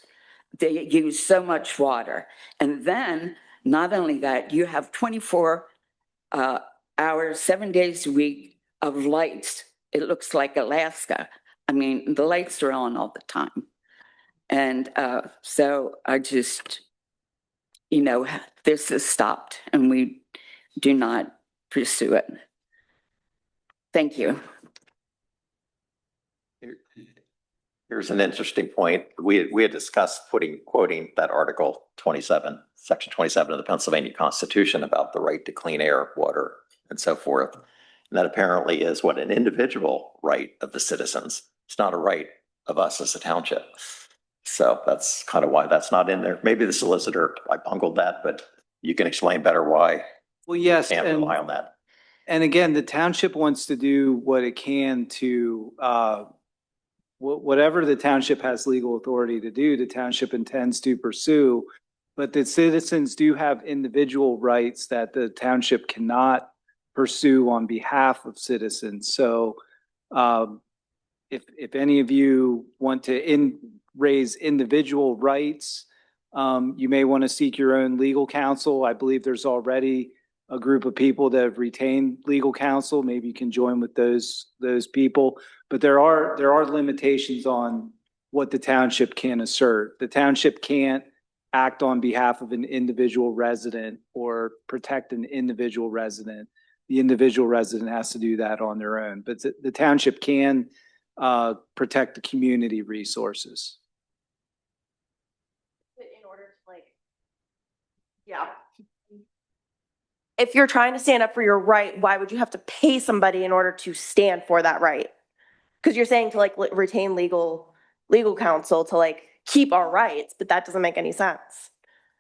They use so much water. And then not only that, you have 24 hours, 7 days a week of lights. It looks like Alaska. I mean, the lights are on all the time. And so I just, this is stopped and we do not pursue it. Thank you. Here's an interesting point. We had discussed quoting that Article 27, Section 27 of the Pennsylvania Constitution about the right to clean air, water, and so forth. And that apparently is an individual right of the citizens. It's not a right of us as a township. So that's kind of why that's not in there. Maybe the solicitor, I bungled that, but you can explain better why. Well, yes. Can't rely on that. And again, the township wants to do what it can to, whatever the township has legal authority to do, the township intends to pursue but the citizens do have individual rights that the township cannot pursue on behalf of citizens. So if any of you want to raise individual rights, you may want to seek your own legal counsel. I believe there's already a group of people that have retained legal counsel. Maybe you can join with those people. But there are limitations on what the township can assert. The township can't act on behalf of an individual resident or protect an individual resident. The individual resident has to do that on their own. But the township can protect the community resources. In order to yeah. If you're trying to stand up for your right, why would you have to pay somebody in order to stand for that right? Because you're saying to retain legal counsel to keep our rights, but that doesn't make any sense.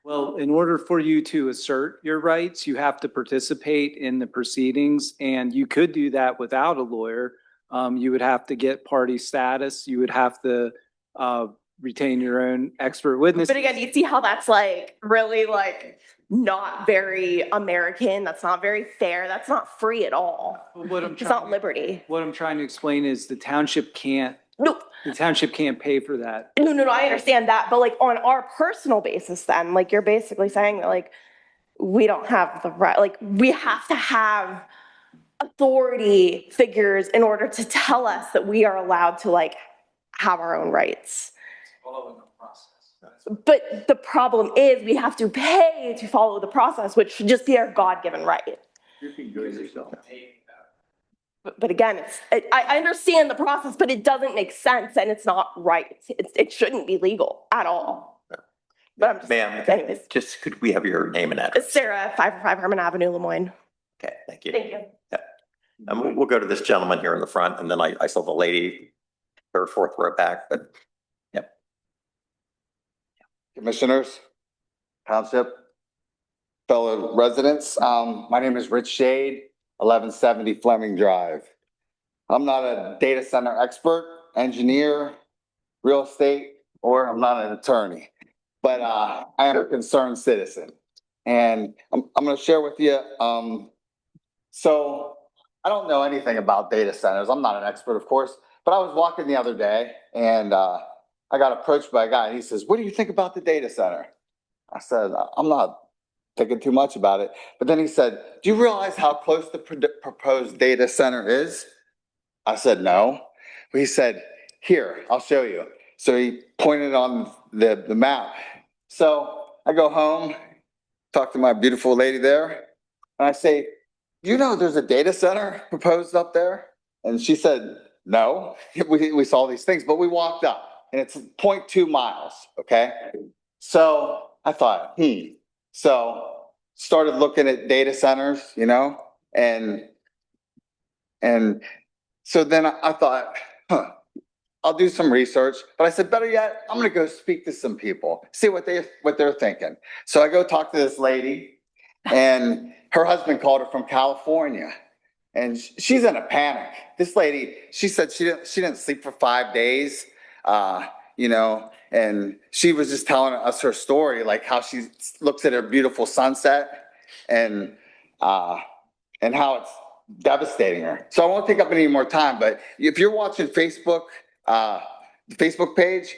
Well, in order for you to assert your rights, you have to participate in the proceedings, and you could do that without a lawyer. You would have to get party status. You would have to retain your own expert witness. But again, you see how that's really not very American. That's not very fair. That's not free at all. It's not liberty. What I'm trying to explain is the township can't. No. The township can't pay for that. No, I understand that. But on our personal basis then, you're basically saying that we don't have the right, we have to have authority figures in order to tell us that we are allowed to have our own rights. Following the process. But the problem is we have to pay to follow the process, which should just be our God-given right. You can go yourself. But again, I understand the process, but it doesn't make sense and it's not right. It shouldn't be legal at all. But I'm just, Ma'am, anyways. just could we have your name and address? It's Sarah, 545 Herman Avenue, Lemoyne. Okay, thank you. Thank you. We'll go to this gentleman here in the front, and then I saw the lady, third, fourth row back, but yep. Commissioners, Township, fellow residents, my name is Rich Shade, 1170 Fleming Drive. I'm not a data center expert, engineer, real estate, or I'm not an attorney, but I am a concerned citizen. And I'm going to share with you, so I don't know anything about data centers. I'm not an expert, of course, but I was walking the other day and I got approached by a guy and he says, "What do you think about the data center?" I said, "I'm not thinking too much about it." But then he said, "Do you realize how close the proposed data center is?" I said, "No." But he said, "Here, I'll show you." So he pointed on the map. So I go home, talk to my beautiful lady there, and I say, "You know there's a data center proposed up there?" And she said, "No." We saw these things, but we walked up and it's 0.2 miles, okay? So I thought, So started looking at data centers, and so then I thought, I'll do some research, but I said, better yet, I'm gonna go speak to some people, see what they're thinking. So I go talk to this lady, and her husband called her from California, and she's in a panic. This lady, she said she didn't sleep for 5 days, and she was just telling us her story, how she looks at her beautiful sunset and how it's devastating her. So I won't take up any more time, but if you're watching Facebook, the Facebook page,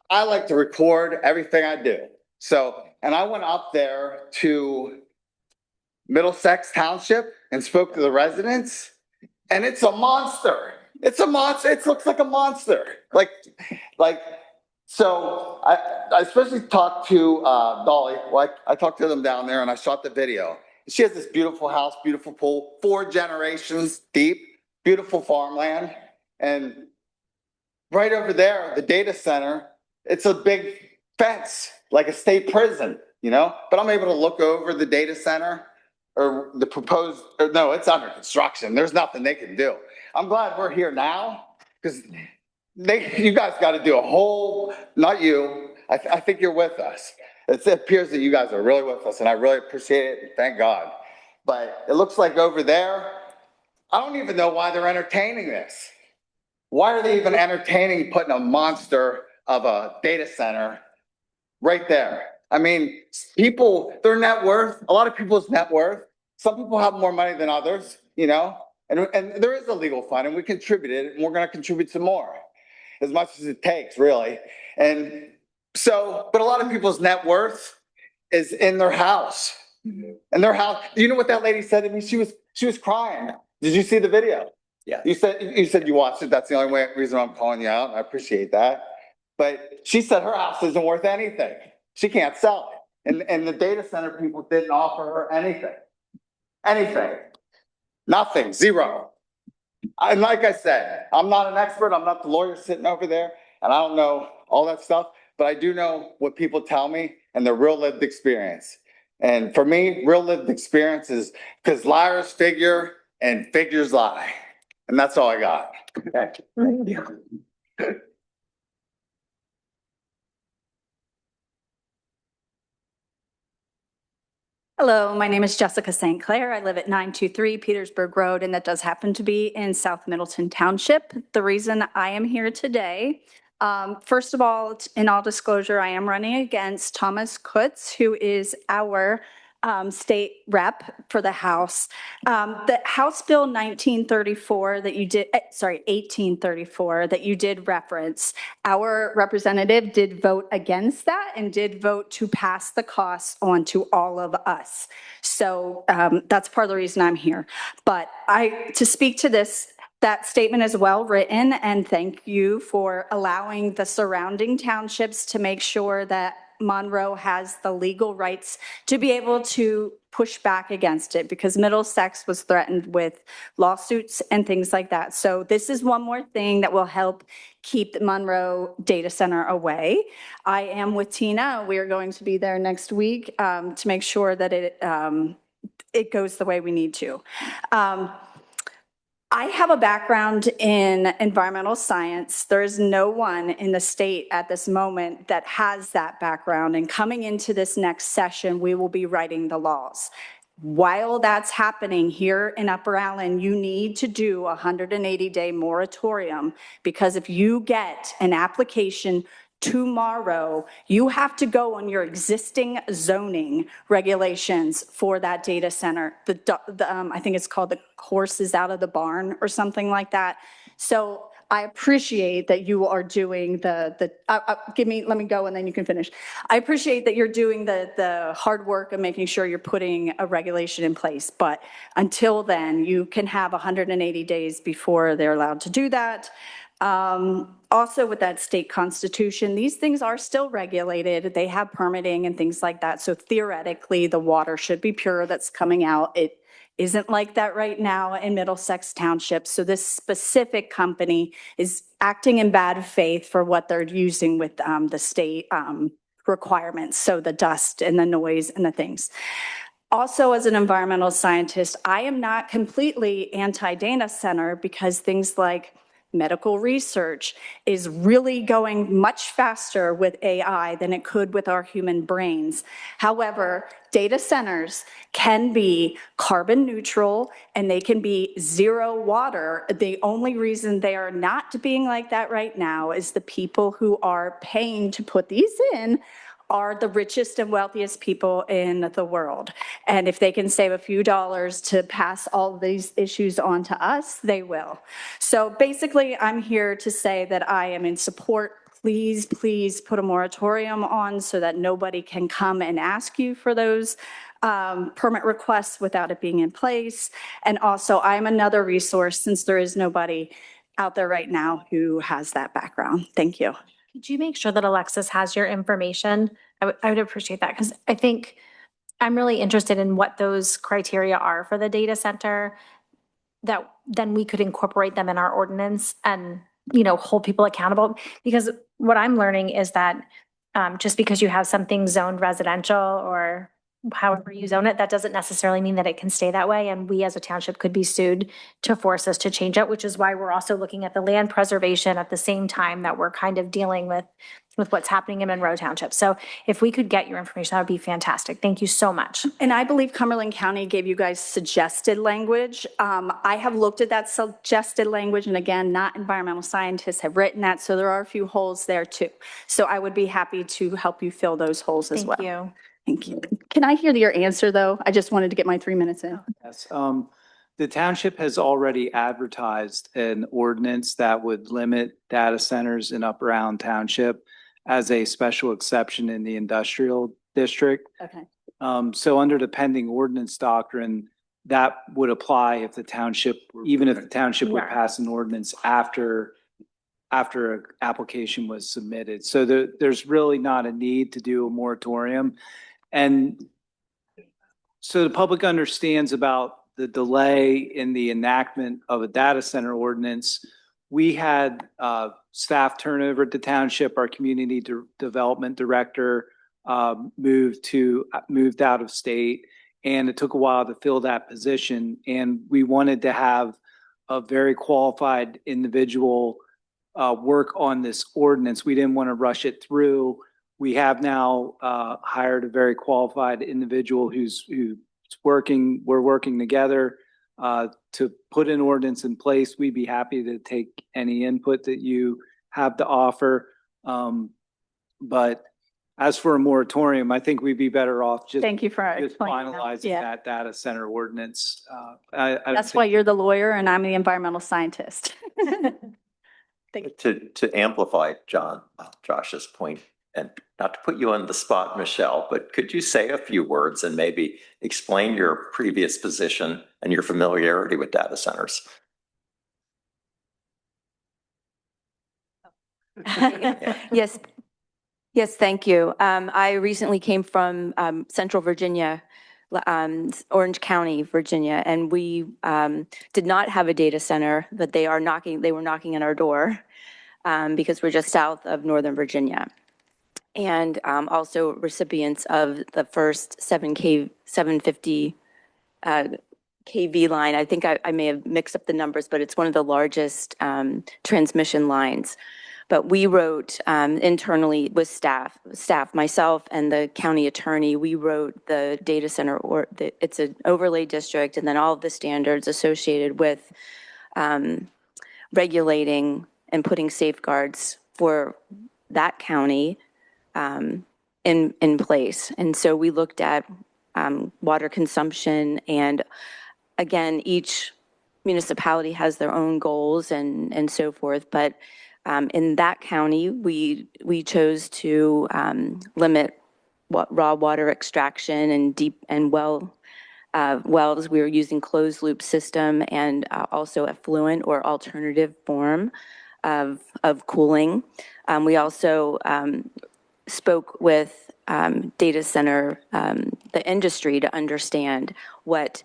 I like to record everything I do. So, and I went up there to Middlesex Township and spoke to the residents, and it's a monster. It's a monster. It looks like a monster. So I especially talked to Dolly. I talked to them down there and I shot the video. She has this beautiful house, beautiful pool, 4 generations deep, beautiful farmland. And right over there, the data center, it's a big fence, like a state prison, But I'm able to look over the data center or the proposed, no, it's under construction. There's nothing they can do. I'm glad we're here now because you guys got to do a whole, not you, I think you're with us. It appears that you guys are really with us and I really appreciate it. Thank God. But it looks like over there, I don't even know why they're entertaining this. Why are they even entertaining putting a monster of a data center right there? I mean, people, their net worth, a lot of people's net worth, some people have more money than others, you know? And there is a legal fund and we contributed and we're gonna contribute some more, as much as it takes, really. And so, but a lot of people's net worth is in their house. And their house, do you know what that lady said to me? She was crying. Did you see the video? Yeah. You said you watched it. That's the only reason I'm calling you out. I appreciate that. But she said her house isn't worth anything. She can't sell it. And the data center people didn't offer her anything. Anything. Nothing. Zero. And like I said, I'm not an expert. I'm not the lawyer sitting over there. And I don't know all that stuff. But I do know what people tell me and their real lived experience. And for me, real lived experience is because liars figure and figures lie. And that's all I got. Okay. Thank you. Hello, my name is Jessica St. Clair. I live at 923 Petersburg Road, and that does happen to be in South Middleton Township. The reason I am here today, first of all, in all disclosure, I am running against Thomas Kutz, who is our state rep for the House. The House Bill 1834 that you did reference, our representative did vote against that and did vote to pass the costs on to all of us. So that's part of the reason I'm here. But to speak to this, that statement is well written, and thank you for allowing the surrounding townships to make sure that Monroe has the legal rights to be able to push back against it, because Middlesex was threatened with lawsuits and things like that. So this is one more thing that will help keep the Monroe data center away. I am with Tina. We are going to be there next week to make sure that it goes the way we need to. I have a background in environmental science. There is no one in the state at this moment that has that background. And coming into this next session, we will be writing the laws. While that's happening here in Upper Allen, you need to do a 180-day moratorium, because if you get an application tomorrow, you have to go on your existing zoning regulations for that data center. I think it's called the horse is out of the barn or something like that. So I appreciate that you are doing let me go and then you can finish. I appreciate that you're doing the hard work of making sure you're putting a regulation in place. But until then, you can have 180 days before they're allowed to do that. Also with that state constitution, these things are still regulated. They have permitting and things like that. So theoretically, the water should be pure that's coming out. It isn't like that right now in Middlesex Township. So this specific company is acting in bad faith for what they're using with the state requirements. So the dust and the noise and the things. Also, as an environmental scientist, I am not completely anti-data center, because things like medical research is really going much faster with AI than it could with our human brains. However, data centers can be carbon neutral and they can be zero water. The only reason they are not being like that right now is the people who are paying to put these in are the richest and wealthiest people in the world. And if they can save a few dollars to pass all of these issues on to us, they will. So basically, I'm here to say that I am in support. Please, please put a moratorium on so that nobody can come and ask you for those permit requests without it being in place. And also, I'm another resource, since there is nobody out there right now who has that background. Thank you. Could you make sure that Alexis has your information? I would appreciate that, because I think I'm really interested in what those criteria are for the data center, that then we could incorporate them in our ordinance and, hold people accountable. Because what I'm learning is that just because you have something zoned residential or however you zone it, that doesn't necessarily mean that it can stay that way. And we as a township could be sued to force us to change it, which is why we're also looking at the land preservation at the same time that we're kind of dealing with what's happening in Monroe Township. So if we could get your information, that would be fantastic. Thank you so much. And I believe Cumberland County gave you guys suggested language. I have looked at that suggested language, and again, not environmental scientists have written that, so there are a few holes there too. So I would be happy to help you fill those holes as well. Thank you. Thank you. Can I hear your answer, though? I just wanted to get my 3 minutes in. Yes, the township has already advertised an ordinance that would limit data centers in Upper Island Township as a special exception in the industrial district. Okay. So under the pending ordinance doctrine, that would apply if the township, even if the township would Yeah. pass an ordinance after an application was submitted. So there's really not a need to do a moratorium. And so the public understands about the delay in the enactment of a data center ordinance. We had staff turnover at the township. Our community development director moved out of state, and it took a while to fill that position. And we wanted to have a very qualified individual work on this ordinance. We didn't want to rush it through. We have now hired a very qualified individual who's working. We're working together to put an ordinance in place. We'd be happy to take any input that you have to offer. But as for a moratorium, I think we'd be better off just Thank you for just explaining that. finalizing Yeah. that data center ordinance. I don't That's think- why you're the lawyer and I'm the environmental scientist. To amplify Josh's point, and not to put you on the spot, Michelle, but could you say a few words and maybe explain your previous position and your familiarity with data centers? Yes. Yes, thank you. I recently came from Central Virginia, Orange County, Virginia, and we did not have a data center, but they were knocking on our door because we're just south of Northern Virginia. And also recipients of the first 750 kV line. I think I may have mixed up the numbers, but it's one of the largest transmission lines. But we wrote internally with staff, myself and the county attorney, we wrote the data center, it's an overlay district, and then all of the standards associated with regulating and putting safeguards for that county in place. And so we looked at water consumption, and again, each municipality has their own goals and so forth, but in that county, we chose to limit raw water extraction and deep and wells. We were using closed loop system and also effluent or alternative form of cooling. We also spoke with data center, the industry, to understand what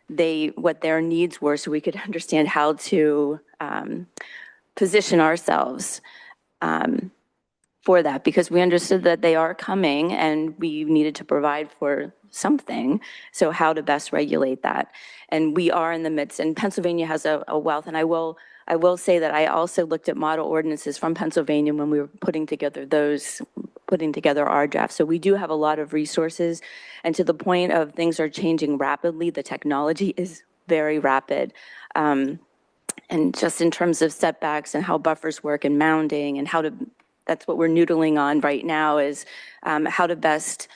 their needs were, so we could understand how to position ourselves for that, because we understood that they are coming and we needed to provide for something. So how to best regulate that. And we are in the midst, and Pennsylvania has a wealth, and I will say that I also looked at model ordinances from Pennsylvania when we were putting together our draft. So we do have a lot of resources, and to the point of things are changing rapidly, the technology is very rapid. And just in terms of setbacks and how buffers work and mounding and that's what we're noodling on right now, is how to best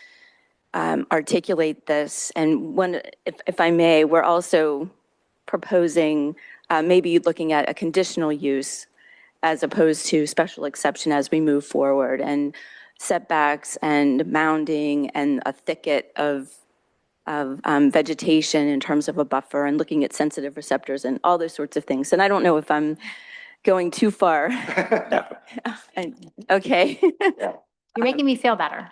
articulate this. And if I may, we're also proposing maybe looking at a conditional use as opposed to special exception as we move forward, and setbacks and mounding and a thicket of vegetation in terms of a buffer, and looking at sensitive receptors and all those sorts of things. And I don't know if I'm going too far. Okay. You're making me feel better.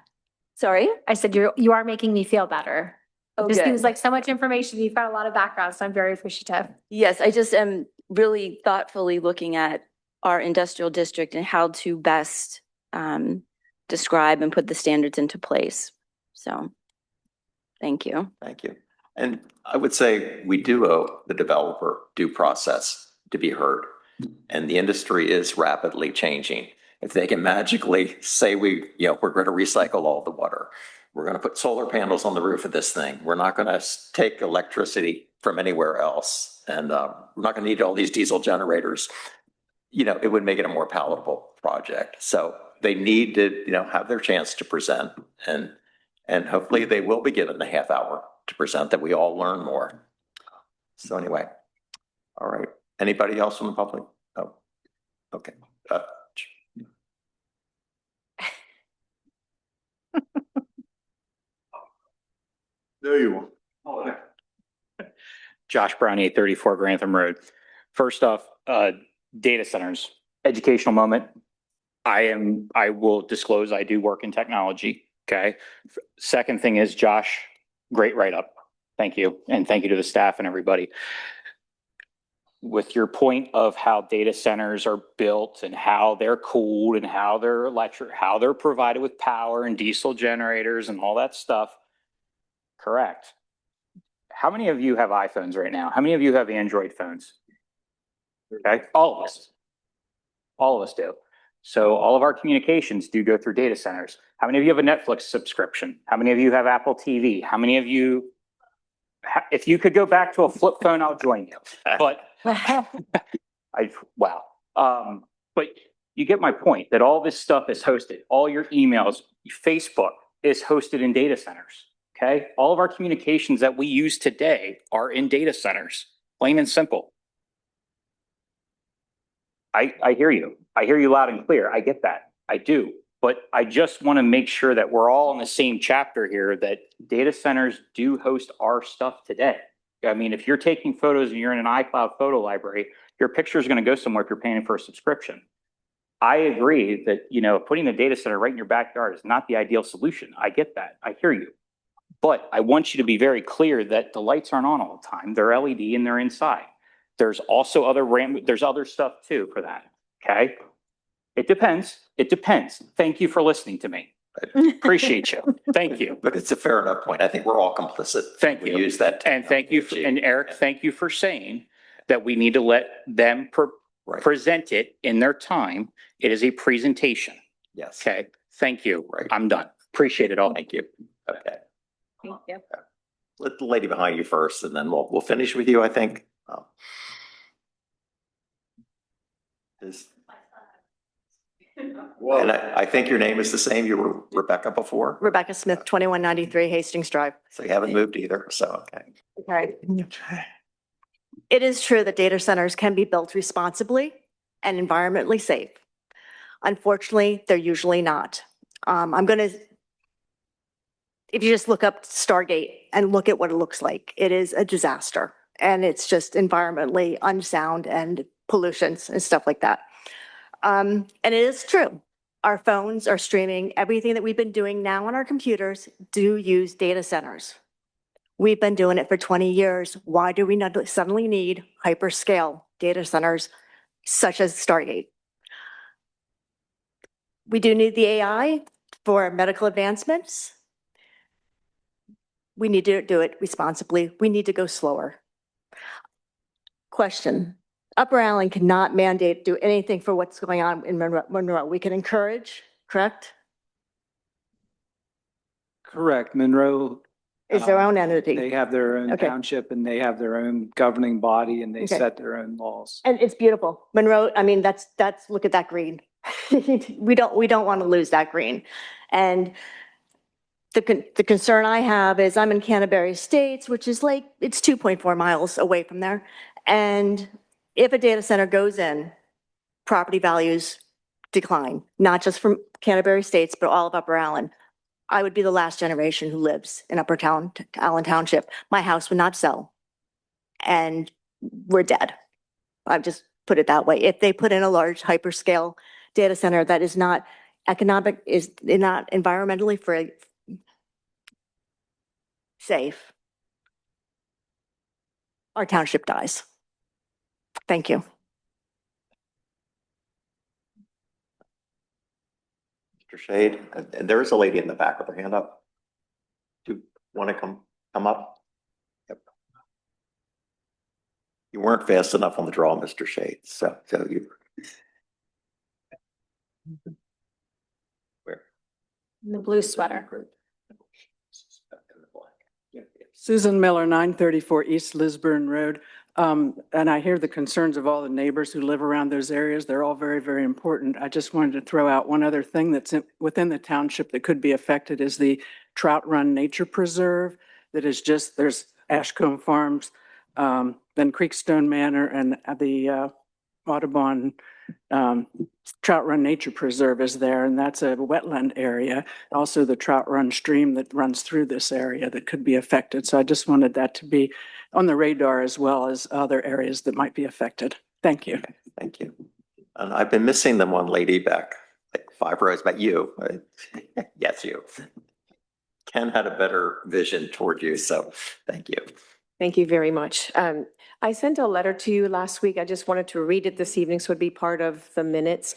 Sorry? I said you are making me feel better. Oh, This good. seems like so much information. You've got a lot of background, so I'm very appreciative. Yes, I just am really thoughtfully looking at our industrial district and how to best describe and put the standards into place. So Thank you. Thank you. And I would say we do owe the developer due process to be heard. And the industry is rapidly changing. If they can magically say we're going to recycle all the water, we're going to put solar panels on the roof of this thing, we're not going to take electricity from anywhere else, and we're not going to need all these diesel generators, it would make it a more palatable project. So they need to, have their chance to present, and hopefully they will be given the half hour to present, that we all learn more. So anyway, all right. Anybody else from the public? Oh, okay. There you are. Josh Brown, 834 Grantham Road. First off, data centers, educational moment. I will disclose I do work in technology. Okay. Second thing is, Josh, great write-up. Thank you. And thank you to the staff and everybody. With your point of how data centers are built and how they're cooled and how they're electric, how they're provided with power and diesel generators and all that stuff. Correct. How many of you have iPhones right now? How many of you have Android phones? Okay, all of us. All of us do. So all of our communications do go through data centers. How many of you have a Netflix subscription? How many of you have Apple TV? How many of you, if you could go back to a flip phone, I'll join you. But but you get my point that all this stuff is hosted. All your emails, Facebook is hosted in data centers. Okay. All of our communications that we use today are in data centers, plain and simple. I hear you. I hear you loud and clear. I get that. I do. But I just want to make sure that we're all in the same chapter here, that data centers do host our stuff today. I mean, if you're taking photos and you're in an iCloud photo library, your picture is going to go somewhere if you're paying for a subscription. I agree that, putting the data center right in your backyard is not the ideal solution. I get that. I hear you. But I want you to be very clear that the lights aren't on all the time. They're LED and they're inside. There's also there's other stuff too for that. Okay. It depends. It depends. Thank you for listening to me. Appreciate you. Thank you. But it's a fair enough point. I think we're all complicit. Thank you. We use that. And thank you. And Eric, thank you for saying that we need to let them present it in their time. It is a presentation. Yes. Okay. Thank you. Right. I'm done. Appreciate it all. Thank you. Okay. Thank you. Let the lady behind you first, and then we'll finish with you, I think. And I think your name is the same. You were Rebecca before, Rebecca Smith, 2193 Hastings Drive. so you haven't moved either. So, okay. Okay. It is true that data centers can be built responsibly and environmentally safe. Unfortunately, they're usually not. If you just look up Stargate and look at what it looks like, it is a disaster. And it's just environmentally unsound and pollutions and stuff like that. And it is true. Our phones are streaming. Everything that we've been doing now on our computers do use data centers. We've been doing it for 20 years. Why do we not suddenly need hyperscale data centers such as Stargate? We do need the AI for medical advancements. We need to do it responsibly. We need to go slower. Question. Upper Allen cannot mandate, do anything for what's going on in Monroe. We can encourage, correct? Correct. Monroe Is their own entity. They have their own Okay. township and they have their own governing body and they Okay. set their own laws. And it's beautiful. Monroe, I mean, that's, look at that green. We don't want to lose that green. And the concern I have is I'm in Canterbury Estates, which is like, it's 2.4 miles away from there. And if a data center goes in, property values decline, not just from Canterbury Estates, but all of Upper Allen. I would be the last generation who lives in Upper Allen Township. My house would not sell. And we're dead. I've just put it that way. If they put in a large hyperscale data center that is not is not environmentally safe, our township dies. Thank you. Mr. Shade, and there is a lady in the back with her hand up. Do you want to come come up? Yep. You weren't fast enough on the draw, Mr. Shades, so you. Where? In the blue sweater. Susan Miller, 934 East Lisburn Road. And I hear the concerns of all the neighbors who live around those areas. They're all very, very important. I just wanted to throw out one other thing that's within the township that could be affected is the Trout Run Nature Preserve that is just, there's Ashcombe Farms, then Creekstone Manor and the Audubon Trout Run Nature Preserve is there, and that's a wetland area. Also, the Trout Run stream that runs through this area that could be affected. So I just wanted that to be on the radar as well as other areas that might be affected. Thank you. Thank you. And I've been missing the one lady back like 5 rows, but you, yes, you. Ken had a better vision toward you, so thank you. Thank you very much. I sent a letter to you last week. I just wanted to read it this evening so it'd be part of the minutes.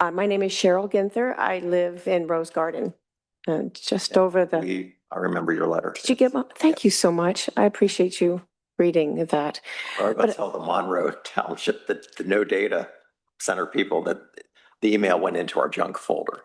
My name is Cheryl Ginther. I live in Rose Garden, just over the. I remember your letter. Did you get one? Thank you so much. I appreciate you reading that. I was going to tell the Monroe Township that the no data center people that the email went into our junk folder.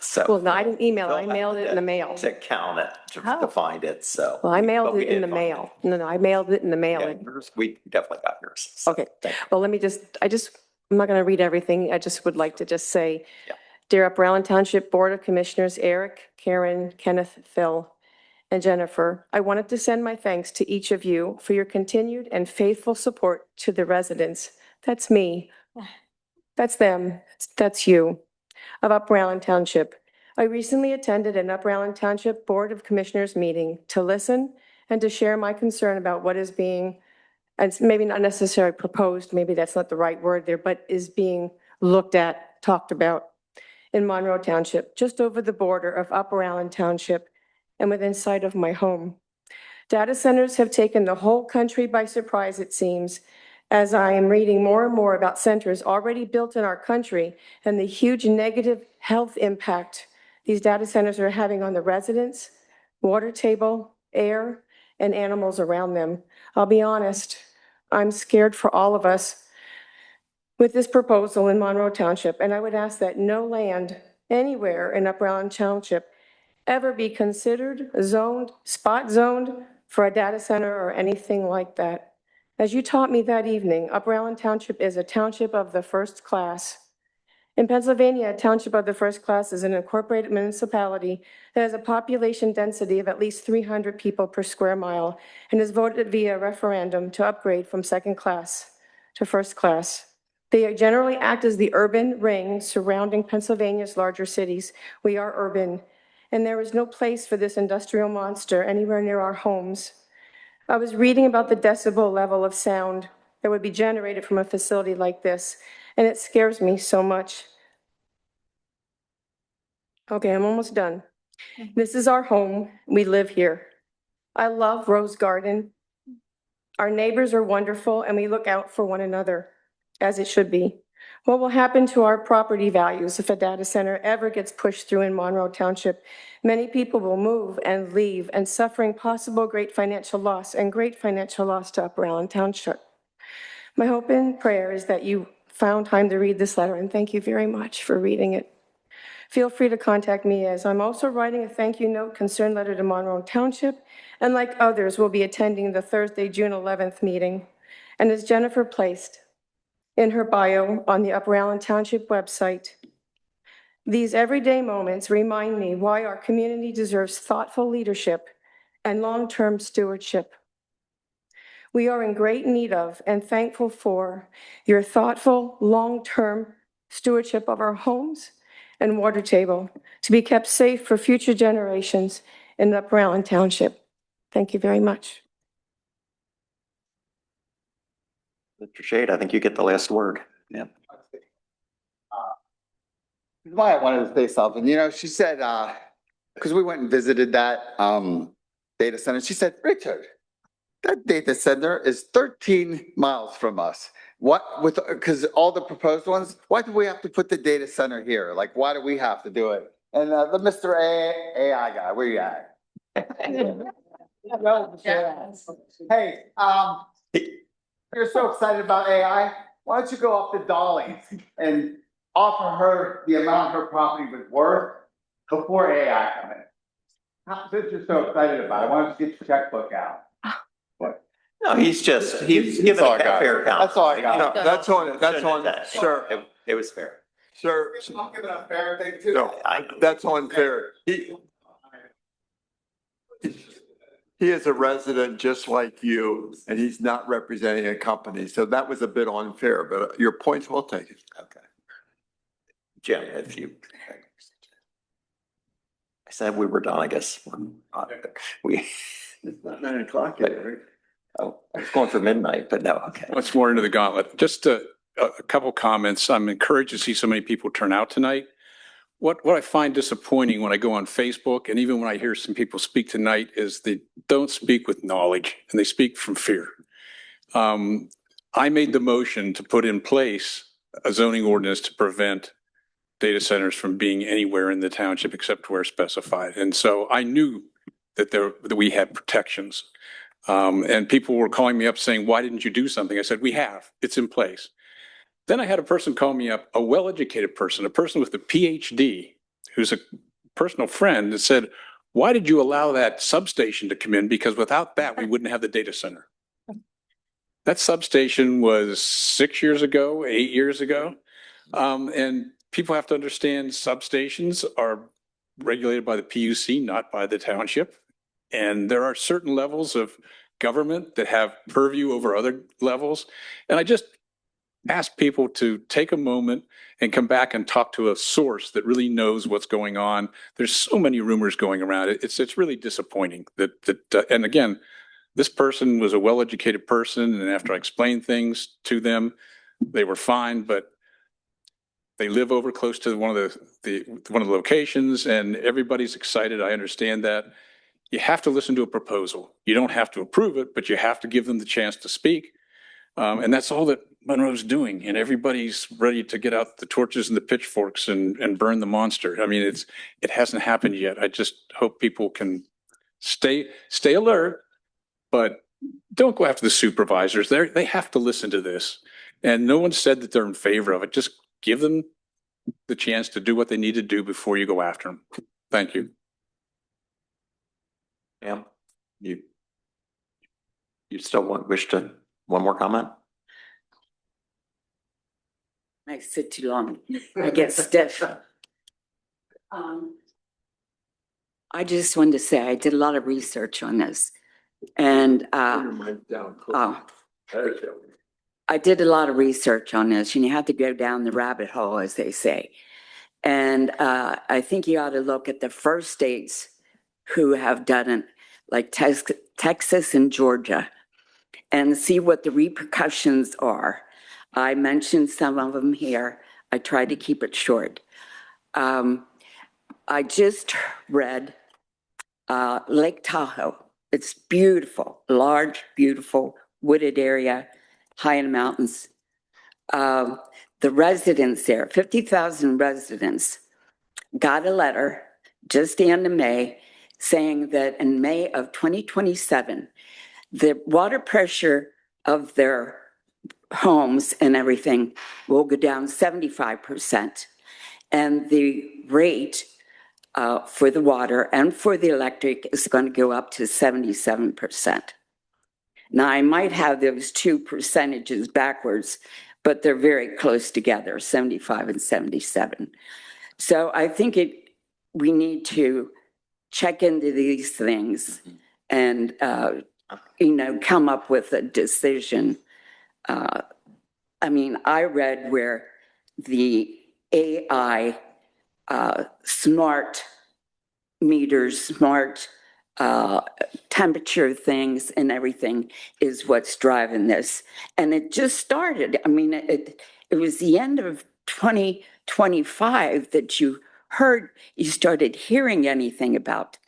So. Well, no, I didn't email it. I mailed it in the mail. To count it, to find it, so. Well, I mailed but we it in did the find mail. No, I mailed it in the mail. Yeah, we definitely got yours. So Okay. thank you. Well, let me I'm not going to read everything. I just would like to just say, Yeah. Dear Upper Allen Township Board of Commissioners, Eric, Karen, Kenneth, Phil, and Jennifer, I wanted to send my thanks to each of you for your continued and faithful support to the residents. That's me. That's them. That's you of Upper Allen Township. I recently attended an Upper Allen Township Board of Commissioners meeting to listen and to share my concern about what is being, and maybe not necessarily proposed, maybe that's not the right word there, but is being looked at, talked about in Monroe Township, just over the border of Upper Allen Township and within sight of my home. Data centers have taken the whole country by surprise, it seems, as I am reading more and more about centers already built in our country and the huge negative health impact these data centers are having on the residents, water table, air, and animals around them. I'll be honest, I'm scared for all of us with this proposal in Monroe Township, and I would ask that no land anywhere in Upper Allen Township ever be considered spot zoned for a data center or anything like that. As you taught me that evening, Upper Allen Township is a township of the first class. In Pennsylvania, a township of the first class is an incorporated municipality that has a population density of at least 300 people per square mile and is voted via referendum to upgrade from second class to first class. They generally act as the urban ring surrounding Pennsylvania's larger cities. We are urban, and there is no place for this industrial monster anywhere near our homes. I was reading about the decibel level of sound that would be generated from a facility like this, and it scares me so much. Okay, I'm almost done. This is our home. We live here. I love Rose Garden. Our neighbors are wonderful, and we look out for one another, as it should be. What will happen to our property values if a data center ever gets pushed through in Monroe Township? Many people will move and leave and suffering possible great financial loss to Upper Allen Township. My hope and prayer is that you found time to read this letter, and thank you very much for reading it. Feel free to contact me, as I'm also writing a thank you note concern letter to Monroe Township, and like others, will be attending the Thursday, June 11th meeting. And as Jennifer placed in her bio on the Upper Allen Township website, these everyday moments remind me why our community deserves thoughtful leadership and long-term stewardship. We are in great need of and thankful for your thoughtful, long-term stewardship of our homes and water table to be kept safe for future generations in Upper Allen Township. Thank you very much. Mr. Shade, I think you get the last word. Yeah. Why I wanted to say something, she said, because we went and visited that data center, she said, Richard, that data center is 13 miles from us. Because all the proposed ones, why do we have to put the data center here? Like, why do we have to do it? And the Mr. AI guy, where you at? Hey, you're so excited about AI. Why don't you go up to Dolly and offer her the amount her property was worth before AI come in? Since you're so excited about it, why don't you get your checkbook out? No, he's giving all a I got. fair count. That's all I got. No, that's on, sir, It was fair. sir. I'm giving a fair thing too. No, that's unfair. He is a resident just like you, and he's not representing a company, so that was a bit unfair, but your point's well taken. Okay. Jim, if you. I said we were done, I guess. We. It's not 9 o'clock yet, right? Oh, I was going for midnight, but no, okay. Much more into the gauntlet. Just a couple comments. I'm encouraged to see so many people turn out tonight. What I find disappointing when I go on Facebook and even when I hear some people speak tonight is they don't speak with knowledge and they speak from fear. I made the motion to put in place a zoning ordinance to prevent data centers from being anywhere in the township except where specified. And so I knew that we had protections. And people were calling me up saying, why didn't you do something? I said, we have, it's in place. Then I had a person call me up, a well-educated person, a person with a PhD, who's a personal friend, that said, why did you allow that substation to come in? Because without that, we wouldn't have the data center. That substation was 6 years ago, 8 years ago. And people have to understand substations are regulated by the PUC, not by the township. And there are certain levels of government that have purview over other levels. And I just ask people to take a moment and come back and talk to a source that really knows what's going on. There's so many rumors going around. It's really disappointing and again, this person was a well-educated person. And after I explained things to them, they were fine, but they live over close to one of the locations and everybody's excited. I understand that. You have to listen to a proposal. You don't have to approve it, but you have to give them the chance to speak. And that's all that Monroe's doing. And everybody's ready to get out the torches and the pitchforks and burn the monster. I mean, it hasn't happened yet. I just hope people can stay alert, but don't go after the supervisors. They have to listen to this. And no one said that they're in favor of it. Just give them the chance to do what they need to do before you go after them. Thank you. Ma'am, you still wish to, one more comment? I sit too long. I get stiff. I just wanted to say I did a lot of research on this. And I did a lot of research on this, and you have to go down the rabbit hole, as they say. And I think you ought to look at the first states who have done it, like Texas and Georgia, and see what the repercussions are. I mentioned some of them here. I tried to keep it short. I just read Lake Tahoe. It's beautiful, large, beautiful, wooded area, high in the mountains. The residents there, 50,000 residents, got a letter just the end of May saying that in May of 2027, the water pressure of their homes and everything will go down 75%. And the rate for the water and for the electric is going to go up to 77%. Now, I might have those two percentages backwards, but they're very close together, 75 and 77. So I think we need to check into these things and, come up with a decision. I mean, I read where the AI smart meters, smart temperature things and everything is what's driving this. And it just started. I mean, it was the end of 2025 that you started hearing anything about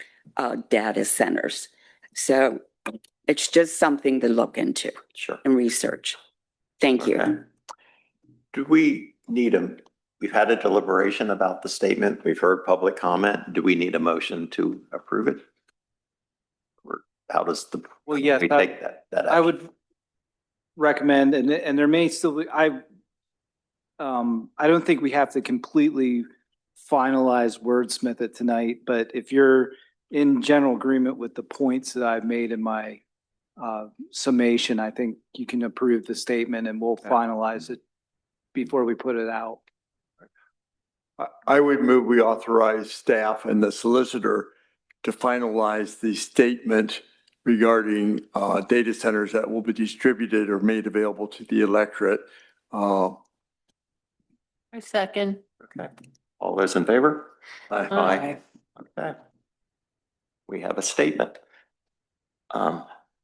data centers. So it's just something to look into and research. Thank you. Do we need we've had a deliberation about the statement. We've heard public comment. Do we need a motion to approve it? how does the, Well, yes, we take that I action? would recommend, and there may still be, I don't think we have to completely finalize wordsmith it tonight, but if you're in general agreement with the points that I've made in my summation, I think you can approve the statement and we'll finalize it before we put it out. I would move we authorize staff and the solicitor to finalize the statement regarding data centers that will be distributed or made available to the electorate. I second. Okay. All those in favor? Aye. Okay. We have a statement.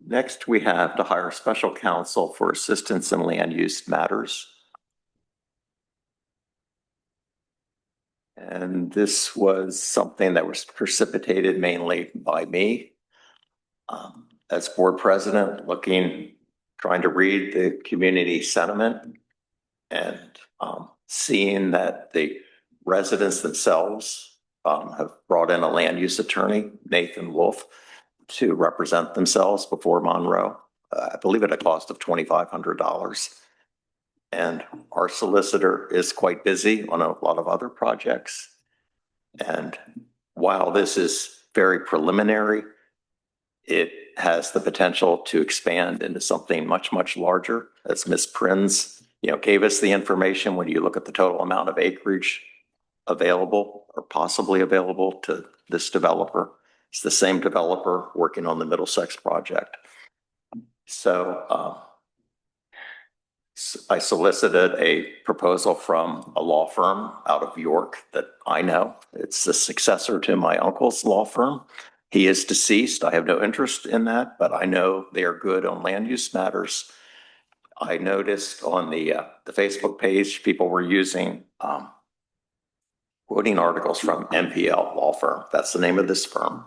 Next, we have to hire special counsel for assistance in land use matters. And this was something that was precipitated mainly by me. As board president, trying to read the community sentiment and seeing that the residents themselves have brought in a land use attorney, Nathan Wolf, to represent themselves before Monroe. I believe at a cost of $2,500. And our solicitor is quite busy on a lot of other projects. And while this is very preliminary, it has the potential to expand into something much, much larger. As Ms. Prinz, gave us the information, when you look at the total amount of acreage available or possibly available to this developer, it's the same developer working on the Middlesex project. So I solicited a proposal from a law firm out of York that I know. It's the successor to my uncle's law firm. He is deceased. I have no interest in that, but I know they are good on land use matters. I noticed on the Facebook page, people were using quoting articles from MPL law firm. That's the name of this firm.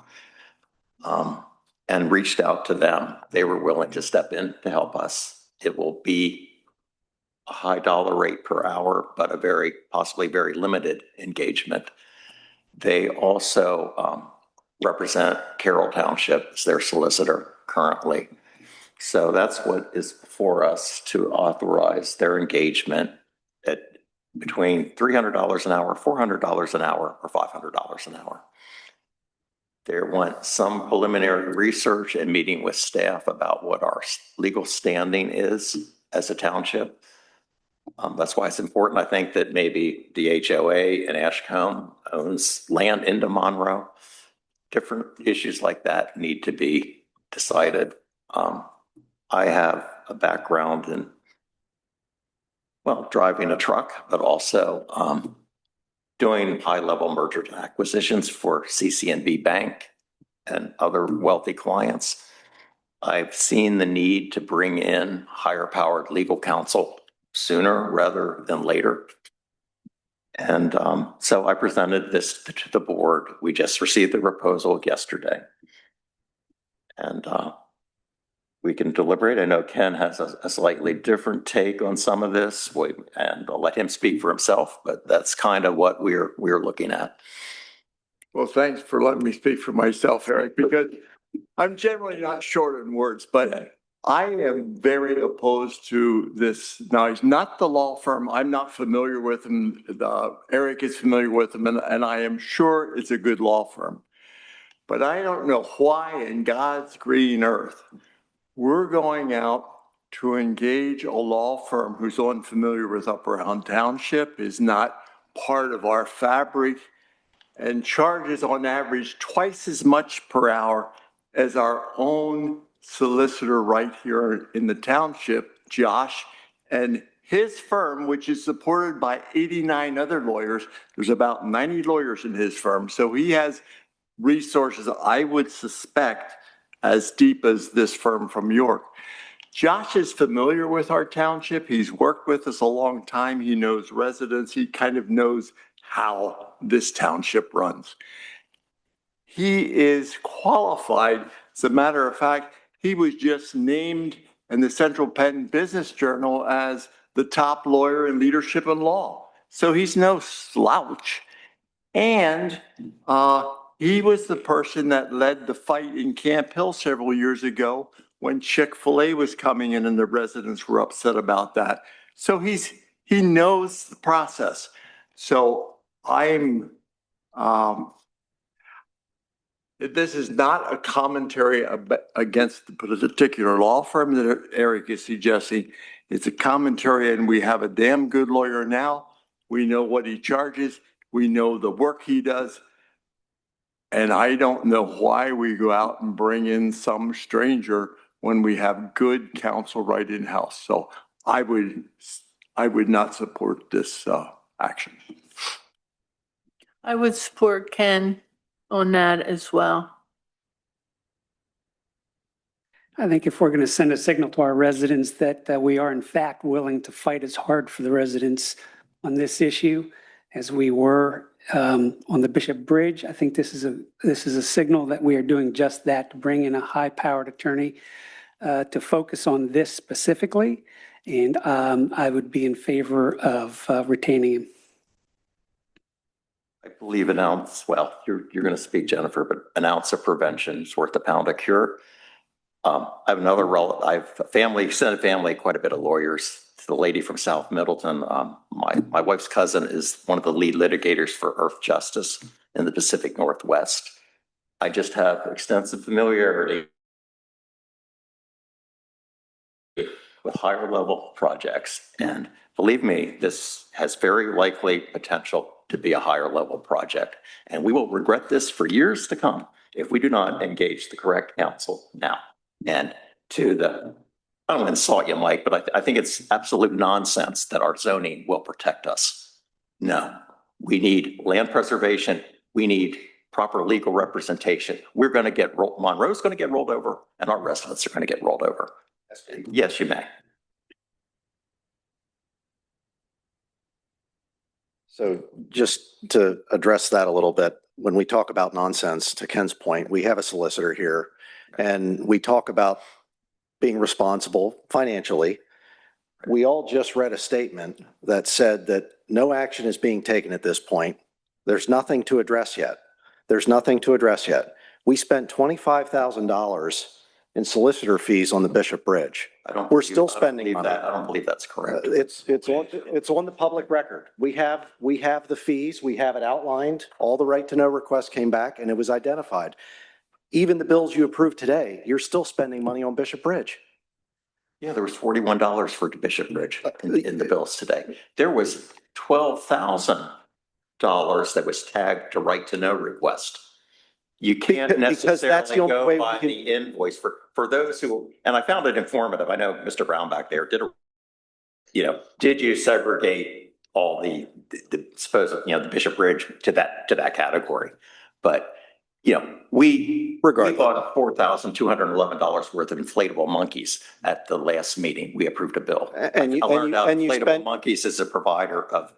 And reached out to them. They were willing to step in to help us. It will be a high dollar rate per hour, but a possibly very limited engagement. They also represent Carroll Township as their solicitor currently. So that's what is before us, to authorize their engagement at between $300 an hour, $400 an hour, or $500 an hour. They want some preliminary research and meeting with staff about what our legal standing is as a township. That's why it's important, I think, that maybe the HOA in Ashcombe owns land into Monroe. Different issues like that need to be decided. I have a background in, driving a truck, but also doing high-level merger and acquisitions for CC&B Bank and other wealthy clients. I've seen the need to bring in higher-powered legal counsel sooner rather than later. And so I presented this to the board. We just received the proposal yesterday. And we can deliberate. I know Ken has a slightly different take on some of this, and I'll let him speak for himself, but that's kind of what we're looking at. Well, thanks for letting me speak for myself, Eric, because I'm generally not short in words, but I am very opposed to this. Now, he's not the law firm. I'm not familiar with him. Eric is familiar with him, and I am sure it's a good law firm. But I don't know why in God's green earth we're going out to engage a law firm who's unfamiliar with Upper Island Township, is not part of our fabric, and charges on average twice as much per hour as our own solicitor right here in the township, Josh, and his firm, which is supported by 89 other lawyers. There's about 90 lawyers in his firm. So he has resources, I would suspect, as deep as this firm from York. Josh is familiar with our township. He's worked with us a long time. He knows residents. He kind of knows how this township runs. He is qualified. As a matter of fact, he was just named in the Central Penn Business Journal as the top lawyer in leadership and law. So he's no slouch. And he was the person that led the fight in Camp Hill several years ago when Chick-fil-A was coming in and the residents were upset about that. So he knows the process. So I'm, this is not a commentary against the particular law firm that Eric is suggesting. It's a commentary, and we have a damn good lawyer now. We know what he charges. We know the work he does. And I don't know why we go out and bring in some stranger when we have good counsel right in-house. So I would not support this action. I would support Ken on that as well. I think if we're going to send a signal to our residents that we are in fact willing to fight as hard for the residents on this issue as we were on the Bishop Bridge, I think this is a signal that we are doing just that, to bring in a high-powered attorney to focus on this specifically. And I would be in favor of retaining him. I believe an ounce, well, you're going to speak, Jennifer, but an ounce of prevention is worth a pound of cure. I have another relative, I have extended family, quite a bit of lawyers. The lady from South Middleton, my wife's cousin is one of the lead litigators for Earth Justice in the Pacific Northwest. I just have extensive familiarity with higher level projects. And believe me, this has very likely potential to be a higher level project. And we will regret this for years to come if we do not engage the correct counsel now. And to the, I don't want to insult you, Mike, but I think it's absolute nonsense that our zoning will protect us. No, we need land preservation. We need proper legal representation. We're going to get, Monroe's going to get rolled over, and our residents are going to get rolled over. Yes, you may. So just to address that a little bit, when we talk about nonsense, to Ken's point, we have a solicitor here, and we talk about being responsible financially. We all just read a statement that said that no action is being taken at this point. There's nothing to address yet. There's nothing to address yet. We spent $25,000 in solicitor fees on the Bishop Bridge. We're still spending money. I don't believe that's correct. It's on the public record. We have the fees. We have it outlined. All the right to know requests came back and it was identified. Even the bills you approved today, you're still spending money on Bishop Bridge. Yeah, there was $41 for Bishop Bridge in the bills today. There was $12,000 that was tagged to right to know request. You can't necessarily go by the invoice for those who, and I found it informative. I know Mr. Brown back there did you segregate all the supposed, the Bishop Bridge to that category? But, we bought $4,211 worth of inflatable monkeys at the last meeting. We approved a bill. I learned how inflatable monkeys is a provider of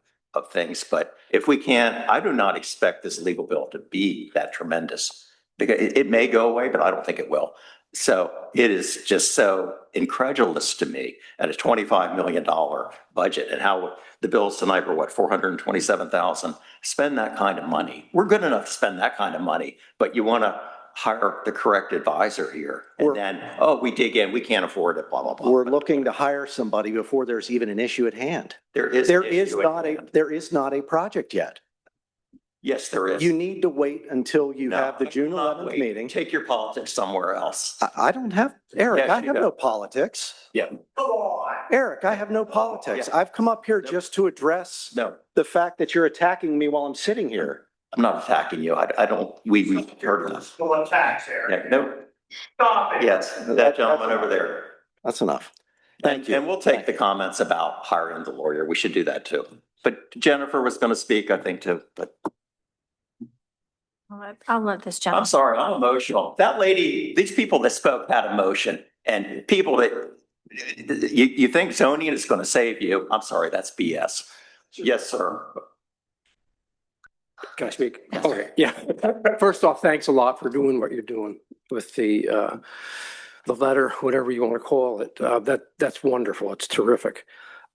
things, but if we can, I do not expect this legal bill to be that tremendous, because it may go away, but I don't think it will. So it is just so incredulous to me at a $25 million budget, and how the bills tonight were what, $427,000. Spend that kind of money. We're good enough to spend that kind of money, but you want to hire the correct advisor here. And then, we dig in, we can't afford it, blah, blah, blah. We're looking to hire somebody before there's even an issue at hand. There is not a project yet. Yes, there is. You need to wait until you have the June 11th meeting. Take your politics somewhere else. I don't have, Eric, Yes, I you have do. no politics. Yeah. Eric, I have no politics. I've come up here just to address the fact that you're attacking me while I'm sitting here. I'm not attacking you. I don't, we heard this. Full attacks, Eric. Yeah, no. Stop it. Yes, that gentleman over there. That's enough. Thank you. And we'll take the comments about hiring the lawyer. We should do that too. But Jennifer was going to speak, I think, too, but. I'll let this gentleman. I'm sorry, I'm emotional. That lady, these people that spoke had emotion, and people that, you think zoning is going to save you. I'm sorry, that's BS. Yes, sir. Can I speak? Okay, yeah. First off, thanks a lot for doing what you're doing with the letter, whatever you want to call it. That's wonderful. It's terrific.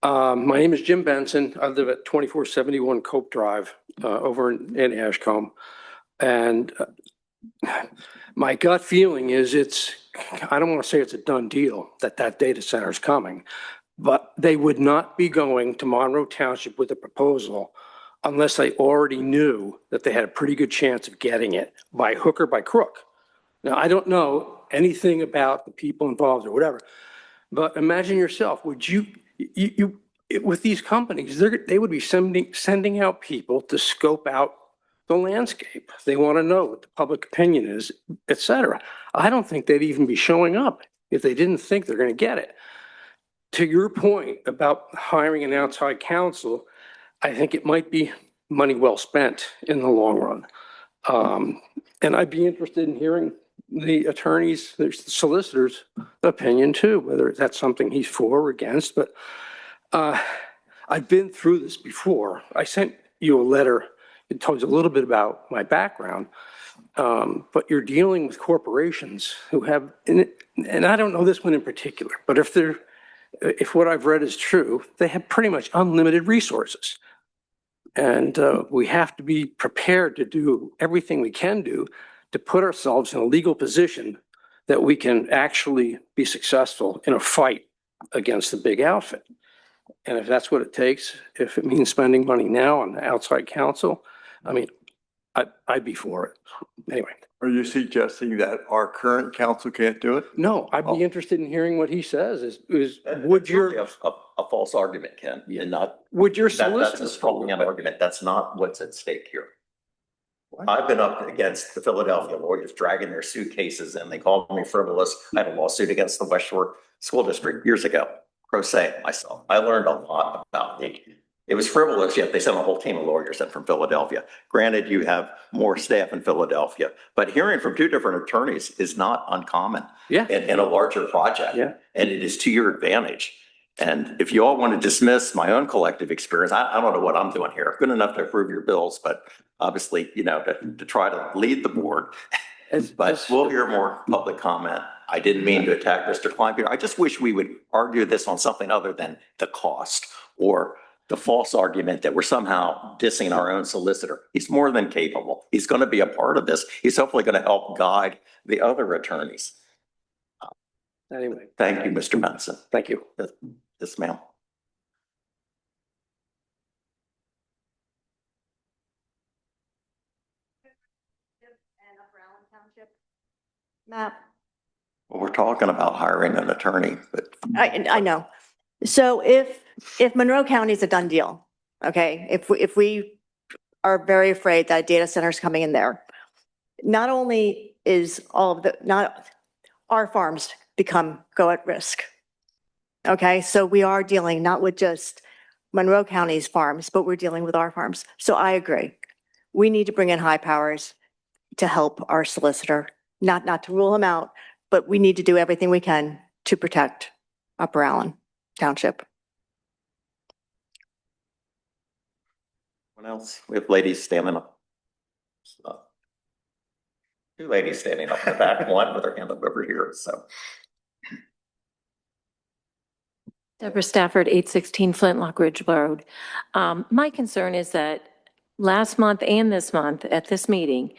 My name is Jim Benson. I live at 2471 Cope Drive over in Ashcombe. And my gut feeling is I don't want to say it's a done deal that that data center is coming, but they would not be going to Monroe Township with a proposal unless they already knew that they had a pretty good chance of getting it by hook or by crook. Now, I don't know anything about the people involved or whatever, but imagine yourself, would you with these companies, they would be sending out people to scope out the landscape. They want to know what the public opinion is, et cetera. I don't think they'd even be showing up if they didn't think they're going to get it. To your point about hiring an outside counsel, I think it might be money well spent in the long run. And I'd be interested in hearing the attorney's, the solicitor's opinion too, whether that's something he's for or against. But I've been through this before. I sent you a letter. It tells you a little bit about my background. But you're dealing with corporations who have, and I don't know this one in particular, but if what I've read is true, they have pretty much unlimited resources. And we have to be prepared to do everything we can do to put ourselves in a legal position that we can actually be successful in a fight against the big outfit. And if that's what it takes, if it means spending money now on outside counsel, I mean, I'd be for it. Anyway. Are you suggesting that our current council can't do it? No, I'd be interested in hearing what he says. Would your a false argument, Ken, and not would your that's solicitor a strong argument. That's not what's at stake here. I've been up against the Philadelphia lawyers dragging their suitcases and they called me frivolous. I had a lawsuit against the West Shore School District years ago. Pro se myself. I learned a lot about it. It was frivolous, yet they sent a whole team of lawyers in from Philadelphia. Granted, you have more staff in Philadelphia, but hearing from two different attorneys is not uncommon in a larger project. And it is to your advantage. And if you all want to dismiss my own collective experience, I don't know what I'm doing here. Good enough to approve your bills, but obviously, to try to lead the board. But we'll hear more public comment. I didn't mean to attack Mr. Kleinpeter. I just wish we would argue this on something other than the cost or the false argument that we're somehow dissing our own solicitor. He's more than capable. He's going to be a part of this. He's hopefully going to help guide the other attorneys. Anyway. Thank you, Mr. Benson. Thank you. Yes, ma'am. Matt, Well, we're talking about hiring an attorney, but I know. So if Monroe County is a done deal, okay, if we are very afraid that a data center is coming in there, not only is not our farms go at risk. Okay, so we are dealing not with just Monroe County's farms, but we're dealing with our farms. So I agree. We need to bring in high powers to help our solicitor, not to rule him out, but we need to do everything we can to protect Upper Allen Township. what else? We have ladies standing up. Two ladies standing up in the back, one with her hand up over here, so. Deborah Stafford, 816 Flintlock Ridge Road. My concern is that last month and this month at this meeting,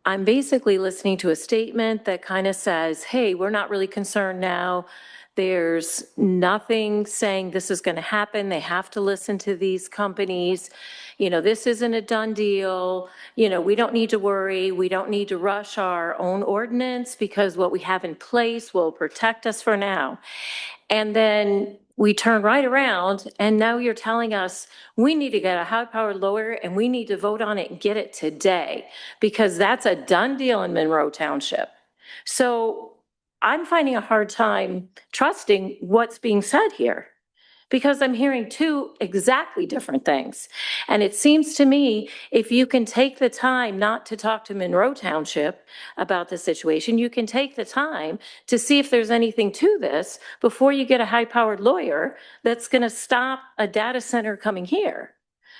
I'm basically listening to a statement that kind of says, hey, we're not really concerned now. There's nothing saying this is going to happen. They have to listen to these companies. This isn't a done deal. We don't need to worry. We don't need to rush our own ordinance because what we have in place will protect us for now. And then we turn right around and now you're telling us we need to get a high-powered lawyer and we need to vote on it and get it today because that's a done deal in Monroe Township. So I'm finding a hard time trusting what's being said here because I'm hearing two exactly different things. And it seems to me, if you can take the time not to talk to Monroe Township about the situation, you can take the time to see if there's anything to this before you get a high-powered lawyer that's going to stop a data center coming here.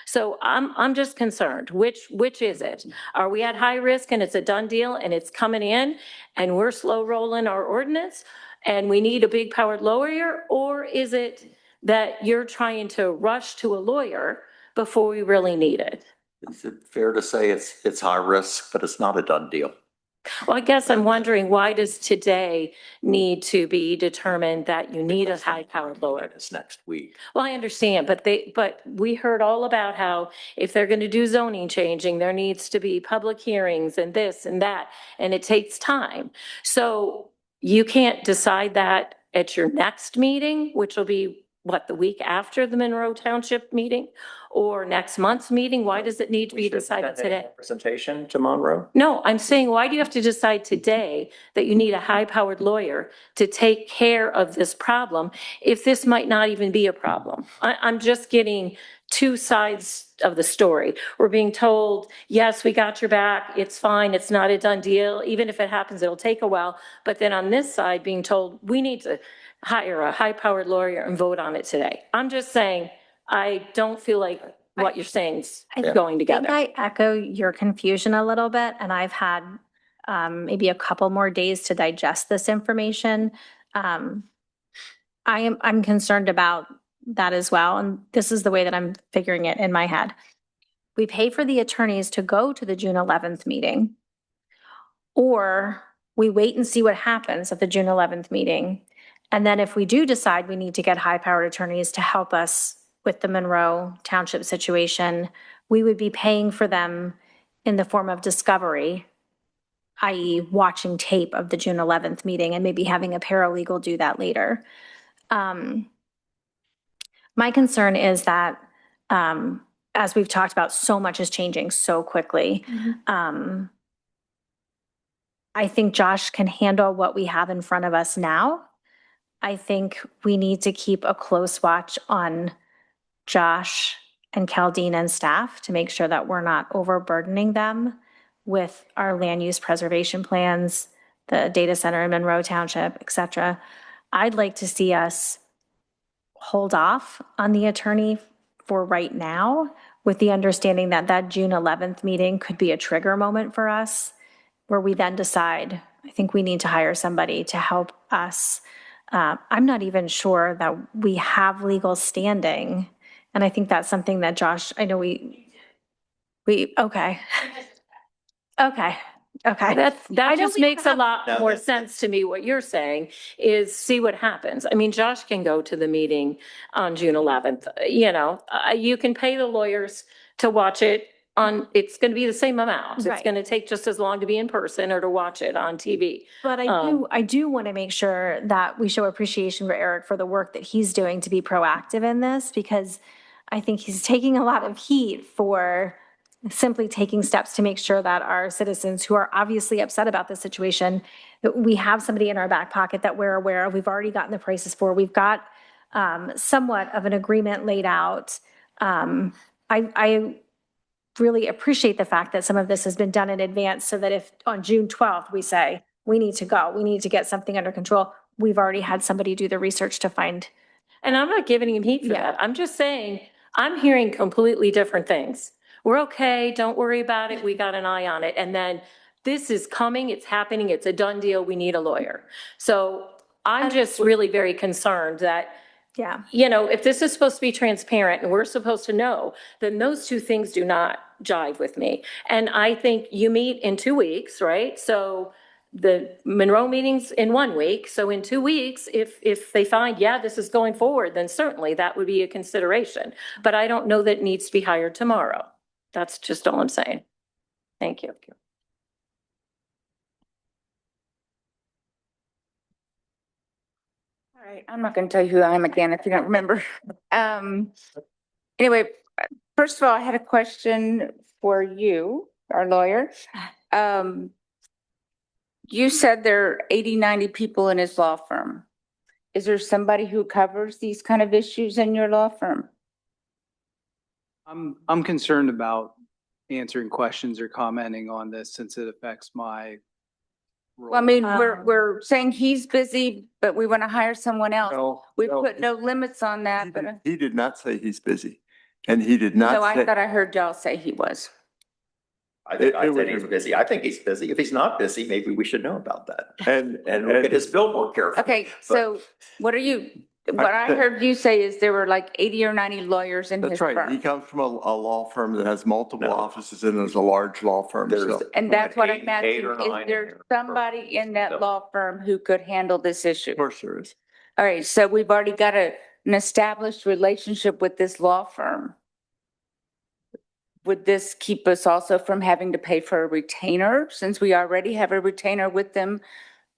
So I'm just concerned. Which is it? Are we at high risk and it's a done deal and it's coming in and we're slow rolling our ordinance and we need a big powered lawyer? Or is it that you're trying to rush to a lawyer before we really need it? Is it fair to say it's high risk, but it's not a done deal? Well, I guess I'm wondering, why does today need to be determined that you need a high-powered loader? It's next week. Well, I understand, but we heard all about how if they're going to do zoning changing, there needs to be public hearings and this and that, and it takes time. So you can't decide that at your next meeting, which will be, what, the week after the Monroe Township meeting or next month's meeting? Why does it need to be decided today? Presentation to Monroe? No, I'm saying, why do you have to decide today that you need a high-powered lawyer to take care of this problem if this might not even be a problem? I'm just getting two sides of the story. We're being told, yes, we got your back, it's fine, it's not a done deal. Even if it happens, it'll take a while. But then on this side, being told, we need to hire a high-powered lawyer and vote on it today. I'm just saying, I don't feel like what you're saying is going together. I think I echo your confusion a little bit, and I've had maybe a couple more days to digest this information. I'm concerned about that as well, and this is the way that I'm figuring it in my head. We pay for the attorneys to go to the June 11th meeting, or we wait and see what happens at the June 11th meeting. And then if we do decide we need to get high-powered attorneys to help us with the Monroe Township situation, we would be paying for them in the form of discovery, i.e. watching tape of the June 11th meeting and maybe having a paralegal do that later. My concern is that, as we've talked about, so much is changing so quickly. I think Josh can handle what we have in front of us now. I think we need to keep a close watch on Josh and Caldine and staff to make sure that we're not overburdening them with our land use preservation plans, the data center in Monroe Township, et cetera. I'd like to see us hold off on the attorney for right now, with the understanding that that June 11th meeting could be a trigger moment for us, where we then decide, I think we need to hire somebody to help us. I'm not even sure that we have legal standing. And I think that's something that Josh, I know okay. Okay. That just makes a lot more sense to me. What you're saying is see what happens. I mean, Josh can go to the meeting on June 11th. You know, you can pay the lawyers to watch it on, it's going to be the same amount. It's Right. going to take just as long to be in person or to watch it on TV. But I do want to make sure that we show appreciation for Eric for the work that he's doing to be proactive in this, because I think he's taking a lot of heat for simply taking steps to make sure that our citizens who are obviously upset about this situation, that we have somebody in our back pocket that we're aware of. We've already gotten the prices for. We've got somewhat of an agreement laid out. I really appreciate the fact that some of this has been done in advance, so that if on June 12th we say, we need to go, we need to get something under control, we've already had somebody do the research to find. And I'm not giving him heat for that. I'm just saying, I'm hearing completely different things. We're okay, don't worry about it, we got an eye on it. And then this is coming, it's happening, it's a done deal, we need a lawyer. So I'm just really very concerned that, you know, if this is supposed to be transparent and we're supposed to know, then those two things do not jive with me. And I think you meet in 2 weeks, right? So the Monroe meeting's in 1 week. So in 2 weeks, if they find, yeah, this is going forward, then certainly that would be a consideration. But I don't know that it needs to be hired tomorrow. That's just all I'm saying. Thank you. All right, I'm not going to tell you who I am again if you don't remember. Anyway, first of all, I had a question for you, our lawyer. You said there are 80, 90 people in his law firm. Is there somebody who covers these kind of issues in your law firm? I'm concerned about answering questions or commenting on this since it affects my role. Well, I mean, we're saying he's busy, but we want to hire someone else. We put no limits on that, but. He did not say he's busy, and he did not So I say. thought I heard y'all say he was. I think I said he's busy. I think he's busy. If he's not busy, maybe we should know about that. And look at his bill more carefully. Okay, so what are you, what I heard you say is there were like 80 or 90 lawyers in his That's right. He firm. comes from a law firm that has multiple offices and is a large law firm. So And that's what I'm Eight asking, or is nine in there your somebody in that No. law firm who could handle this issue? of course there is. All right, so we've already got an established relationship with this law firm. Would this keep us also from having to pay for a retainer, since we already have a retainer with them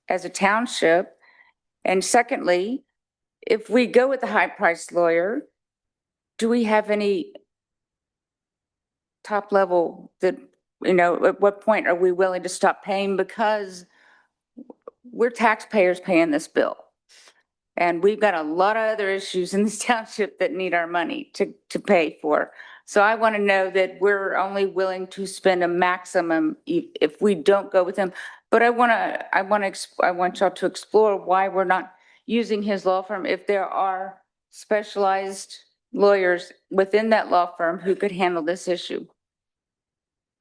as a township? And secondly, if we go with the high-priced lawyer, do we have any top level that, at what point are we willing to stop paying? Because we're taxpayers paying this bill. And we've got a lot of other issues in this township that need our money to pay for. So I want to know that we're only willing to spend a maximum if we don't go with him. But I want y'all to explore why we're not using his law firm if there are specialized lawyers within that law firm who could handle this issue.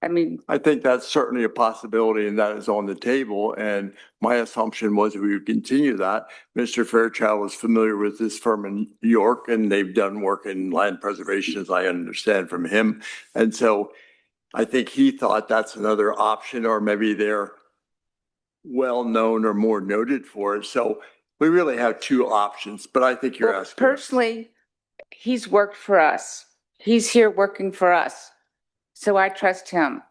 I mean, I think that's certainly a possibility and that is on the table. And my assumption was we would continue that. Mr. Fairchild is familiar with this firm in York and they've done work in land preservation, as I understand from him. And so I think he thought that's another option, or maybe they're well-known or more noted for it. So we really have two options, but I think you're asking. personally, he's worked for us. He's here working for us. So I trust him.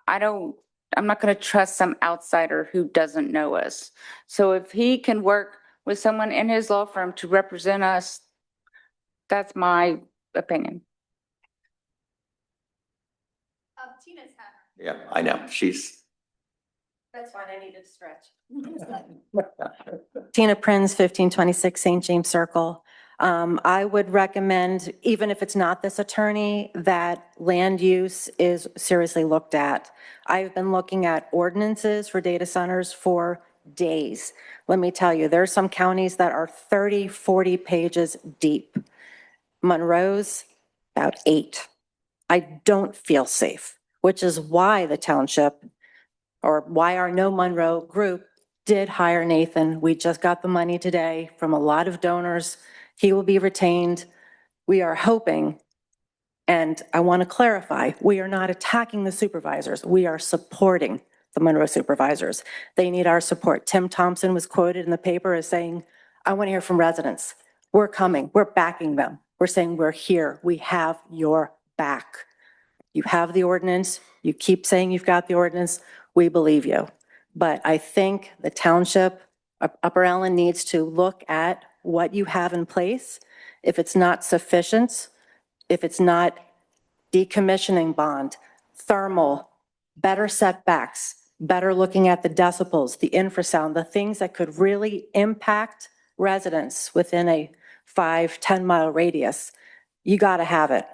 I'm not going to trust some outsider who doesn't know us. So if he can work with someone in his law firm to represent us, that's my opinion. Tina's had. Yeah, I know. That's fine, I needed to stretch. Tina Prinz, 1526 St. James Circle. I would recommend, even if it's not this attorney, that land use is seriously looked at. I've been looking at ordinances for data centers for days. Let me tell you, there are some counties that are 30, 40 pages deep. Monroe's about 8. I don't feel safe, which is why the township, or why our No Monroe group did hire Nathan. We just got the money today from a lot of donors. He will be retained. We are hoping, and I want to clarify, we are not attacking the supervisors. We are supporting the Monroe supervisors. They need our support. Tim Thompson was quoted in the paper as saying, I want to hear from residents. We're coming. We're backing them. We're saying we're here. We have your back. You have the ordinance. You keep saying you've got the ordinance. We believe you. But I think the township, Upper Ellen, needs to look at what you have in place. If it's not sufficient, if it's not decommissioning bond, thermal, better setbacks, better looking at the decibels, the infrasound, the things that could really impact residents within a 5-10 mile radius, you got to have it.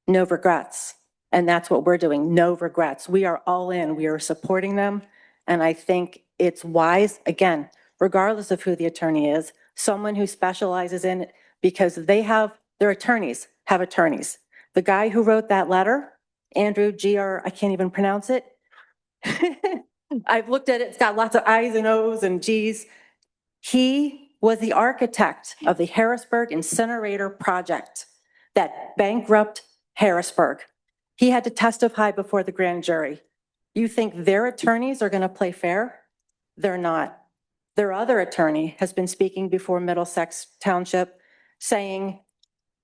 No regrets. And that's what we're doing. No regrets. We are all in. We are supporting them. And I think it's wise, again, regardless of who the attorney is, someone who specializes in it, because their attorneys have attorneys. The guy who wrote that letter, Andrew G.R., I can't even pronounce it. I've looked at it. It's got lots of I's and O's and G's. He was the architect of the Harrisburg incinerator project that bankrupt Harrisburg. He had to testify before the grand jury. You think their attorneys are going to play fair? They're not. Their other attorney has been speaking before Middlesex Township saying,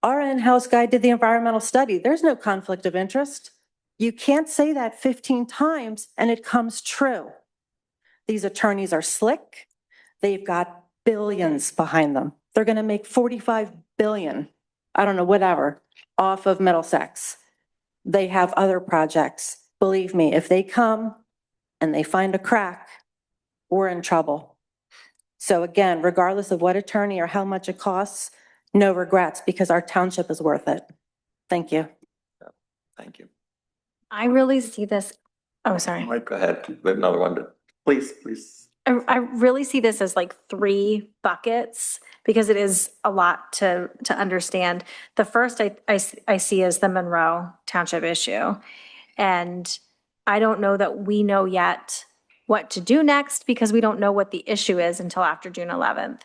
our in-house guy did the environmental study. There's no conflict of interest. You can't say that 15 times and it comes true. These attorneys are slick. They've got billions behind them. They're going to make 45 billion, I don't know, whatever, off of Middlesex. They have other projects. Believe me, if they come and they find a crack, we're in trouble. So again, regardless of what attorney or how much it costs, no regrets, because our township is worth it. Thank you. Thank you. I really see this. Oh, sorry. Mike, go ahead. We have another one, but please. I really see this as like 3 buckets because it is a lot to understand. The first I see as the Monroe Township issue. And I don't know that we know yet what to do next because we don't know what the issue is until after June 11th.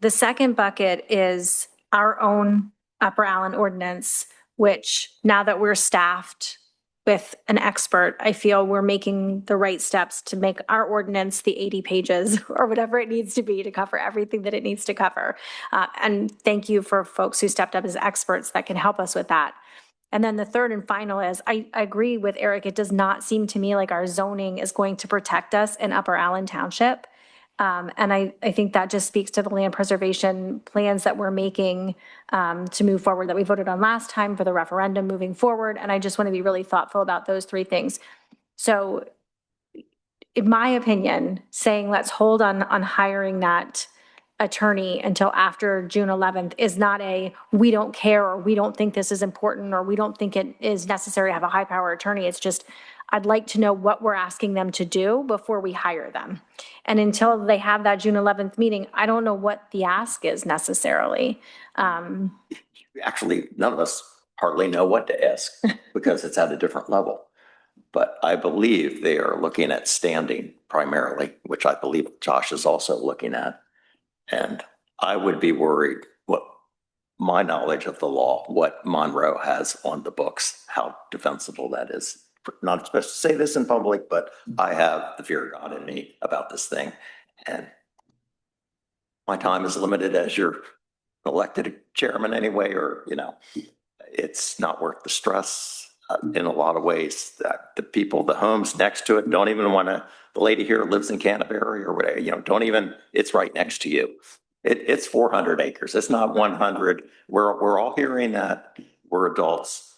The second bucket is our own Upper Allen ordinance, which now that we're staffed with an expert, I feel we're making the right steps to make our ordinance the 80 pages or whatever it needs to be to cover everything that it needs to cover. And thank you for folks who stepped up as experts that can help us with that. And then the third and final is, I agree with Eric, it does not seem to me like our zoning is going to protect us in Upper Allen Township. And I think that just speaks to the land preservation plans that we're making to move forward, that we voted on last time for the referendum moving forward. And I just want to be really thoughtful about those three things. So in my opinion, saying let's hold on hiring that attorney until after June 11th is not a, we don't care, or we don't think this is important, or we don't think it is necessary to have a high power attorney. It's just, I'd like to know what we're asking them to do before we hire them. And until they have that June 11th meeting, I don't know what the ask is necessarily. Actually, none of us hardly know what to ask because it's at a different level. But I believe they are looking at standing primarily, which I believe Josh is also looking at. And I would be worried what my knowledge of the law, what Monroe has on the books, how defensible that is. Not supposed to say this in public, but I have the fear of God in me about this thing. And my time is limited as your elected chairman anyway, or, you know, it's not worth the stress in a lot of ways. That the people, the homes next to it don't even want to, the lady here lives in Canterbury or whatever, you know, don't even, it's right next to you. It's 400 acres. It's not 100. We're all hearing that. We're adults.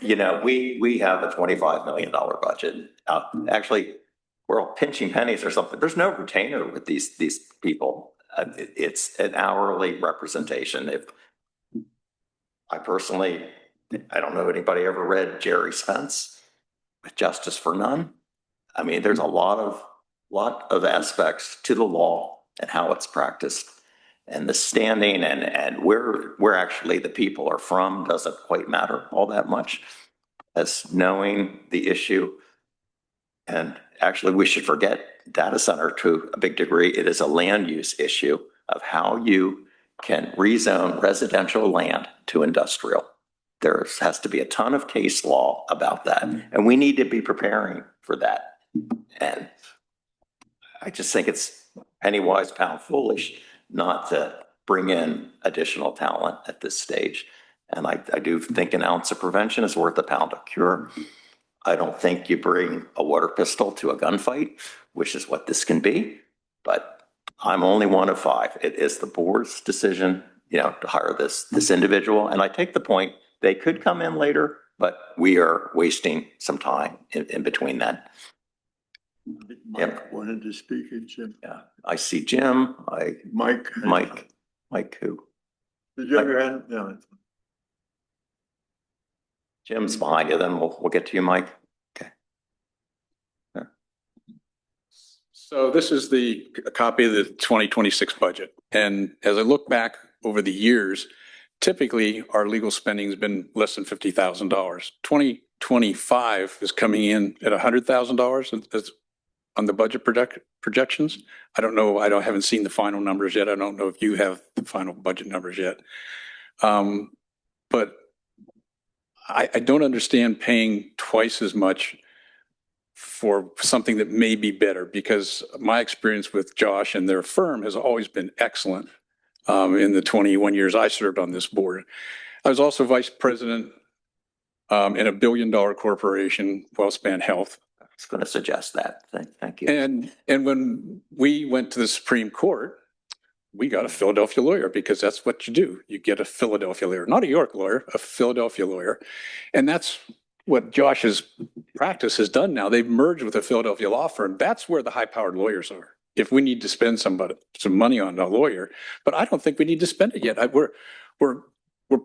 You know, we have a $25 million budget. Actually, we're all pinching pennies or something. There's no retainer with these people. It's an hourly representation. If I personally, I don't know if anybody ever read Jerry Spence with Justice for None. I mean, there's a lot of aspects to the law and how it's practiced, and the standing and where actually the people are from doesn't quite matter all that much as knowing the issue. And actually, we should forget data center to a big degree. It is a land use issue of how you can rezone residential land to industrial. There has to be a ton of case law about that, and we need to be preparing for that. And I just think it's penny wise, pound foolish not to bring in additional talent at this stage. And I do think an ounce of prevention is worth a pound of cure. I don't think you bring a water pistol to a gunfight, which is what this can be, but I'm only one of five. It is the board's decision, you know, to hire this individual. And I take the point, they could come in later, but we are wasting some time in between that. Mike wanted to speak, and Jim. Yeah, I see Jim. Mike who? Did you have your hand? No. Jim's behind you, then we'll get to you, Mike. Okay. Yeah. So this is a copy of the 2026 budget. And as I look back over the years, typically our legal spending has been less than $50,000. 2025 is coming in at $100,000 on the budget projections. I don't know. Haven't seen the final numbers yet. I don't know if you have the final budget numbers yet. But I don't understand paying twice as much for something that may be better, because my experience with Josh and their firm has always been excellent in the 21 years I served on this board. I was also vice president in $1 billion corporation, WellSpan Health. I was going to suggest that. Thank you. And when we went to the Supreme Court, we got a Philadelphia lawyer, because that's what you do. You get a Philadelphia lawyer, not a York lawyer, a Philadelphia lawyer. And that's what Josh's practice has done now. They've merged with a Philadelphia law firm. That's where the high-powered lawyers are. If we need to spend some money on a lawyer, but I don't think we need to spend it yet. We're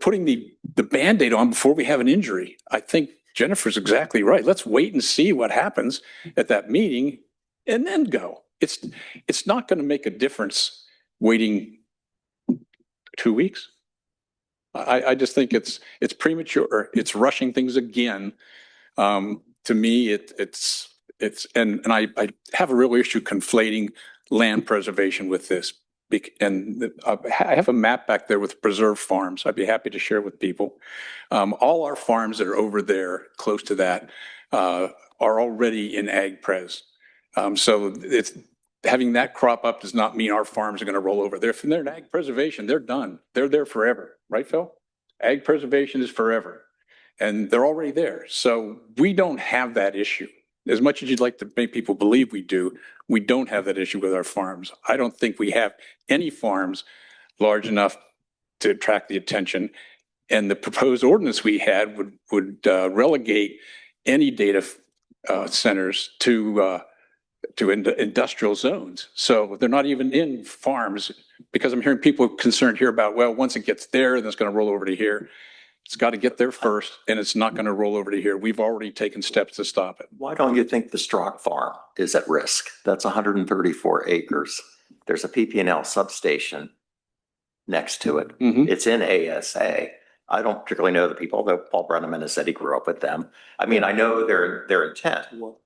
putting the Band-Aid on before we have an injury. I think Jennifer's exactly right. Let's wait and see what happens at that meeting and then go. It's not going to make a difference waiting 2 weeks. I just think it's premature. It's rushing things again. To me, and I have a real issue conflating land preservation with this. I have a map back there with preserved farms. I'd be happy to share with people. All our farms that are over there, close to that, are already in ag pres. So it's, having that crop up does not mean our farms are going to roll over. If they're in ag preservation, they're done. They're there forever, right, Phil? Ag preservation is forever, and they're already there. So we don't have that issue. As much as you'd like to make people believe we do, we don't have that issue with our farms. I don't think we have any farms large enough to attract the attention. And the proposed ordinance we had would relegate any data centers to industrial zones. So they're not even in farms, because I'm hearing people concerned here about, well, once it gets there, then it's going to roll over to here. It's got to get there first, and it's not going to roll over to here. We've already taken steps to stop it. Why don't you think the Strock Farm is at risk? That's 134 acres. There's a PP&L substation next to it. It's in ASA. I don't particularly know the people, though Paul Brenneman has said he grew up with them. I mean, I know their intent, but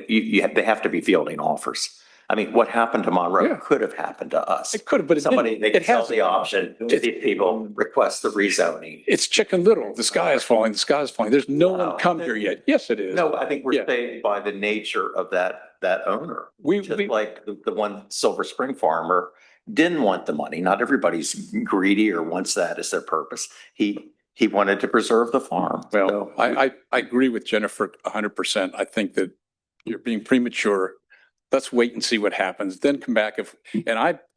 they have to be fielding offers. I mean, what happened to Monroe could have happened to us. It could have, but they could sell the option to these people, request the rezoning. It's Chicken Little. The sky is falling. The sky is falling. There's no one come here yet. Yes, it is. No, I think we're saved by the nature of that owner. Just like the one Silver Spring farmer didn't want the money. Not everybody's greedy or wants that as their purpose. He wanted to preserve the farm. Well, I agree with Jennifer 100%. I think that you're being premature. Let's wait and see what happens, then come back.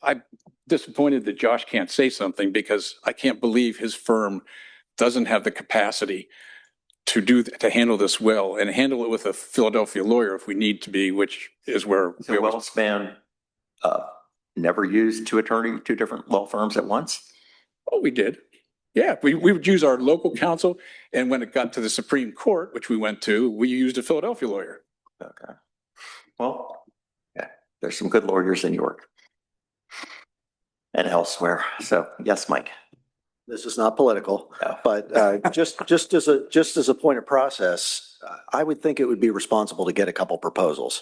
I'm disappointed that Josh can't say something, because I can't believe his firm doesn't have the capacity to handle this well, and handle it with a Philadelphia lawyer if we need to be, which is where. So Wellspan never used two different law firms at once? Oh, we did. Yeah, we would use our local counsel, and when it got to the Supreme Court, which we went to, we used a Philadelphia lawyer. Okay. Well, there's some good lawyers in York and elsewhere. So yes, Mike. This is not political, but just as a point of process, I would think it would be responsible to get a couple proposals.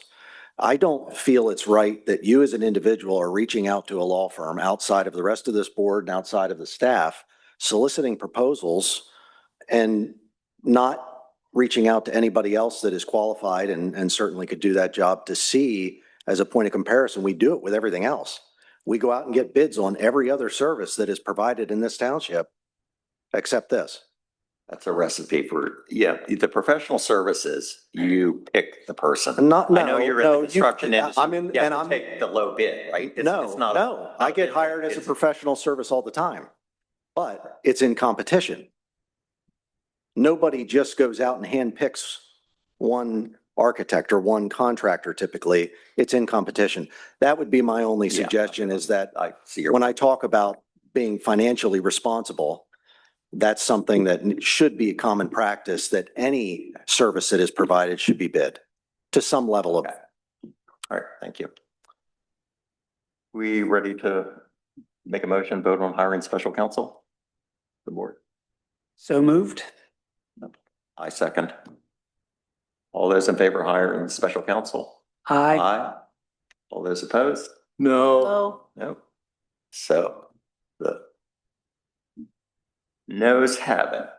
I don't feel it's right that you as an individual are reaching out to a law firm outside of the rest of this board and outside of the staff, soliciting proposals and not reaching out to anybody else that is qualified and certainly could do that job to see. As a point of comparison, we do it with everything else. We go out and get bids on every other service that is provided in this township, except this. That's a recipe for, the professional services, you pick the person. I know you're in the construction industry. I'm take the low bid, right? No, I get hired as a professional service all the time, but it's in competition. Nobody just goes out and handpicks one architect or one contractor. Typically, it's in competition. That would be my only suggestion, is that when I talk about being financially responsible, that's something that should be a common practice, that any service that is provided should be bid to some level of. All right, thank you. We ready to make a motion, vote on hiring special counsel? The board. So moved. I second. All those in favor of hiring special counsel? Aye. Aye. All those opposed? No. No. So the noes have it.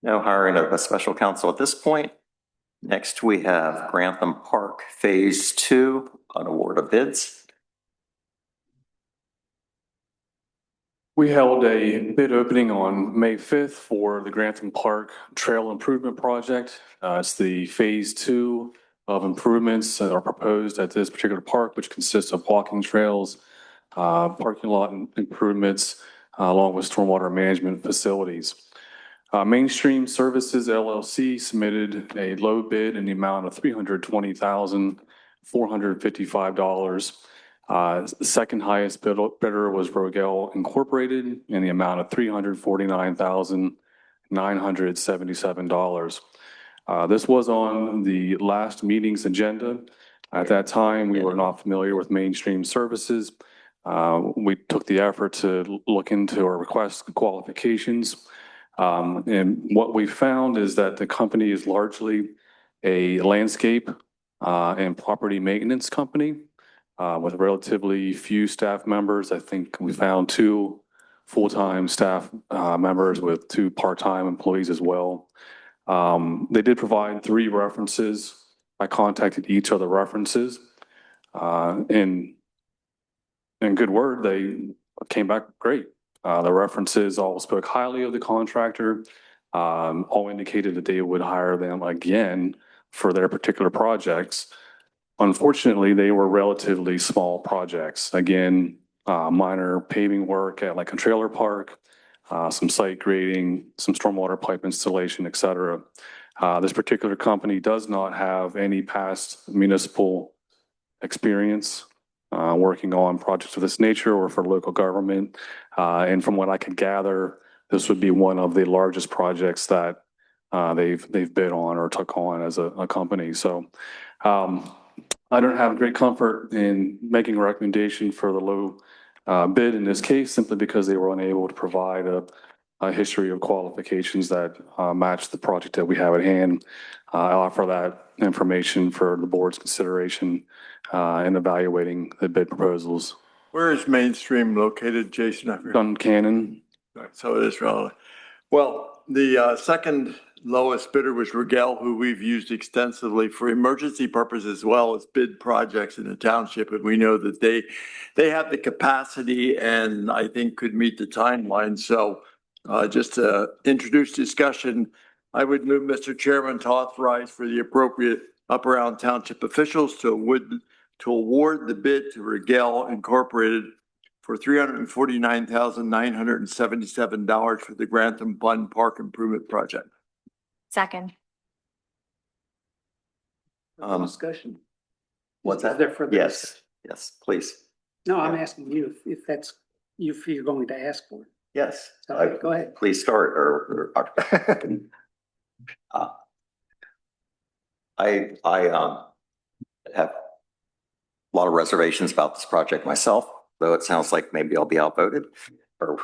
No hiring of a special counsel at this point. Next, we have Grantham Park Phase 2 on award of bids. We held a bid opening on May 5th for the Grantham Park Trail Improvement Project. It's the Phase 2 of improvements that are proposed at this particular park, which consists of walking trails, parking lot improvements, along with stormwater management facilities. Mainstream Services LLC submitted a low bid in the amount of $320,455. The second highest bidder was Rogel Incorporated in the amount of $349,977. This was on the last meeting's agenda. At that time, we were not familiar with Mainstream Services. We took the effort to look into our request qualifications. And what we found is that the company is largely a landscape and property maintenance company. with relatively few staff members. I think we found 2 full-time staff members with 2 part-time employees as well. They did provide 3 references. I contacted each of the references. In good word, they came back great. The references all spoke highly of the contractor, all indicated that they would hire them again for their particular projects. Unfortunately, they were relatively small projects. Again, minor paving work at like a trailer park, some site grading, some stormwater pipe installation, et cetera. This particular company does not have any past municipal experience working on projects of this nature or for local government. And from what I could gather, this would be one of the largest projects that they've bid on or took on as a company. So I don't have great comfort in making a recommendation for the low bid in this case, simply because they were unable to provide a history of qualifications that match the project that we have at hand. I'll offer that information for the board's consideration in evaluating the bid proposals. Where is Mainstream located, Jason? I forgot. Duncannon. Right, so it is relevant. Well, the second lowest bidder was Rigel, who we've used extensively for emergency purposes as well as bid projects in the township. And we know that they have the capacity and I think could meet the timeline. So just to introduce discussion, I would move, Mr. Chairman, to authorize for the appropriate Upper Island Township officials to award the bid to Rigel Incorporated for $349,977 for the Grantham Bun Park Improvement Project. Second. Discussion. What's that? Is there further Yes, yes, please. No, I'm asking you if that's, if you're going to ask for it. Yes. So, go ahead. Please start or I have a lot of reservations about this project myself, though it sounds like maybe I'll be outvoted. Or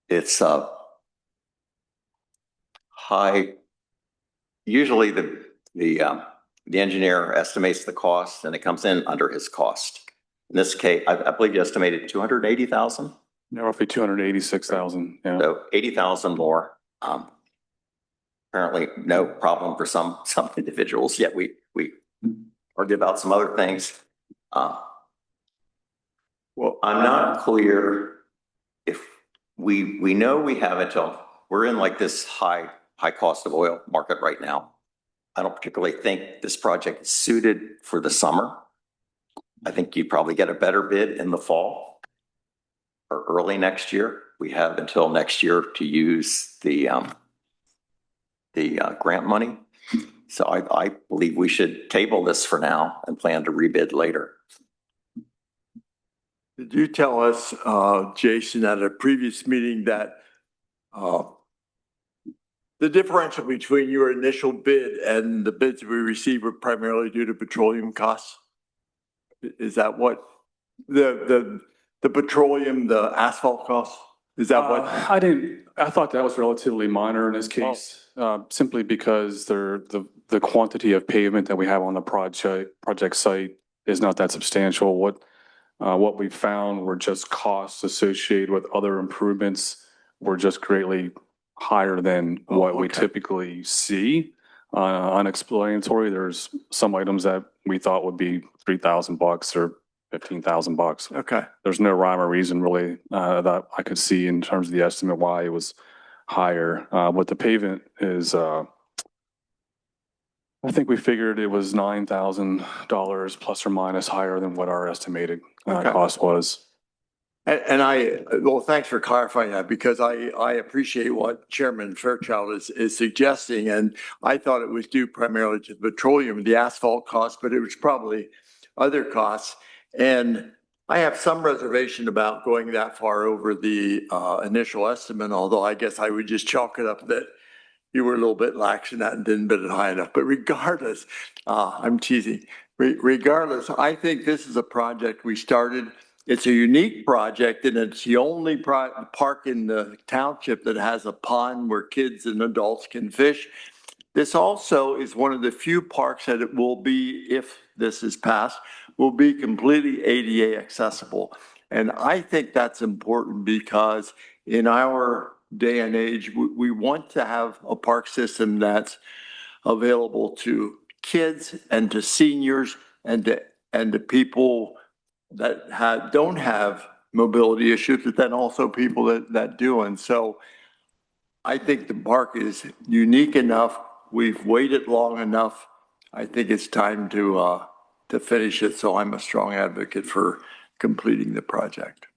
it's high. Usually the engineer estimates the cost and it comes in under his cost. In this case, I believe you estimated 280,000. No, roughly 286,000. Yeah. So 80,000 more. Apparently no problem for some individuals, yet we argue about some other things. Well, I'm not clear if we know we have until we're in like this high cost of oil market right now. I don't particularly think this project is suited for the summer. I think you'd probably get a better bid in the fall or early next year. We have until next year to use the grant money. So I believe we should table this for now and plan to rebid later. Did you tell us, Jason, at a previous meeting that the differential between your initial bid and the bids we received were primarily due to petroleum costs? Is that what the petroleum, the asphalt costs? Is that what? I thought that was relatively minor in this case, simply because the quantity of pavement that we have on the project site is not that substantial. What we found were just costs associated with other improvements were just greatly higher than what we typically see. Unexplanatory. There's some items that we thought would be $3,000 or $15,000. Okay. There's no rhyme or reason really that I could see in terms of the estimate why it was higher. What the pavement is, I think we figured it was $9,000 plus or minus higher than what our estimated cost was. And well, thanks for clarifying that, because I appreciate what Chairman Fairchild is suggesting. And I thought it was due primarily to the petroleum, the asphalt costs, but it was probably other costs. And I have some reservation about going that far over the initial estimate, although I guess I would just chalk it up that you were a little bit lax in that and didn't bid it high enough. But regardless, I'm teasing. Regardless, I think this is a project we started. It's a unique project, and it's the only park in the township that has a pond where kids and adults can fish. this also is one of the few parks that it will be, if this is passed, will be completely ADA accessible. And I think that's important because in our day and age, we want to have a park system that's available to kids and to seniors and to people that don't have mobility issues, but then also people that do. And so I think the park is unique enough. We've waited long enough. I think it's time to finish it. So I'm a strong advocate for completing the project.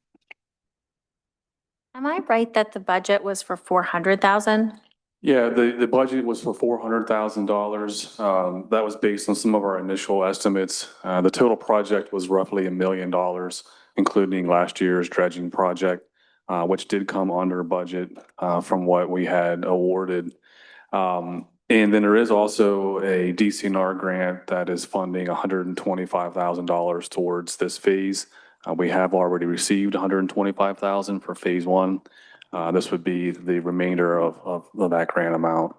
Am I right that the budget was for 400,000? Yeah, the budget was for $400,000. That was based on some of our initial estimates. The total project was roughly $1 million, including last year's dredging project, which did come under budget from what we had awarded. And then there is also a DCNR grant that is funding $125,000 towards this phase. We have already received $125,000 for phase one. This would be the remainder of that grant amount.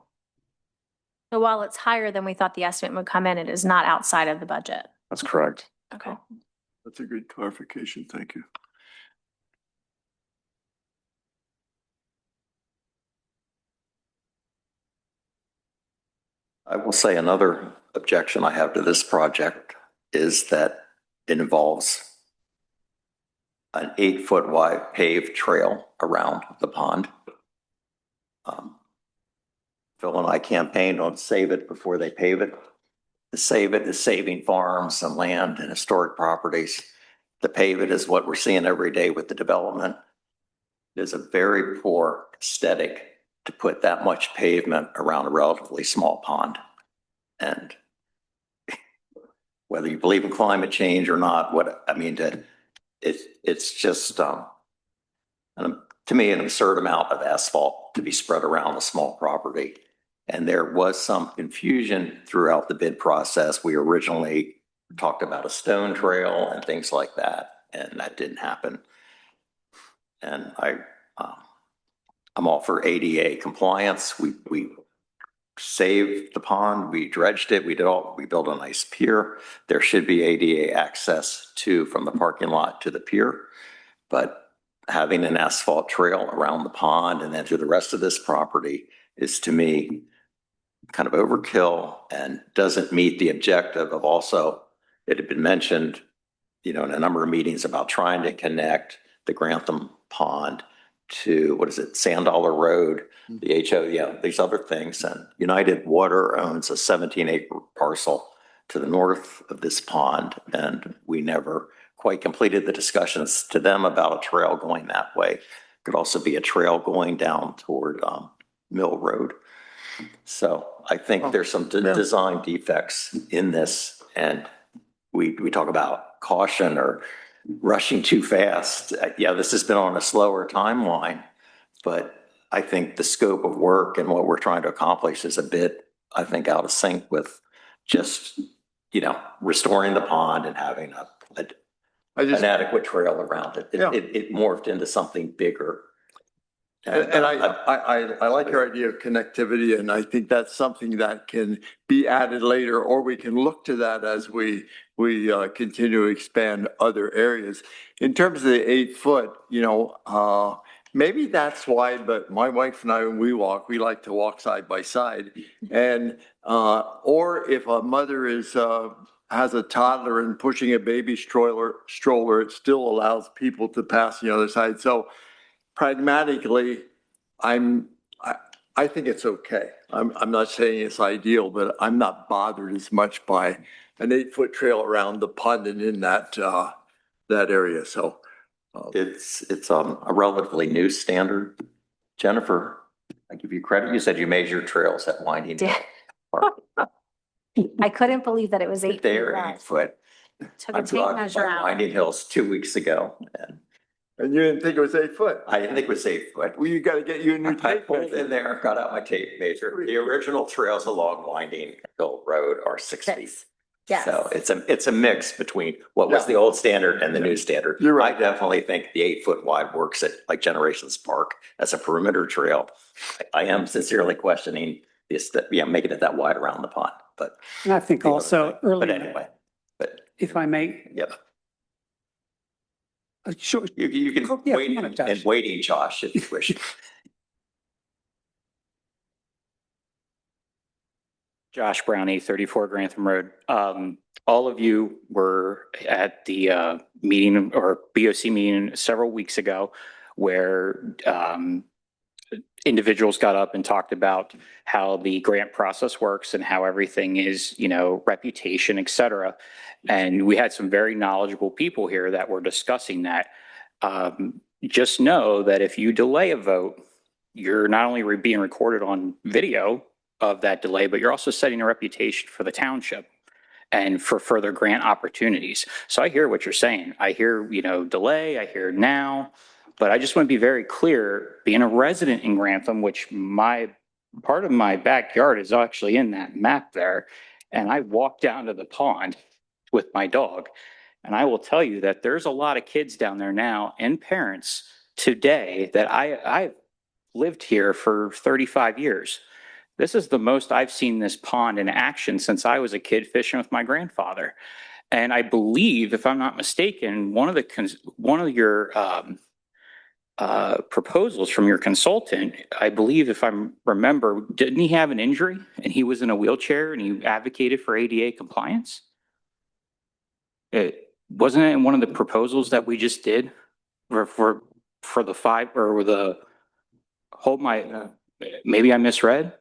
So while it's higher than we thought the estimate would come in, it is not outside of the budget. That's correct. Okay. That's a good clarification. Thank you. I will say another objection I have to this project is that it involves an 8-foot wide paved trail around the pond. Phil and I campaigned on save it before they pave it. To save it is saving farms and land and historic properties. To pave it is what we're seeing every day with the development. It is a very poor aesthetic to put that much pavement around a relatively small pond. And whether you believe in climate change or not, it's just, to me, an absurd amount of asphalt to be spread around a small property. And there was some confusion throughout the bid process. We originally talked about a stone trail and things like that, and that didn't happen. And I'm all for ADA compliance. We saved the pond, we dredged it, we built a nice pier. There should be ADA access from the parking lot to the pier. But having an asphalt trail around the pond and then through the rest of this property is, to me, kind of overkill and doesn't meet the objective of also, it had been mentioned, in a number of meetings about trying to connect the Grantham Pond to, Sand Dollar Road, the HO, these other things. And United Water owns a 17-acre parcel to the north of this pond, and we never quite completed the discussions to them about a trail going that way. Could also be a trail going down toward Mill Road. So I think there's some design defects in this, and we talk about caution or rushing too fast. This has been on a slower timeline, but I think the scope of work and what we're trying to accomplish is a bit, out of sync with just, restoring the pond and having an adequate trail around it. It morphed into something bigger. And I like your idea of connectivity, and I think that's something that can be added later, or we can look to that as we continue to expand other areas. In terms of the 8-foot, maybe that's why, but my wife and I, when we walk, we like to walk side by side. And, or if a mother has a toddler and pushing a baby stroller, it still allows people to pass the other side. So pragmatically, I think it's okay. I'm not saying it's ideal, but I'm not bothered as much by an 8-foot trail around the pond and in that area. So it's a relatively new standard. Jennifer, I give you credit. You said you measured trails at Winding Hill Park. I couldn't believe that it was 8 feet. They're 8 foot. Took a tape measure out. Winding Hills 2 weeks ago. And you didn't think it was 8 foot? I didn't think it was 8 foot. Well, you got to get you a new tape. I pulled in there, got out my tape measure. The original trails along Winding Hill Road are 6 feet. Yes. So it's a mix between what was the old standard and the new standard. You're right. I definitely think the 8-foot wide works at like Generations Park as a perimeter trail. I am sincerely questioning making it that wide around the pond, but. And I think also But earlier, anyway, if I may, yep. sure. You can Yeah, wait come on, Josh. and waiting, Josh, if you wish. Josh Brownie, 34 Grantham Road. All of you were at the meeting or BOC meeting several weeks ago where individuals got up and talked about how the grant process works and how everything is, reputation, et cetera. And we had some very knowledgeable people here that were discussing that. Just know that if you delay a vote, you're not only being recorded on video of that delay, but you're also setting a reputation for the township and for further grant opportunities. So I hear what you're saying. I hear, delay, I hear now, but I just want to be very clear, being a resident in Grantham, which part of my backyard is actually in that map there. And I walk down to the pond with my dog. And I will tell you that there's a lot of kids down there now and parents today that I've lived here for 35 years. This is the most I've seen this pond in action since I was a kid fishing with my grandfather. And I believe, if I'm not mistaken, one of your proposals from your consultant, I believe, if I remember, didn't he have an injury and he was in a wheelchair and he advocated for ADA compliance? Wasn't it in one of the proposals that we just did for the five or the hold my, maybe I misread?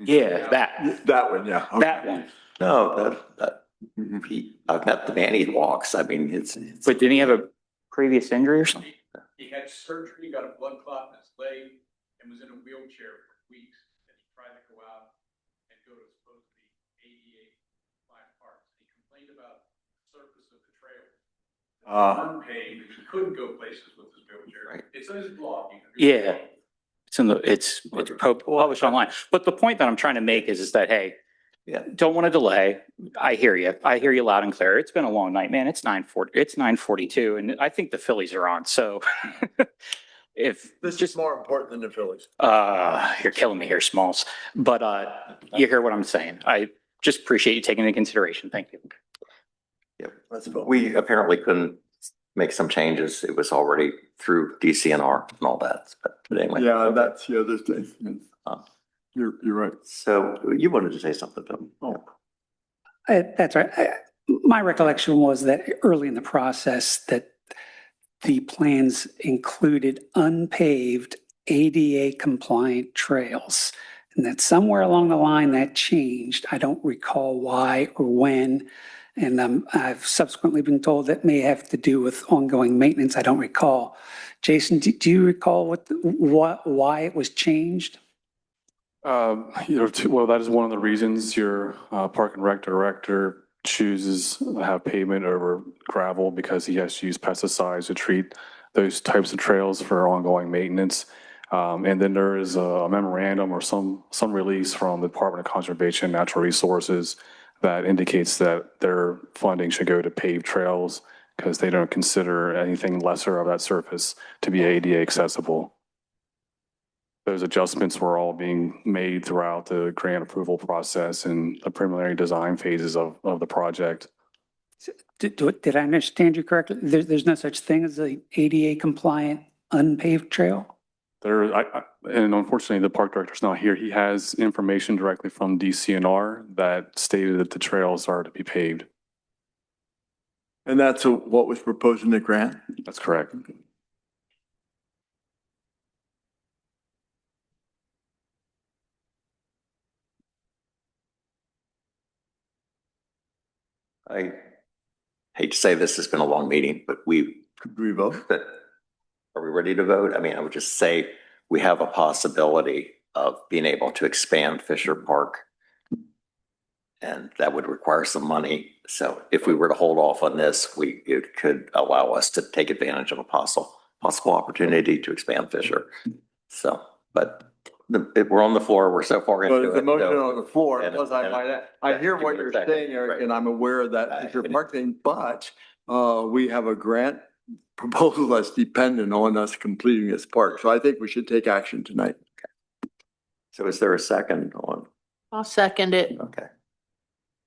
Yeah, that one, yeah. Okay. That one. No, I've met the man, he walks. I mean, it's. But didn't he have a previous injury or something? He had surgery, got a blood clot in his leg, and was in a wheelchair for weeks. And he tried to go out and go to supposed to be ADA compliant parks. He complained about the surface of the trail. Unpaved, he couldn't go places with his wheelchair. Right. It's in his blog. Yeah. It's published online. But the point that I'm trying to make is that, hey, don't want to delay. I hear you. I hear you loud and clear. It's been a long night, man. It's 9:42 and I think the Phillies are on. So if this is more important than the Phillies. You're killing me here, Smalls. But you hear what I'm saying. I just appreciate you taking into consideration. Thank you. Yep. We apparently couldn't make some changes. It was already through DCNR and all that. But anyway. Yeah, that's the other thing. You're right. So you wanted to say something, Bill? Oh. That's right. My recollection was that early in the process that the plans included unpaved ADA compliant trails. And that somewhere along the line that changed. I don't recall why or when. And I've subsequently been told that may have to do with ongoing maintenance. I don't recall. Jason, do you recall why it was changed? Well, that is one of the reasons your Park and Rec director chooses to have pavement over gravel, because he has to use pesticides to treat those types of trails for ongoing maintenance. And then there is a memorandum or some release from the Department of Conservation and Natural Resources that indicates that their funding should go to paved trails because they don't consider anything lesser of that surface to be ADA accessible. Those adjustments were all being made throughout the grant approval process and the preliminary design phases of the project. Did I understand you correctly? There's no such thing as a ADA compliant unpaved trail? And unfortunately, the park director's not here. He has information directly from DCNR that stated that the trails are to be paved. And that's what was proposed in the grant? That's correct. I hate to say this has been a long meeting, but could we vote? Are we ready to vote? I mean, I would just say we have a possibility of being able to expand Fisher Park. And that would require some money. So if we were to hold off on this, it could allow us to take advantage of a possible opportunity to expand Fisher. So, but we're on the floor. We're so far into it. The motion on the floor, plus I hear what you're saying, Eric, and I'm aware of that Fisher Park thing, but we have a grant proposal that's dependent on us completing this park. So I think we should take action tonight. So is there a second on? I'll second it. Okay.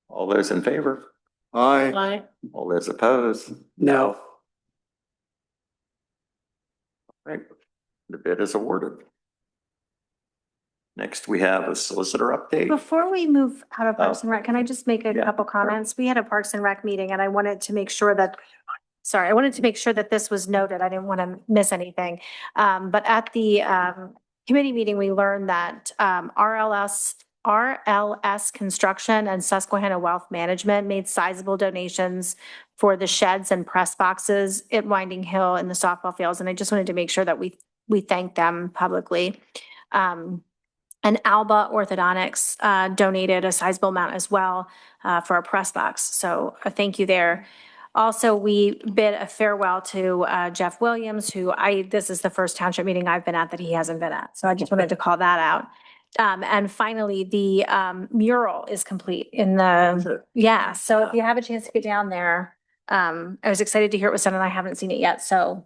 All those in favor? Aye. Aye. All those opposed? No. Right. The bid is awarded. Next, we have a solicitor update. Before we move out of Parks Oh. and Rec, can I just make a Yeah, couple comments? We had a Parks and Rec meeting and I wanted to make sure that, sorry, I wanted to make sure that this was noted. I didn't want to miss anything. But at the committee meeting, we learned that RLS Construction and Susquehanna Wealth Management made sizable donations for the sheds and press boxes at Winding Hill and the softball fields. And I just wanted to make sure that we thank them publicly. And Alba Orthodontics donated a sizable amount as well for a press box. So a thank you there. Also, we bid a farewell to Jeff Williams, who this is the first township meeting I've been at that he hasn't been at. So I just wanted to call that out. And finally, the mural is complete in the, yeah. So if you have a chance to get down there, I was excited to hear it was done and I haven't seen it yet. So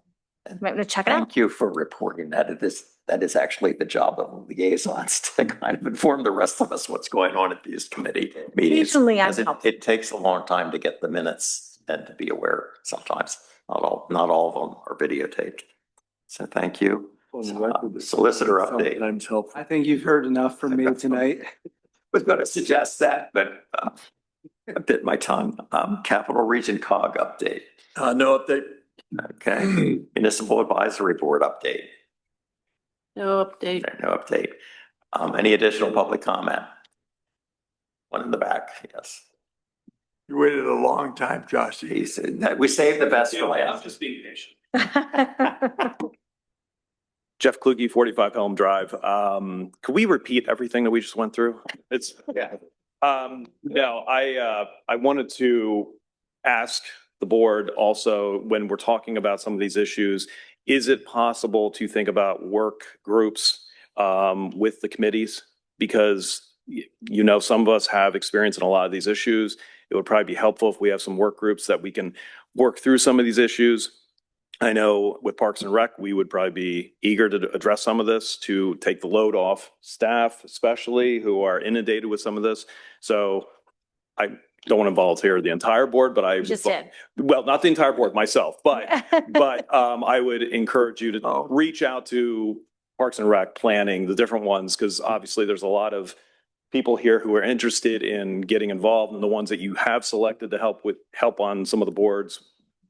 you might want to check it out. Thank you for reporting that. That is actually the job of liaisons to kind of inform the rest of us what's going on at these committee meetings. Occasionally I'm Because it takes a long time to get the minutes and to be aware sometimes. Not all of them are videotaped. So thank you. Solicitor update. Sometimes helpful. I think you've heard enough from me tonight. Was going to suggest that, but I bit my tongue. Capital Region COG update. No update. Okay. Municipal Advisory Board update. No update. No update. Any additional public comment? One in the back, yes. You waited a long time, Josh. He said that we saved the best for last. I'm just being patient. Jeff Kluge, 45 Elm Drive. Could we repeat everything that we just went through? It's, yeah. No, I wanted to ask the board also, when we're talking about some of these issues, is it possible to think about work groups with the committees? Because, you know, some of us have experience in a lot of these issues. It would probably be helpful if we have some work groups that we can work through some of these issues. I know with Parks and Rec, we would probably be eager to address some of this, to take the load off staff, especially who are inundated with some of this. So I don't want to volunteer the entire board, but I Just did. well, not the entire board, myself, but I would encourage you to reach out to Parks and Rec planning, the different ones, because obviously there's a lot of people here who are interested in getting involved, and the ones that you have selected to help on some of the boards,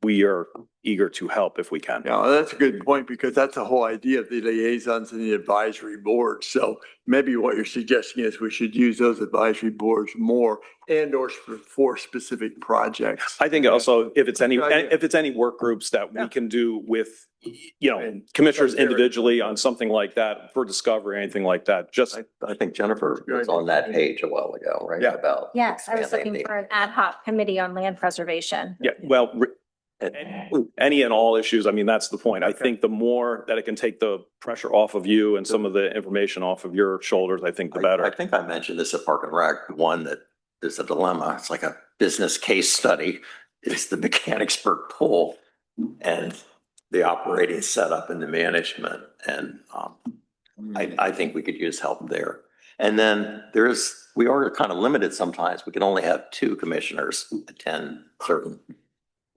we are eager to help if we can. Yeah, that's a good point, because that's the whole idea of the liaisons and the advisory boards. So maybe what you're suggesting is we should use those advisory boards more and or for specific projects. I think also if it's any work groups that we can do with, you know, commissioners individually on something like that for discovery, anything like that, just. I think Jennifer was on that page a while ago, right? Yeah. About. Yes, I was expanding looking the- for an ad hoc committee on land preservation. Yeah, well, any and all issues, I mean, that's the point. I think the more that it can take the pressure off of you and some of the information off of your shoulders, I think the better. I think I mentioned this at Park and Rec, one that there's a dilemma. It's like a business case study. It's the Mechanicsburg pool and the operating setup and the management. And I think we could use help there. And then we are kind of limited sometimes. We can only have 2 commissioners attend certain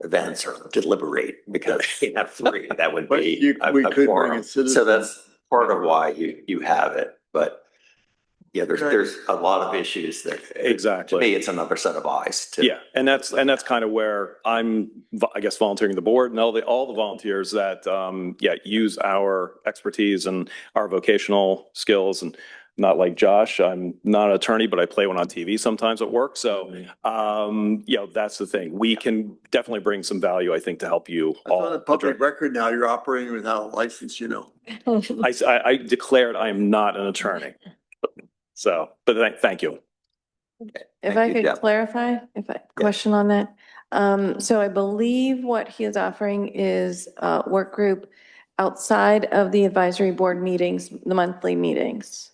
events or deliberate, because we have 3. That would But be a we could bring quorum. a So citizen. that's part of why you have it. But yeah, there's a lot of issues that. Exactly. To me, it's another set of eyes too. Yeah, and that's kind of where I'm, I guess, volunteering the board and all the volunteers that, use our expertise and our vocational skills. And not like Josh, I'm not an attorney, but I play one on TV sometimes at work. So, that's the thing. We can definitely bring some value, I think, to help you On all. the public record now, you're operating without a license, you know. I declared I am not an attorney. So, but thank you. If Thank I you, could Jeff. clarify, question on that. So I believe what he is offering is a work group outside of the advisory board meetings, the monthly meetings.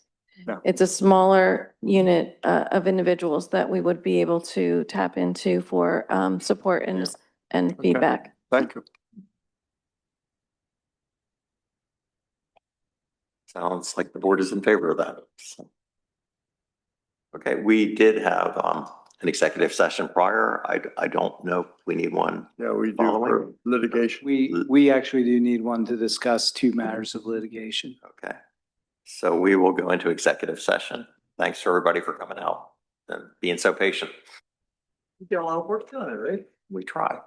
Yeah. It's a smaller unit of individuals that we would be able to tap into for support and feedback. Thank you. Sounds like the board is in favor of that. So. Okay, we did have an executive session prior. I don't know if we need one. Yeah, we do Following. for litigation. We actually do need one to discuss two matters of litigation. Okay. So we will go into executive session. Thanks to everybody for coming out and being so patient. We did a lot of work done, right? We try.